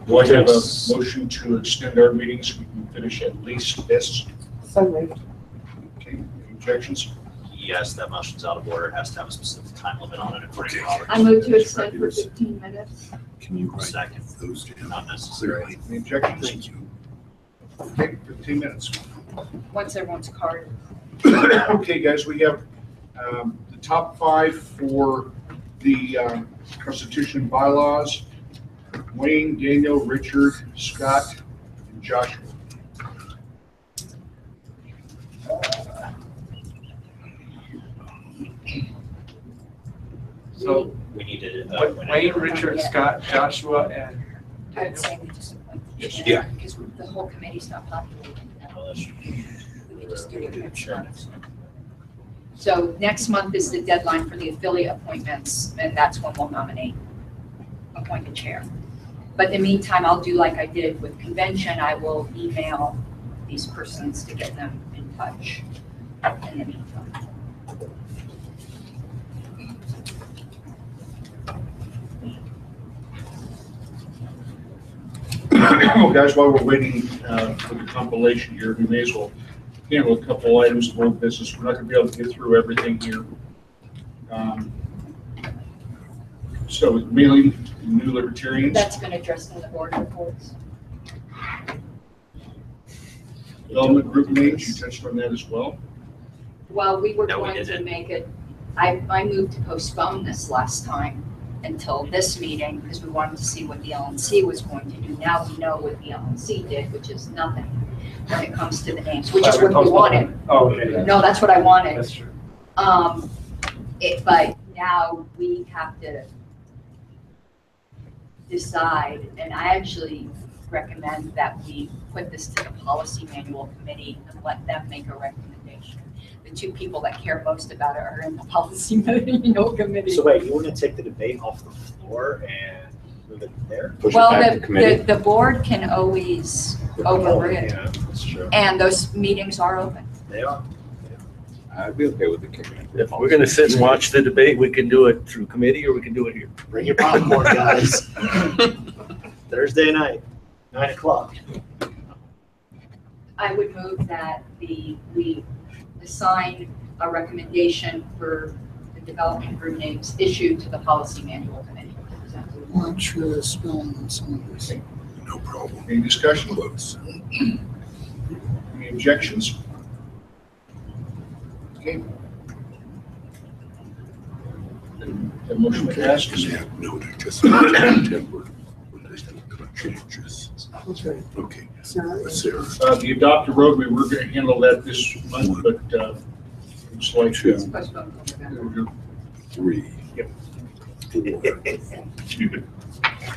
S3: Do I have a motion to extend our meetings so we can finish at least this?
S11: So moved.
S3: Okay, any objections?
S1: Yes, that motion's out of order. It has to have a specific time limit on it according to Robert's.
S9: I move to extend for 15 minutes.
S5: Can you write
S1: Second.
S5: those down?
S1: Not necessary.
S3: Any objections?
S5: Thank you.
S3: Okay, 15 minutes.
S9: Once everyone's card.
S3: Okay, guys, we have the top 5 for the Constitution and bylaws. Wayne, Daniel, Richard, Scott, and Joshua.
S12: So
S1: We need to.
S12: Wayne, Richard, Scott, Joshua, and
S9: I would say we just appoint the chair.
S13: Yeah.
S9: Because the whole committee's not populated. We could just do it next month. So next month is the deadline for the affiliate appointments, and that's when we'll nominate, appoint a chair. But in the meantime, I'll do like I did with convention. I will email these persons to get them in touch in the meantime.
S3: Well, guys, while we're waiting for the compilation here, we may as well handle a couple items of old business. We're not going to be able to get through everything here. So with mailing new Libertarians.
S9: That's been addressed in the board reports.
S3: Development group names, you touched on that as well.
S9: Well, we were
S1: No, we
S9: going to
S1: didn't.
S9: make it, I moved to postpone this last time until this meeting because we wanted to see what the LNC was going to do. Now we know what the LNC did, which is nothing when it comes to the names, which is what we wanted.
S12: Oh, okay.
S9: No, that's what I wanted.
S12: That's true.
S9: But now we have to decide, and I actually recommend that we put this to the policy manual committee and let them make a recommendation. The 2 people that care most about it are in the policy manual committee.
S1: So wait, you want to take the debate off the floor and move it there?
S13: Push it
S9: Well,
S13: back to committee.
S9: the board can always override,
S1: Yeah, that's true.
S9: and those meetings are open.
S1: They are.
S13: I'd be okay with the kick.
S2: If we're gonna sit and watch the debate, we can do it through committee or we can do it here.
S1: Bring your popcorn, guys. Thursday night, 9 o'clock.
S9: I would move that we assign a recommendation for the development group names issued to the policy manual committee.
S4: I'm not sure the spelling on some of this.
S5: No problem.
S3: Any discussion?
S5: Close.
S3: Any objections? Okay. Then the motion passes.
S5: Yeah, no, they're just tempered when there's no changes.
S4: Okay.
S5: Okay.
S4: Sarah,
S5: Sarah.
S3: The adopt a road, we were going to handle that this month, but looks like.
S5: Two.
S9: It's postponed until November.
S5: 3.
S3: Yep.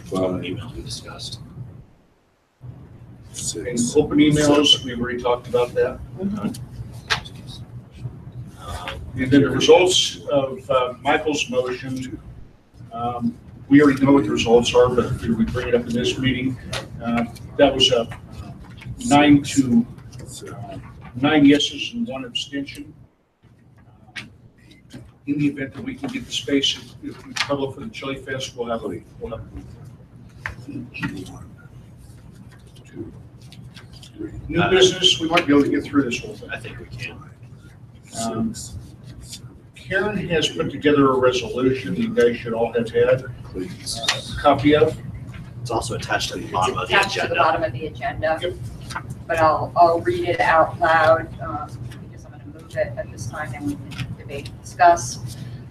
S5: 4. 5.
S1: Email we discussed.
S3: And
S5: 6.
S3: open emails, we've already talked about that. And then the results of Michael's motion, we already know what the results are, but we bring it up in this meeting. That was a 9 yeses and 1 abstention. In the event that we can get the space, if we cover for the Chili Fest, we'll have a.
S5: 1, 2, 3.
S3: New business, we might be able to get through this whole thing.
S1: I think we can.
S5: 6.
S3: Karen has put together a resolution you guys should all have had
S5: Please.
S3: a copy of.
S1: It's also attached to the
S9: It's
S1: bottom of the
S9: attached to the
S1: agenda.
S9: bottom of the agenda, but I'll read it out loud, because I'm gonna move it at this time and we can debate and discuss.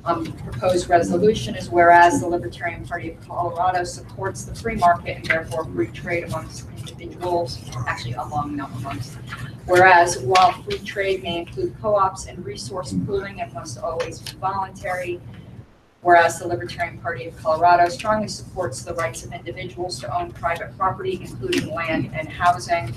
S9: Proposed resolution is whereas the Libertarian Party of Colorado supports the free market and therefore free trade amongst individuals, actually among, not amongst. Whereas while free trade may include co-ops and resource pooling, it must always be voluntary. Whereas the Libertarian Party of Colorado strongly supports the rights of individuals to own private property, including land and housing.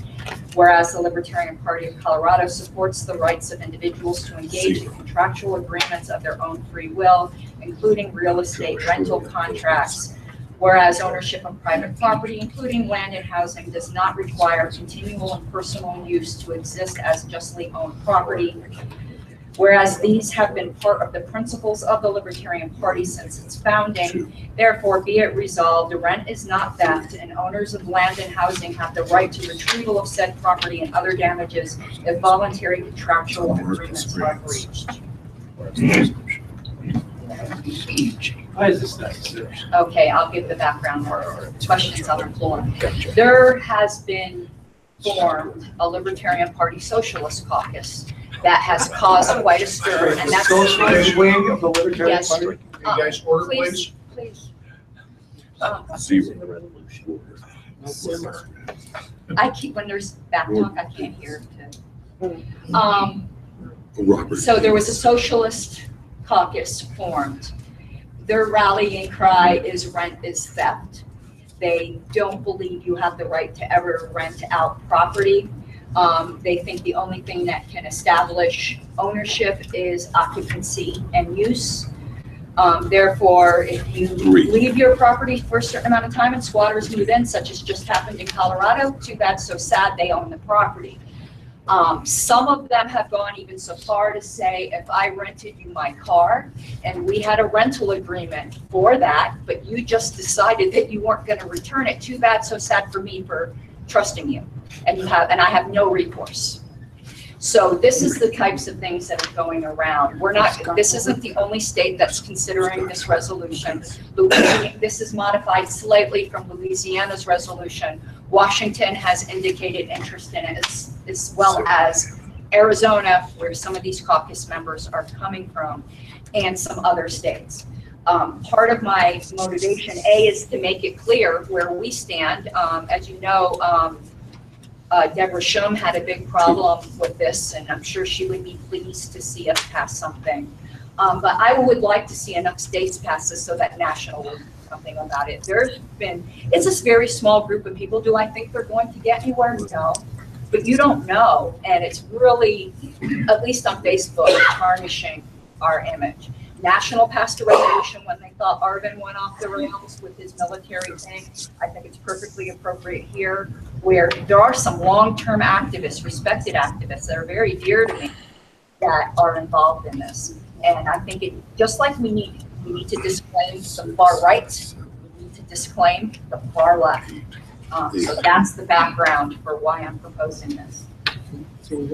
S9: Whereas the Libertarian Party of Colorado supports the rights of individuals to engage in contractual agreements of their own free will, including real estate rental contracts. Whereas ownership of private property, including land and housing, does not require continual and personal use to exist as justly owned property. Whereas these have been part of the principles of the Libertarian Party since its founding, therefore be it resolved, the rent is not theft, and owners of land and housing have the right to retrieval of said property and other damages if voluntary contractual agreements are breached.
S12: Why is this necessary?
S9: Okay, I'll give the background or questions on the floor. There has been formed a Libertarian Party Socialist Caucus that has caused quite a stir, and that's.
S12: Socialist wing of the Libertarian
S9: Yes.
S12: Party?
S3: You guys order, please?
S9: Please.
S5: 0.
S9: I keep, when there's back talk, I can't hear.
S5: Robert.
S9: So there was a socialist caucus formed. Their rallying cry is rent is theft. They don't believe you have the right to ever rent out property. They think the only thing that can establish ownership is occupancy and use. Therefore, if you leave your property for a certain amount of time and squatters move in, such as just happened in Colorado, too bad, so sad, they own the property. Some of them have gone even so far to say, if I rented you my car and we had a rental agreement for that, but you just decided that you weren't going to return it, too bad, so sad for me for trusting you. And I have no recourse. So this is the types of things that are going around. This isn't the only state that's considering this resolution. This is modified slightly from Louisiana's resolution. Washington has indicated interest in it, as well as Arizona, where some of these caucus members are coming from, and some other states. Part of my motivation, A, is to make it clear where we stand. As you know, Deborah Shum had a big problem with this, and I'm sure she would be pleased to see us pass something. But I would like to see enough states pass this so that national will do something about it. It's a very small group of people. Do I think they're going to get anywhere? No. But you don't know, and it's really, at least on Facebook, tarnishing our image. National passed a resolution when they thought Arvin went off the rails with his military thing. I think it's perfectly appropriate here, where there are some long-term activists, respected activists that are very dear to me, that are involved in this. And I think it, just like we need to disclaim the far right, we need to disclaim the far left. So that's the background for why I'm proposing this.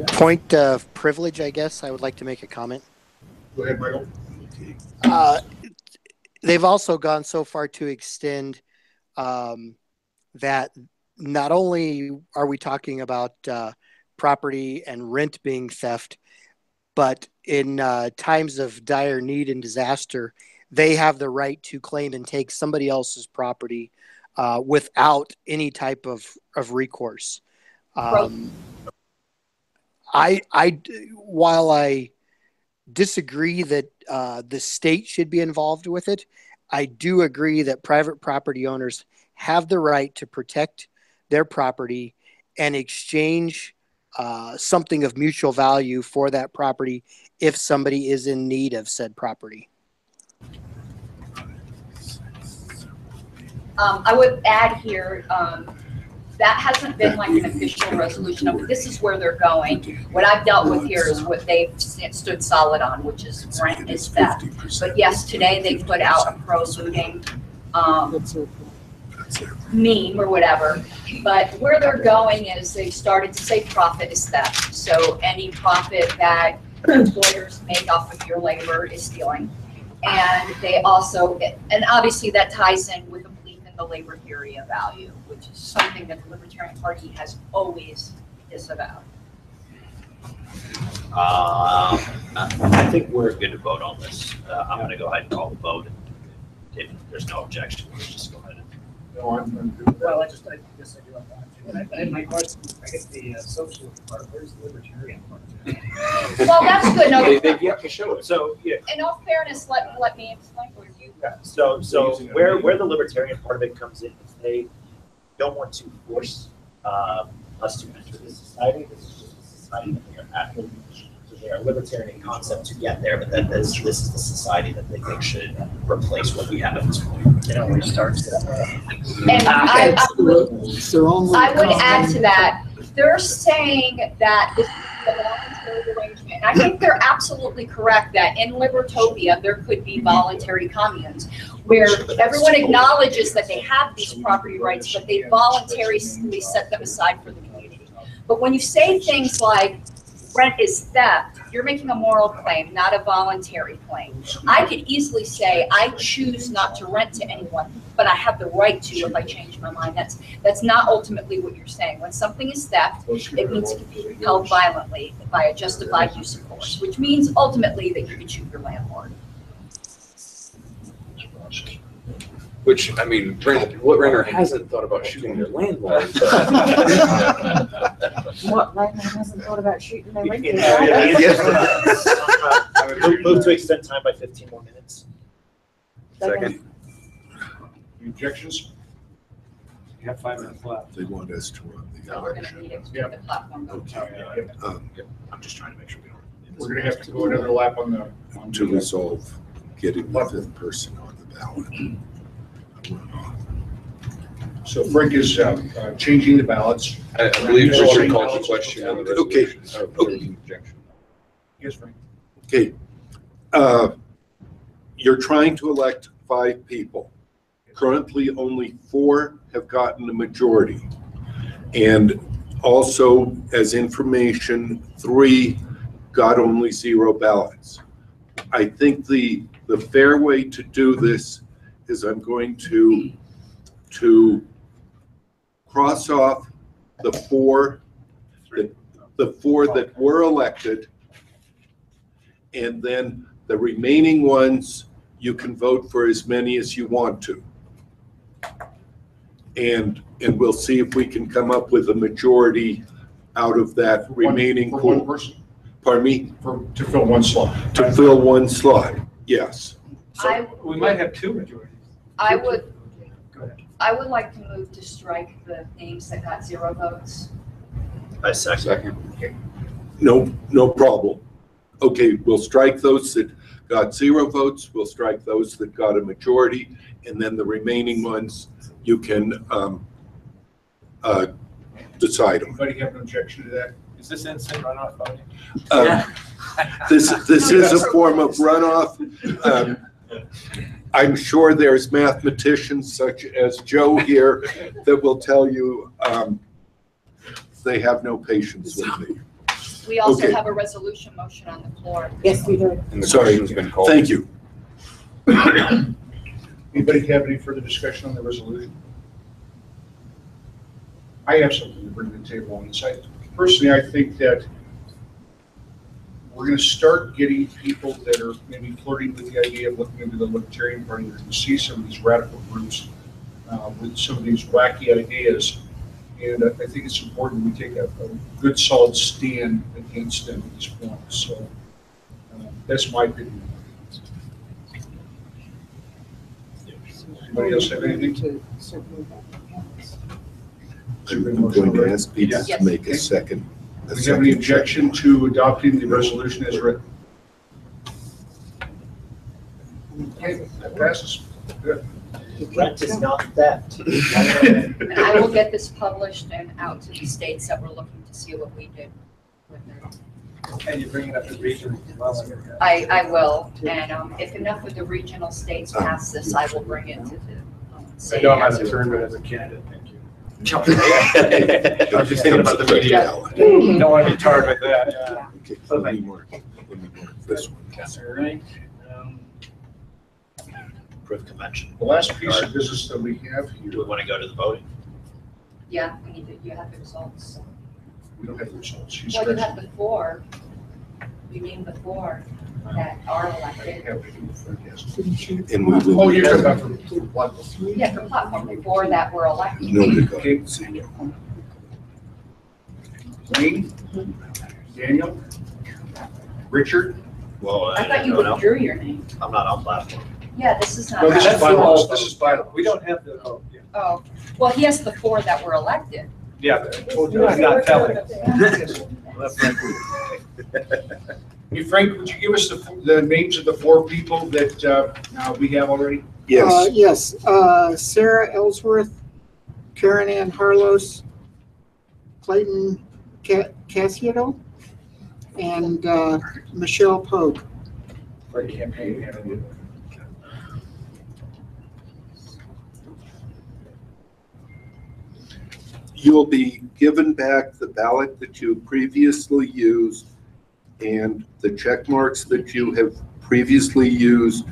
S14: Point of privilege, I guess. I would like to make a comment.
S3: Go ahead, Michael.
S14: They've also gone so far to extend that not only are we talking about property and rent being theft, but in times of dire need and disaster, they have the right to claim and take somebody else's property without any type of recourse. While I disagree that the state should be involved with it, I do agree that private property owners have the right to protect their property and exchange something of mutual value for that property if somebody is in need of said property.
S9: I would add here, that hasn't been like an official resolution of this is where they're going. What I've dealt with here is what they've stood solid on, which is rent is theft. But yes, today they put out a pro-looting meme or whatever. But where they're going is they started to say profit is theft. So any profit that employers make off of your labor is stealing. And they also, and obviously that ties in with a belief in the labor theory of value, which is something that the Libertarian Party has always disavowed.
S1: I think we're good to vote on this. I'm going to go ahead and call the vote. If there's no objection, let's just go ahead.
S3: No, I'm good with that.
S15: Well, I guess I do have that. And my question, I guess the socialist part, where's the libertarian part?
S9: Well, that's good. No,
S1: They've yet to show it. So, yeah.
S9: in all fairness, let me explain where you.
S1: Yeah. So where the libertarian part of it comes in is they don't want to force us to enter this society. This is just a society that they are at. So they are a libertarian concept to get there, but then this is the society that they think should replace what we have at this point. It always starts that way.
S9: And I would add to that, they're saying that this is a voluntary arrangement. And I think they're absolutely correct that in Libertopia, there could be voluntary communes where everyone acknowledges that they have these property rights, but they voluntarily set them aside for the community. But when you say things like rent is theft, you're making a moral claim, not a voluntary claim. I could easily say I choose not to rent to anyone, but I have the right to if I change my mind. That's not ultimately what you're saying. When something is theft, it means it can be repelled violently by a justified use of force, which means ultimately that you can shoot your landlord.
S13: Which, I mean, what renter hasn't thought about shooting their landlord?
S11: What landlord hasn't thought about shooting their renters?
S1: Move to extend time by 15 more minutes.
S13: Second.
S3: Any objections?
S12: You have 5 minutes left.
S5: They want us to run the
S9: So we're going to need it to get the platform.
S5: Okay.
S1: I'm just trying to make sure we don't.
S3: We're gonna have to go another lap on the.
S5: To resolve getting the fifth person on the ballot.
S3: So Frank is changing the ballots.
S13: I believe Richard called the question on the resolution.
S5: Okay.
S13: Objection.
S3: Yes, Frank.
S5: Okay. You're trying to elect 5 people. Currently, only 4 have gotten a majority. And also, as information, 3 got only 0 ballots. I think the fair way to do this is I'm going to cross off the 4 that were elected, and then the remaining ones you can vote for as many as you want to, and we'll see if we can come up with a majority out of that remaining
S3: pool.
S5: pool.
S3: One person.
S5: Pardon me?
S3: To fill one slot.
S5: To fill one slot, yes.
S12: So we might have 2 majorities.
S9: I would like to move to strike the names that got 0 votes.
S1: I second.
S5: No problem. Okay, we'll strike those that got 0 votes. We'll strike those that got a majority, and then the remaining ones you can decide on.
S3: Anybody have an objection to that?
S12: Is this instant runoff voting?
S5: This is a form of runoff. I'm sure there's mathematicians such as Joe here that will tell you they have no patience with me.
S9: We also
S5: Okay.
S9: have a resolution motion on the floor.
S11: Yes, we do.
S13: And the
S5: Sorry.
S13: question's been called.
S5: Thank you.
S3: Anybody have any further discussion on the resolution? I have something to bring to the table on this. Personally, I think that we're going to start getting people that are maybe flirting with the idea of looking into the Libertarian Party. They're going to see some of these radical groups with some of these wacky ideas. And I think it's important we take a good, solid stand against them at this point. So that's my opinion. Anybody else have anything?
S5: I'm going to ask Peter to make a second.
S3: Do we have any objection to adopting the resolution as written? That passes. Good.
S1: Rent is not that.
S9: And I will get this published and out to the states that we're looking to see what we do with it.
S12: And you bring it up to region as well.
S9: I will, and if enough of the regional states pass this, I will bring it to the
S12: I
S9: state.
S12: know I'm not concerned, but as a candidate, thank you.
S5: I'm
S12: just thinking about the media. Don't want to be tarred with that. Yeah.
S5: Okay, let me mark this one.
S3: All right.
S1: Approved convention.
S3: The last piece of business that we have
S1: Do we
S3: here,
S1: want to go to the voting?
S9: Yeah, we need to, you have the results.
S3: we don't have the results. She's
S9: Well, you
S3: scratching.
S9: have the four, you mean the four that are
S3: I
S9: elected.
S3: have it in front, yes.
S5: And we will.
S3: Oh, you're talking about from what?
S9: Yeah, for platform, the four that were elected.
S5: No, we got
S3: Okay.
S5: it. See.
S3: Wayne, Daniel, Richard.
S1: Well,
S9: I thought you withdrew your name.
S1: I'm not on platform.
S9: Yeah, this is not.
S3: No, this is
S12: That's the
S3: bylaws.
S12: whole-
S3: This is bylaws.
S12: We don't have the, oh, yeah.
S9: Oh, well, he has the four that were elected.
S12: Yeah, but I told you, I'm not telling.
S3: Hey, Frank, would you give us the names of the four people that we have already?
S5: Yes.
S4: Yes, Sarah Ellsworth, Karen Ann Harlos, Clayton Cassiano, and Michelle Pogue.
S3: For campaign, haven't you?
S5: You'll be given back the ballot that you previously used, and the check marks that you have previously used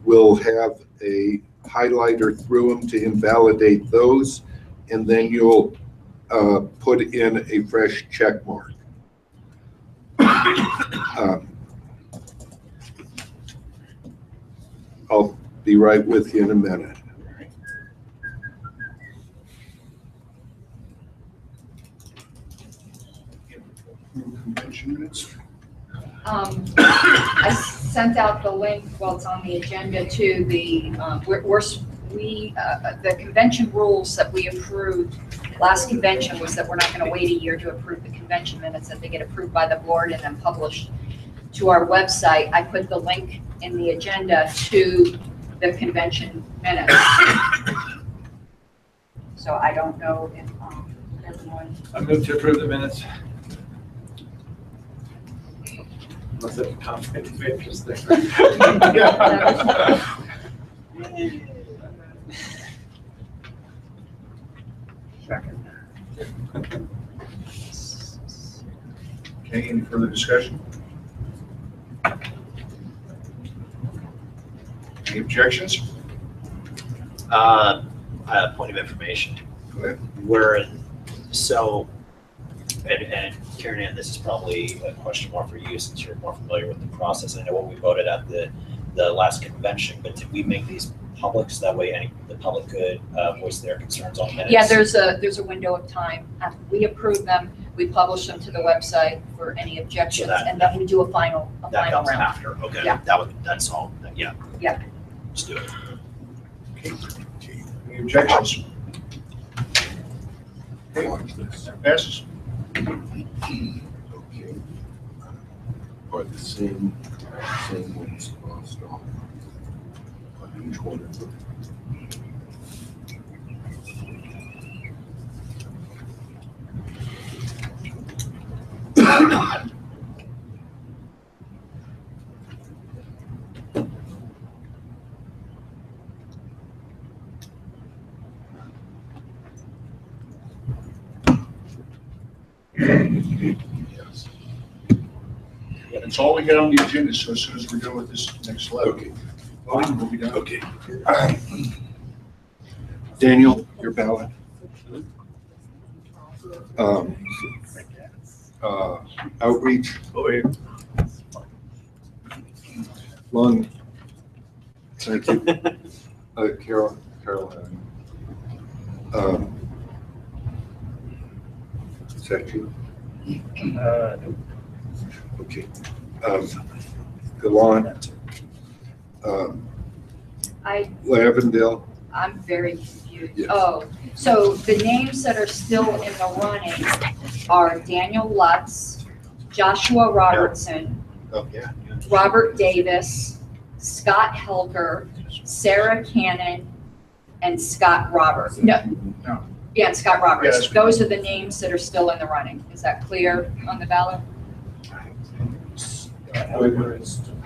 S5: will have a highlighter through them to invalidate those, and then you'll put in a fresh check mark. I'll be right with you in a minute.
S3: Convention minutes.
S9: I sent out the link, well, it's on the agenda to the, the convention rules that we approved. Last convention was that we're not gonna wait a year to approve the convention minutes, that they get approved by the board and then published to our website. I put the link in the agenda to the convention minutes. So I don't know if, everyone.
S12: I move to approve the minutes. Unless there's a conflict of interest there.
S3: Okay, any further discussion? Any objections?
S1: Point of information.
S3: Go ahead.
S1: And Karen Ann, this is probably a question more for you since you're more familiar with the process. I know what we voted at the last convention, but did we make these public so that way the public could voice their concerns on minutes?
S9: Yeah, there's a window of time. After we approve them, we publish them to the website for any objections,
S1: So that-
S9: and then we do a final
S1: That comes
S9: round.
S1: after, okay.
S9: Yeah.
S1: That's all, yeah.
S9: Yeah.
S1: Let's do it.
S3: Any objections?
S5: Watch this.
S3: That passes.
S5: Okay. Are the same ones crossed off on each one of them?
S3: That's all we got on the agenda, so as soon as we're done with this next level.
S5: Okay.
S3: We'll be done.
S5: Okay. Daniel, your ballot. Outreach. Lung. Thank you. Caroline. Is that you? Okay. Gallant. Lavendale.
S9: I'm very confused.
S5: Yes.
S9: Oh, so the names that are still in the running are Daniel Lutz, Joshua Robertson,
S1: Oh, yeah.
S9: Robert Davis, Scott Helker, Sarah Cannon, and Scott Roberts. No. Yeah, and Scott Roberts.
S3: Yes.
S9: Those are the names that are still in the running. Is that clear on the ballot?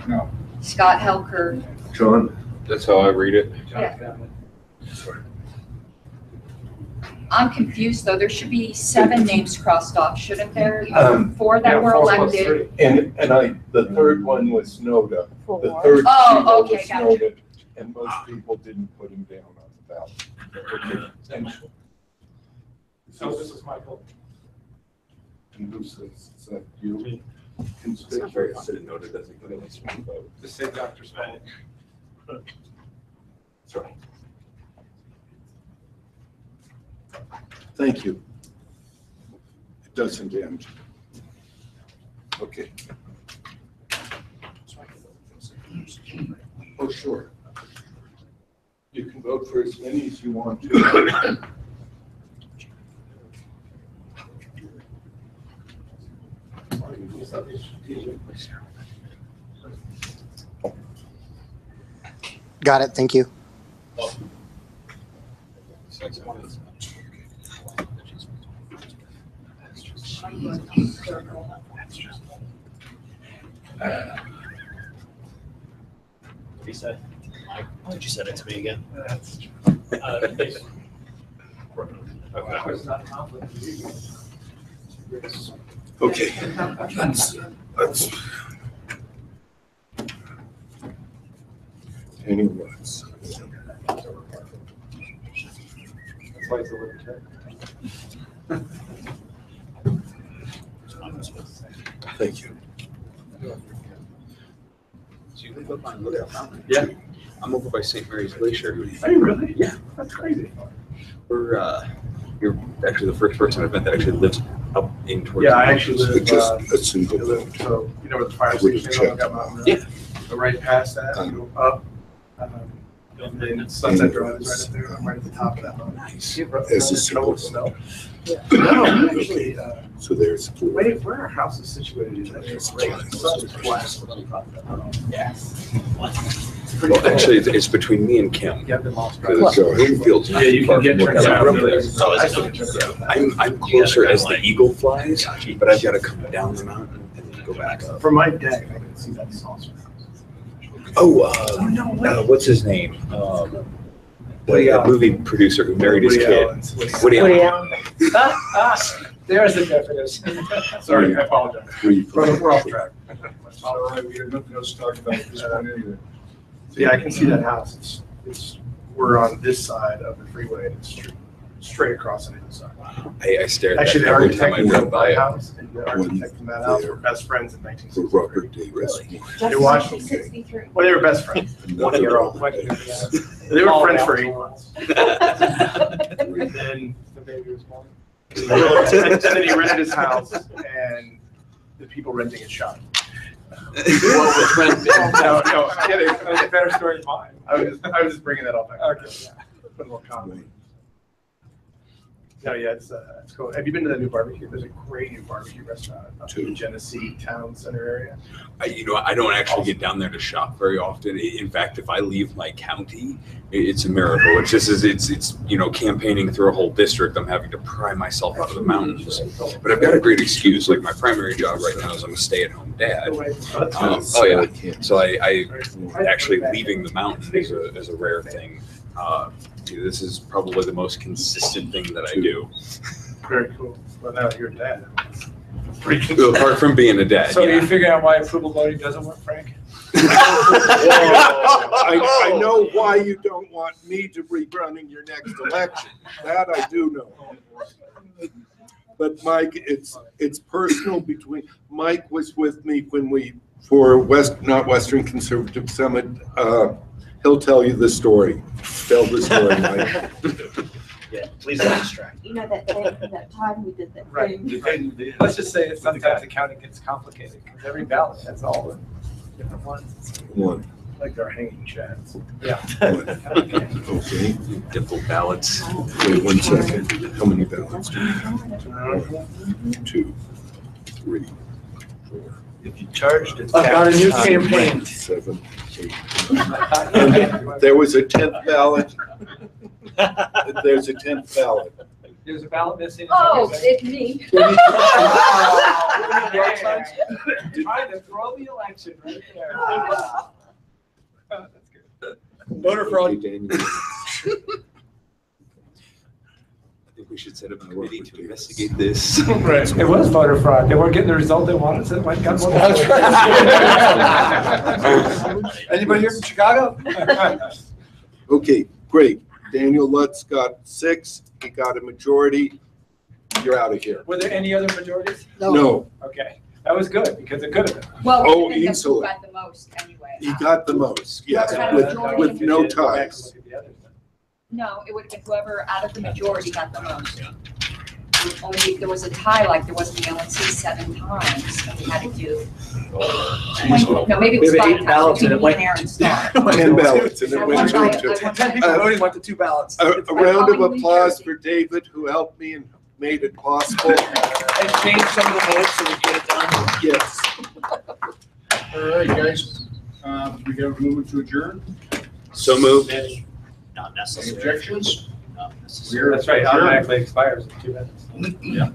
S3: No.
S9: Scott Helker.
S5: John.
S13: That's how I read it.
S9: Yeah. I'm confused though. There should be 7 names crossed off, shouldn't there? 4 that were elected.
S5: And the third one was Noda. The third
S9: Oh, okay,
S5: was
S9: gotcha.
S5: Noda, and most people didn't put him down on the ballot. Okay, and
S12: So this is Michael.
S5: who says, is that you?
S13: Conspicuous that Noda doesn't get any swing vote.
S12: Just say Dr. Small.
S5: Sorry. Thank you. It doesn't end. Okay. Oh, sure. You can vote for as many as you want to.
S14: Got it, thank you.
S1: What he said? Mike, why did you send it to me again?
S5: Okay. Let's. Anyways.
S12: That's why he's a libertarian.
S5: Thank you.
S13: So you live up on Lookout Mountain?
S17: Yeah.
S13: I'm over by St. Mary's Glacier.
S17: Are you really?
S13: Yeah.
S17: That's crazy.
S13: You're actually the first person I've met that actually lives up in towards.
S17: Yeah, I actually live,
S5: It's just a single
S17: I live- so, you know where the fire
S5: I would've
S17: station is on
S5: checked.
S17: Lookout Mountain Road?
S13: Yeah.
S17: So right past that, you go up, and then Sunset Drive is right up there, I'm right at the top of that mountain.
S5: Nice.
S17: You ever
S5: As a
S17: trouble
S5: single
S17: with snow? No, actually,
S5: So there's.
S17: where our house is situated is actually great. It's such a flat. Yeah.
S13: Well, actually, it's between me and Kim.
S17: Yeah, I've been lost.
S13: Because Bloomfield's not
S17: Yeah, you
S13: too far
S17: can get
S13: from
S17: turned
S13: Lookout
S17: around.
S13: Mountain.
S1: It's always good.
S13: I'm closer as the eagle flies, but I've got to come down the mountain and then go back up.
S17: From my deck, I can see that saucer.
S13: Oh, what's his name?
S17: Woody
S13: The
S17: Allen.
S13: movie producer who married his
S17: Woody
S13: kid.
S17: Allen.
S13: Woody
S11: Woody
S13: Allen.
S11: Allen.
S12: There's the definition.
S17: Sorry, I apologize. We're off track.
S3: All right, we have nothing else to talk about at this point anyway.
S17: Yeah, I can see that house. We're on this side of the freeway, and it's straight across on the other side.
S13: I stare at
S17: Actually,
S13: that
S17: the
S13: every time
S17: architect
S13: I
S17: who
S13: drive
S17: built
S13: by
S17: my
S13: it.
S17: house and the architect in that house were best friends in
S5: For
S17: 1963.
S5: Robert Davis.
S17: They watched them.
S11: 63.
S17: Well, they were best friends.
S12: 1 year old.
S17: They were friends for 8 months. And then
S12: The baby was born.
S17: and then he rented his house, and the people renting it shot him. No, I'm kidding.
S12: That's a better story than mine.
S17: I was just bringing that up.
S12: Okay.
S17: Put a little comedy. No, yeah, it's cool. Have you been to that new barbecue? There's a great new barbecue restaurant up in the Genesee Town Center area.
S13: I don't actually get down there to shop very often. In fact, if I leave my county, it's a miracle. It's just it's campaigning through a whole district. I'm having to pry myself out of the mountains. But I've got a great excuse. Like my primary job right now is I'm a stay-at-home dad. Oh yeah. So I actually leaving the mountain is a rare thing. This is probably the most consistent thing that I do.
S12: Very cool. Well, now you're a dad.
S13: Apart from being a dad,
S12: So
S13: yeah.
S12: you figure out why approval voting doesn't work, Frank?
S5: I know why you don't want me to be running your next election. That I do know. But Mike, it's personal between, Mike was with me when for not Western Conservative Summit. He'll tell you the story. Tell the story, Mike.
S1: Yeah, please don't distract.
S11: You know that time we did that
S12: Right.
S11: thing.
S12: Let's just say that sometimes the counting gets complicated because every ballot has all the different ones.
S5: One.
S12: Like our hanging chads. Yeah.
S5: Okay.
S13: Dimple ballots.
S5: Wait 1 second. How many ballots do we have? 1, 2, 3, 4.
S12: If you charged it.
S6: I've got a new campaign.
S5: 7, 8. And there was a 10th ballot. There's a 10th ballot.
S12: There's a ballot missing.
S9: Oh, it's me.
S12: Trying to throw the election right there. That's good.
S17: Voter fraud.
S13: I think we should set up a committee to investigate this.
S12: Right. It was voter fraud. They weren't getting the result they wanted, so it went got more.
S6: Anybody here from Chicago?
S5: Okay, great. Daniel Lutz got 6. He got a majority. You're out of here.
S12: Were there any other majorities?
S5: No.
S12: Okay, that was good because it could have been.
S9: Well,
S5: Oh,
S9: we depends on who
S5: easily.
S9: got the most anyway.
S5: He got the most, yes,
S9: Whoever got a majority
S5: with
S9: of
S5: no
S9: the-
S5: ties.
S9: No, it would have been whoever out of the majority got the most. Only if there was a tie, like there was in the LNC 7 times, and we had to do. No, maybe it was
S17: Maybe
S9: 5
S17: 8
S9: times
S17: ballots and
S9: between
S17: it went-
S9: me and Aaron Starr.
S5: 10 ballots, and it
S9: At
S5: went
S9: one
S5: to
S9: time-
S5: two.
S9: at one
S17: 10
S9: time-
S17: people voting went to 2 ballots.
S5: A
S9: like
S5: round of
S9: calling New
S5: applause
S9: Jersey.
S5: for David, who helped me and made it possible.
S17: And change some of the votes so we get it done.
S5: Yes.
S3: All right, guys, we got a movement to adjourn.
S13: So moved.
S1: Not
S3: Any
S1: necessary.
S3: objections?
S1: Not necessary.
S12: That's right, automatically expires in 2 minutes.
S3: Yeah.